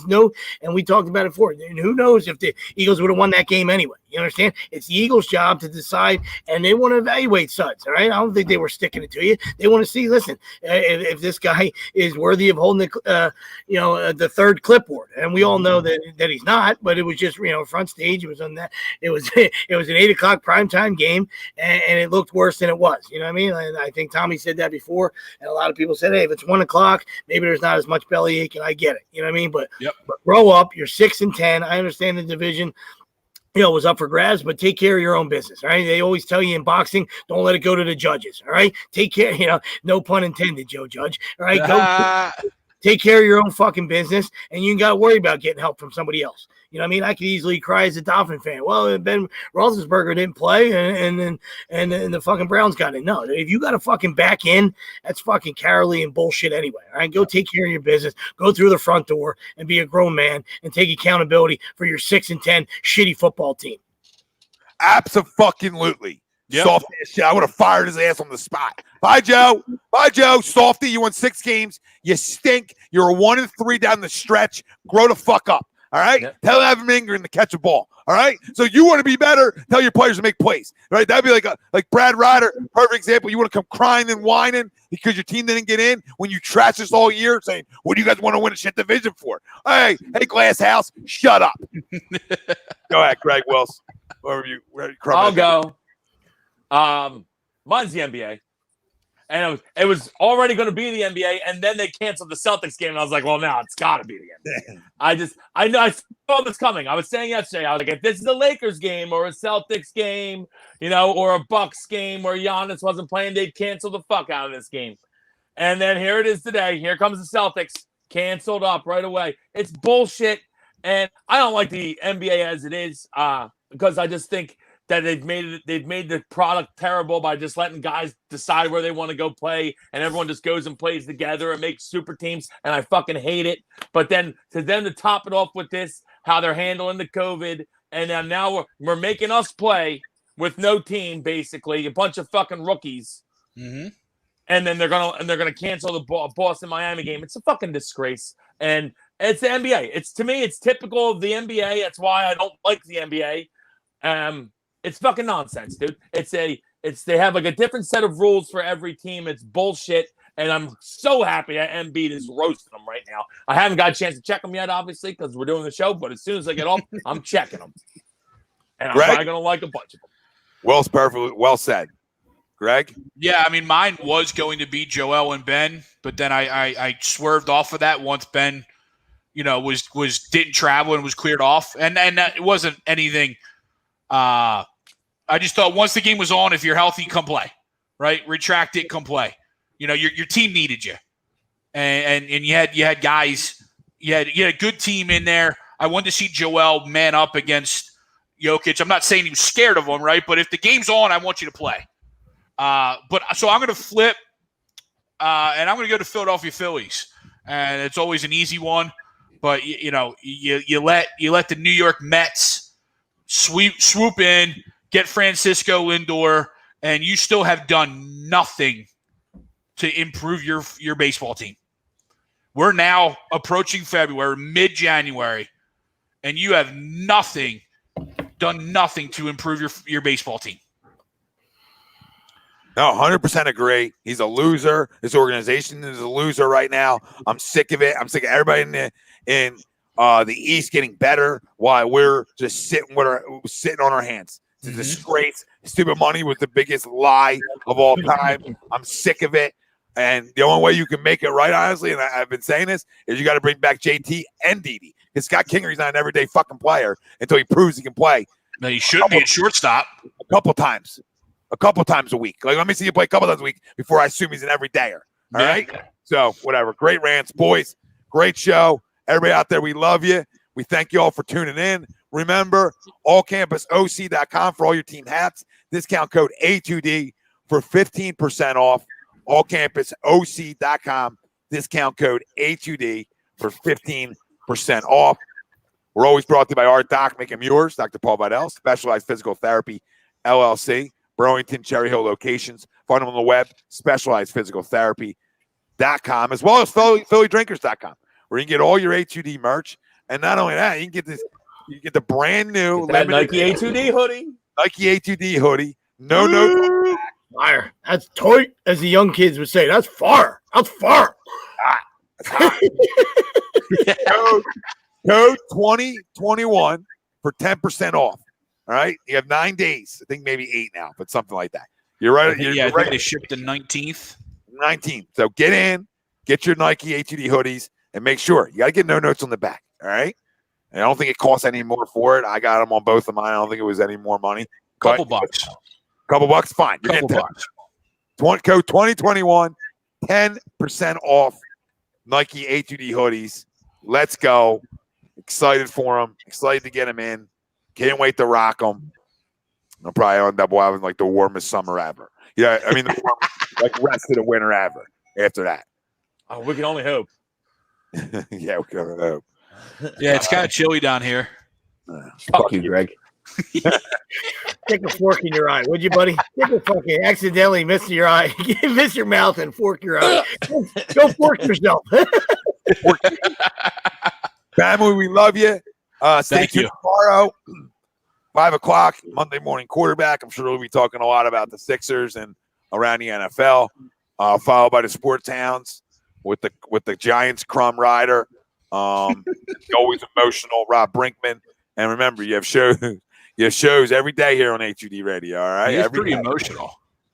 And we talked about it before. And who knows if the Eagles would have won that game anyway. You understand? It's the Eagles' job to decide, and they want to evaluate Suggs. All right, I don't think they were sticking it to you. They want to see. Listen, if this guy is worthy of holding the third clipboard, and we all know that he's not. But it was just front stage. It was on that. It was an 8:00 primetime game, and it looked worse than it was. You know what I mean? And I think Tommy said that before, and a lot of people said, hey, if it's 1:00, maybe there's not as much bellyache, and I get it. You know what I mean? But grow up. You're 6-10. I understand the division, was up for grabs, but take care of your own business. All right. They always tell you in boxing, don't let it go to the judges. All right. Take care. No pun intended, Joe Judge. All right. Go take care of your own fucking business, and you ain't got to worry about getting help from somebody else. You know what I mean? I could easily cry as a Dolphin fan. Well, Ben Roethlisberger didn't play, and the fucking Browns got it. No, if you got to fucking back in, that's fucking cowardly and bullshit anyway. All right, go take care of your business. Go through the front door and be a grown man and take accountability for your 6-10 shitty football team. Absolutely. Yep. Softy as shit. I would have fired his ass on the spot. Bye, Joe. Bye, Joe. Softy, you won 6 games. You stink. You're a 1-3 down the stretch. Grow the fuck up. All right? Yep. Tell Evan Ingram to catch a ball. All right? So you want to be better, tell your players to make plays. Right? That'd be like Brad Ryder, perfect example. You want to come crying and whining because your team didn't get in when you trash us all year saying, what do you guys want to win a shit division for? Hey, Glass House, shut up. Go ahead, Greg Wilson. I'll go. Mine's the NBA. And it was already going to be the NBA, and then they canceled the Celtics game, and I was like, well, now it's got to be the NBA. I saw this coming. I was saying yesterday, I was like, if this is a Lakers game or a Celtics game, or a Bucks game where Giannis wasn't playing, they'd cancel the fuck out of this game. And then here it is today. Here comes the Celtics, canceled up right away. It's bullshit, and I don't like the NBA as it is because I just think that they've made the product terrible by just letting guys decide where they want to go play, and everyone just goes and plays together and makes super teams, and I fucking hate it. But then to top it off with this, how they're handling the COVID, and then now we're making us play with no team, basically a bunch of fucking rookies, and then they're gonna cancel the Boston Miami game. It's a fucking disgrace, and it's the NBA. To me, it's typical of the NBA. That's why I don't like the NBA. It's fucking nonsense, dude. They have like a different set of rules for every team. It's bullshit, and I'm so happy that Embiid is roasting them right now. I haven't got a chance to check them yet, obviously, because we're doing the show. But as soon as I get off, I'm checking them, and I'm probably gonna like a bunch of them. Well, perfectly well said, Greg. Yeah, I mean, mine was going to be Joel and Ben, but then I swerved off of that once Ben, didn't travel and was cleared off, and it wasn't anything. I just thought once the game was on, if you're healthy, come play, right? Retract it, come play. Your team needed you, and you had guys, you had a good team in there. I wanted to see Joel man up against Jokic. I'm not saying he was scared of him, right? But if the game's on, I want you to play. So I'm going to flip, and I'm going to go to Philadelphia Phillies, and it's always an easy one, but you let the New York Mets swoop in, get Francisco Lindor, and you still have done nothing to improve your baseball team. We're now approaching February, mid-January, and you have done nothing to improve your baseball team. No, 100% agree. He's a loser. This organization is a loser right now. I'm sick of it. I'm sick of everybody in the East getting better while we're just sitting on our hands. It's a disgrace. Stupid money was the biggest lie of all time. I'm sick of it. And the only way you can make it right, honestly, and I've been saying this, is you got to bring back JT and Didi. Because Scott Kingery's not an everyday fucking player until he proves he can play. No, he should be a shortstop. A couple times a week. Like, let me see you play a couple times a week before I assume he's an everydayer. All right? So, whatever. Great rants, boys. Great show. Everybody out there, we love you. We thank you all for tuning in. Remember, allcampusoc.com for all your team hats. Discount code A2D for 15% off. Allcampusoc.com. Discount code A2D for 15% off. We're always brought to you by our doc, make them yours, Dr. Paul Vidal, Specialized Physical Therapy, LLC, Burlington, Cherry Hill locations. Find them on the web, specializedphysicaltherapy.com, as well as phillydrinkers.com, where you can get all your A2D merch. And not only that, you can get this You get the brand new That limited Nike A2D hoodie. Nike A2D hoodie. No notes. Fire. That's tight, as the young kids would say. That's fire. That's fire. Code 2021 for 10% off. All right. You have 9 days. I think maybe 8 now, but something like that. You're right. I think they shipped the 19th. 19th. So get in, get your Nike A2D hoodies, and make sure you got to get no notes on the back. All right. And I don't think it costs any more for it. I got them on both of mine. I don't think it was any more money. Couple bucks. Couple bucks, fine. You're Couple getting bucks. Code 2021, 10% off Nike A2D hoodies. Let's go. Excited for them. Excited to get them in. Can't wait to rock them. I'll probably end up having like the warmest summer ever. Yeah, I mean, the warmest, like rest of the winter ever after that. Oh, we can only hope. Yeah, we can only hope. Yeah, it's kind of chilly down here. Fuck you, Greg. Stick a fork in your eye, would you, buddy? Stick a fucking accidentally miss your eye, miss your mouth, and fork your eye. Go fork yourself. Family, we love you. Stay Thank tuned you. tomorrow, 5 o'clock, Monday morning quarterback. I'm sure we'll be talking a lot about the Sixers and around the NFL, followed by the Sports Hounds with the Giants crumb rider. Always emotional, Rob Brinkman. And remember, you have shows every day here on HUD Radio. All right, He's every pretty day. emotional.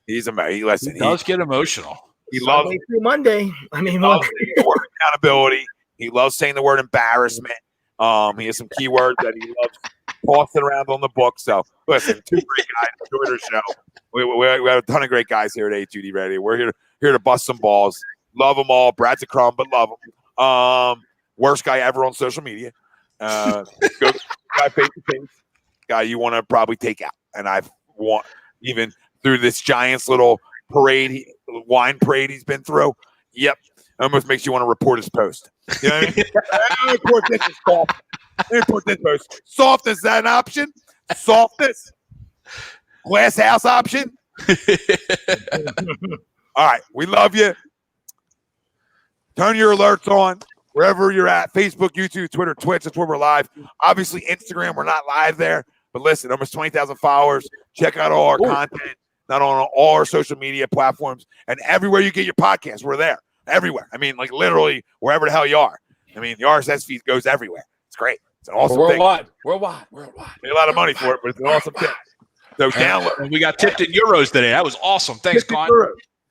He's amazing. Listen, He does get emotional. he loves Sunday through Monday. I mean, loves saying the word accountability. He loves saying the word embarrassment. He has some keywords that he loves tossing around on the book. So, listen, 2 great guys. Enjoy their show. We have a ton of great guys here at HUD Radio. We're here to bust some balls. Love them all. Brad's a crumb, but love them. Worst guy ever on social media. Guy face to face. Guy you want to probably take out. And I've want even through this Giants little parade, wine parade he's been through. Yep. Almost makes you want to report his post. You know what I mean? Let me report this as soft. Let me report this post. Softness, is that an option? Softness? Glass house option? All right. We love you. Turn your alerts on wherever you're at. Facebook, YouTube, Twitter, Twitch. That's where we're live. Obviously, Instagram, we're not live there. But listen, almost 20,000 followers. Check out all our content, not on all our social media platforms. And everywhere you get your podcasts, we're there. Everywhere. I mean, like literally wherever the hell you are. I mean, the RSS feed goes everywhere. It's great. It's an awesome thing. Worldwide. Pay a lot of money for it, but it's an awesome thing. So download. And we got tipped in euros today. That was awesome. Thanks, Con.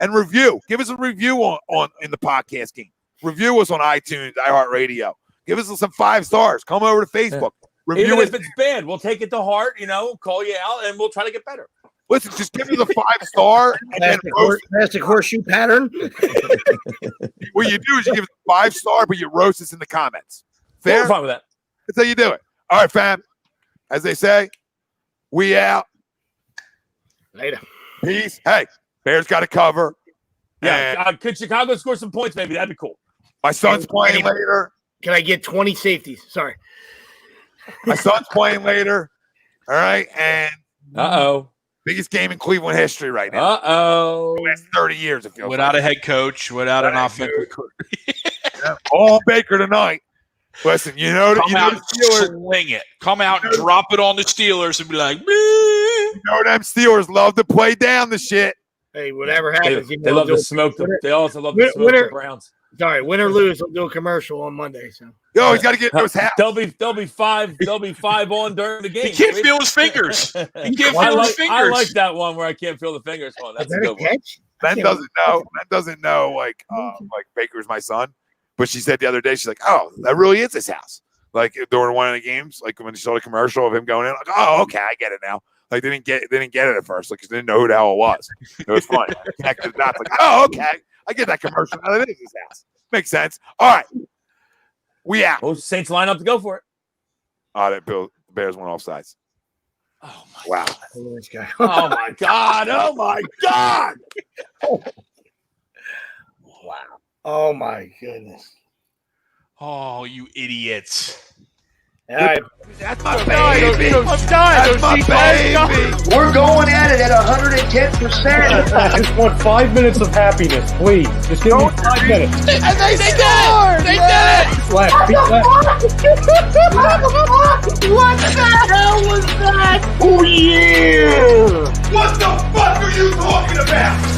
And review. Give us a review on in the podcast game. Review us on iTunes, iHeartRadio. Give us some 5 stars. Come over to Facebook. Review Even it. if it's bad, we'll take it to heart, call you out, and we'll try to get better. Listen, just give us a 5-star and then plastic horseshoe pattern. what you do is you give us a 5-star, but you roast us in the comments. Fair? We're fine with that. That's how you do it. All right, fam. As they say, we out. Later. Peace. Hey, Bears got to cover. Yeah, could Chicago score some points? Maybe that'd be cool. My son's playing later. Can I get 20 safeties? Sorry. My son's playing later. All right, and biggest game in Cleveland history right now. The last 30 years, it feels Without a head coach, without an offensive coach. All Baker tonight. Listen, Come out and swing it. Come out and drop it on the Steelers and be like, "Meh." You know them Steelers love to play down the shit. Hey, whatever happens. They love to smoke them. They also love to smoke the Browns. Sorry, win or lose, we'll do a commercial on Monday. So Yo, he's got to get those hats. They'll be 5 on during the game. He can't feel his fingers. He can't feel his fingers. I like that one where I can't feel the fingers one. That's a good one. Ben doesn't know like Baker's my son, but she said the other day she's like, oh, that really is his house. Like during one of the games, like when she saw the commercial of him going in, like, oh, okay, I get it now. Like they didn't get it at first, like they didn't know who the hell it was. It was funny. I connected the dots, like, oh, okay, I get that commercial. Now that is his house. Makes sense. All right, we out. Well, Saints line up to go for it. Oh, the Bears went off sides. Oh my Wow. God. Oh my God. Oh my God. Wow. Oh my goodness. Oh, you idiots. All right. That's my baby. I'm dying. That's my baby. We're going at it at 110%. I just want 5 minutes of happiness, please. Just give me 5 minutes. And they did it. They did it. Left. Beat left. What the hell was that? Oh, yeah. What the fuck are you talking about?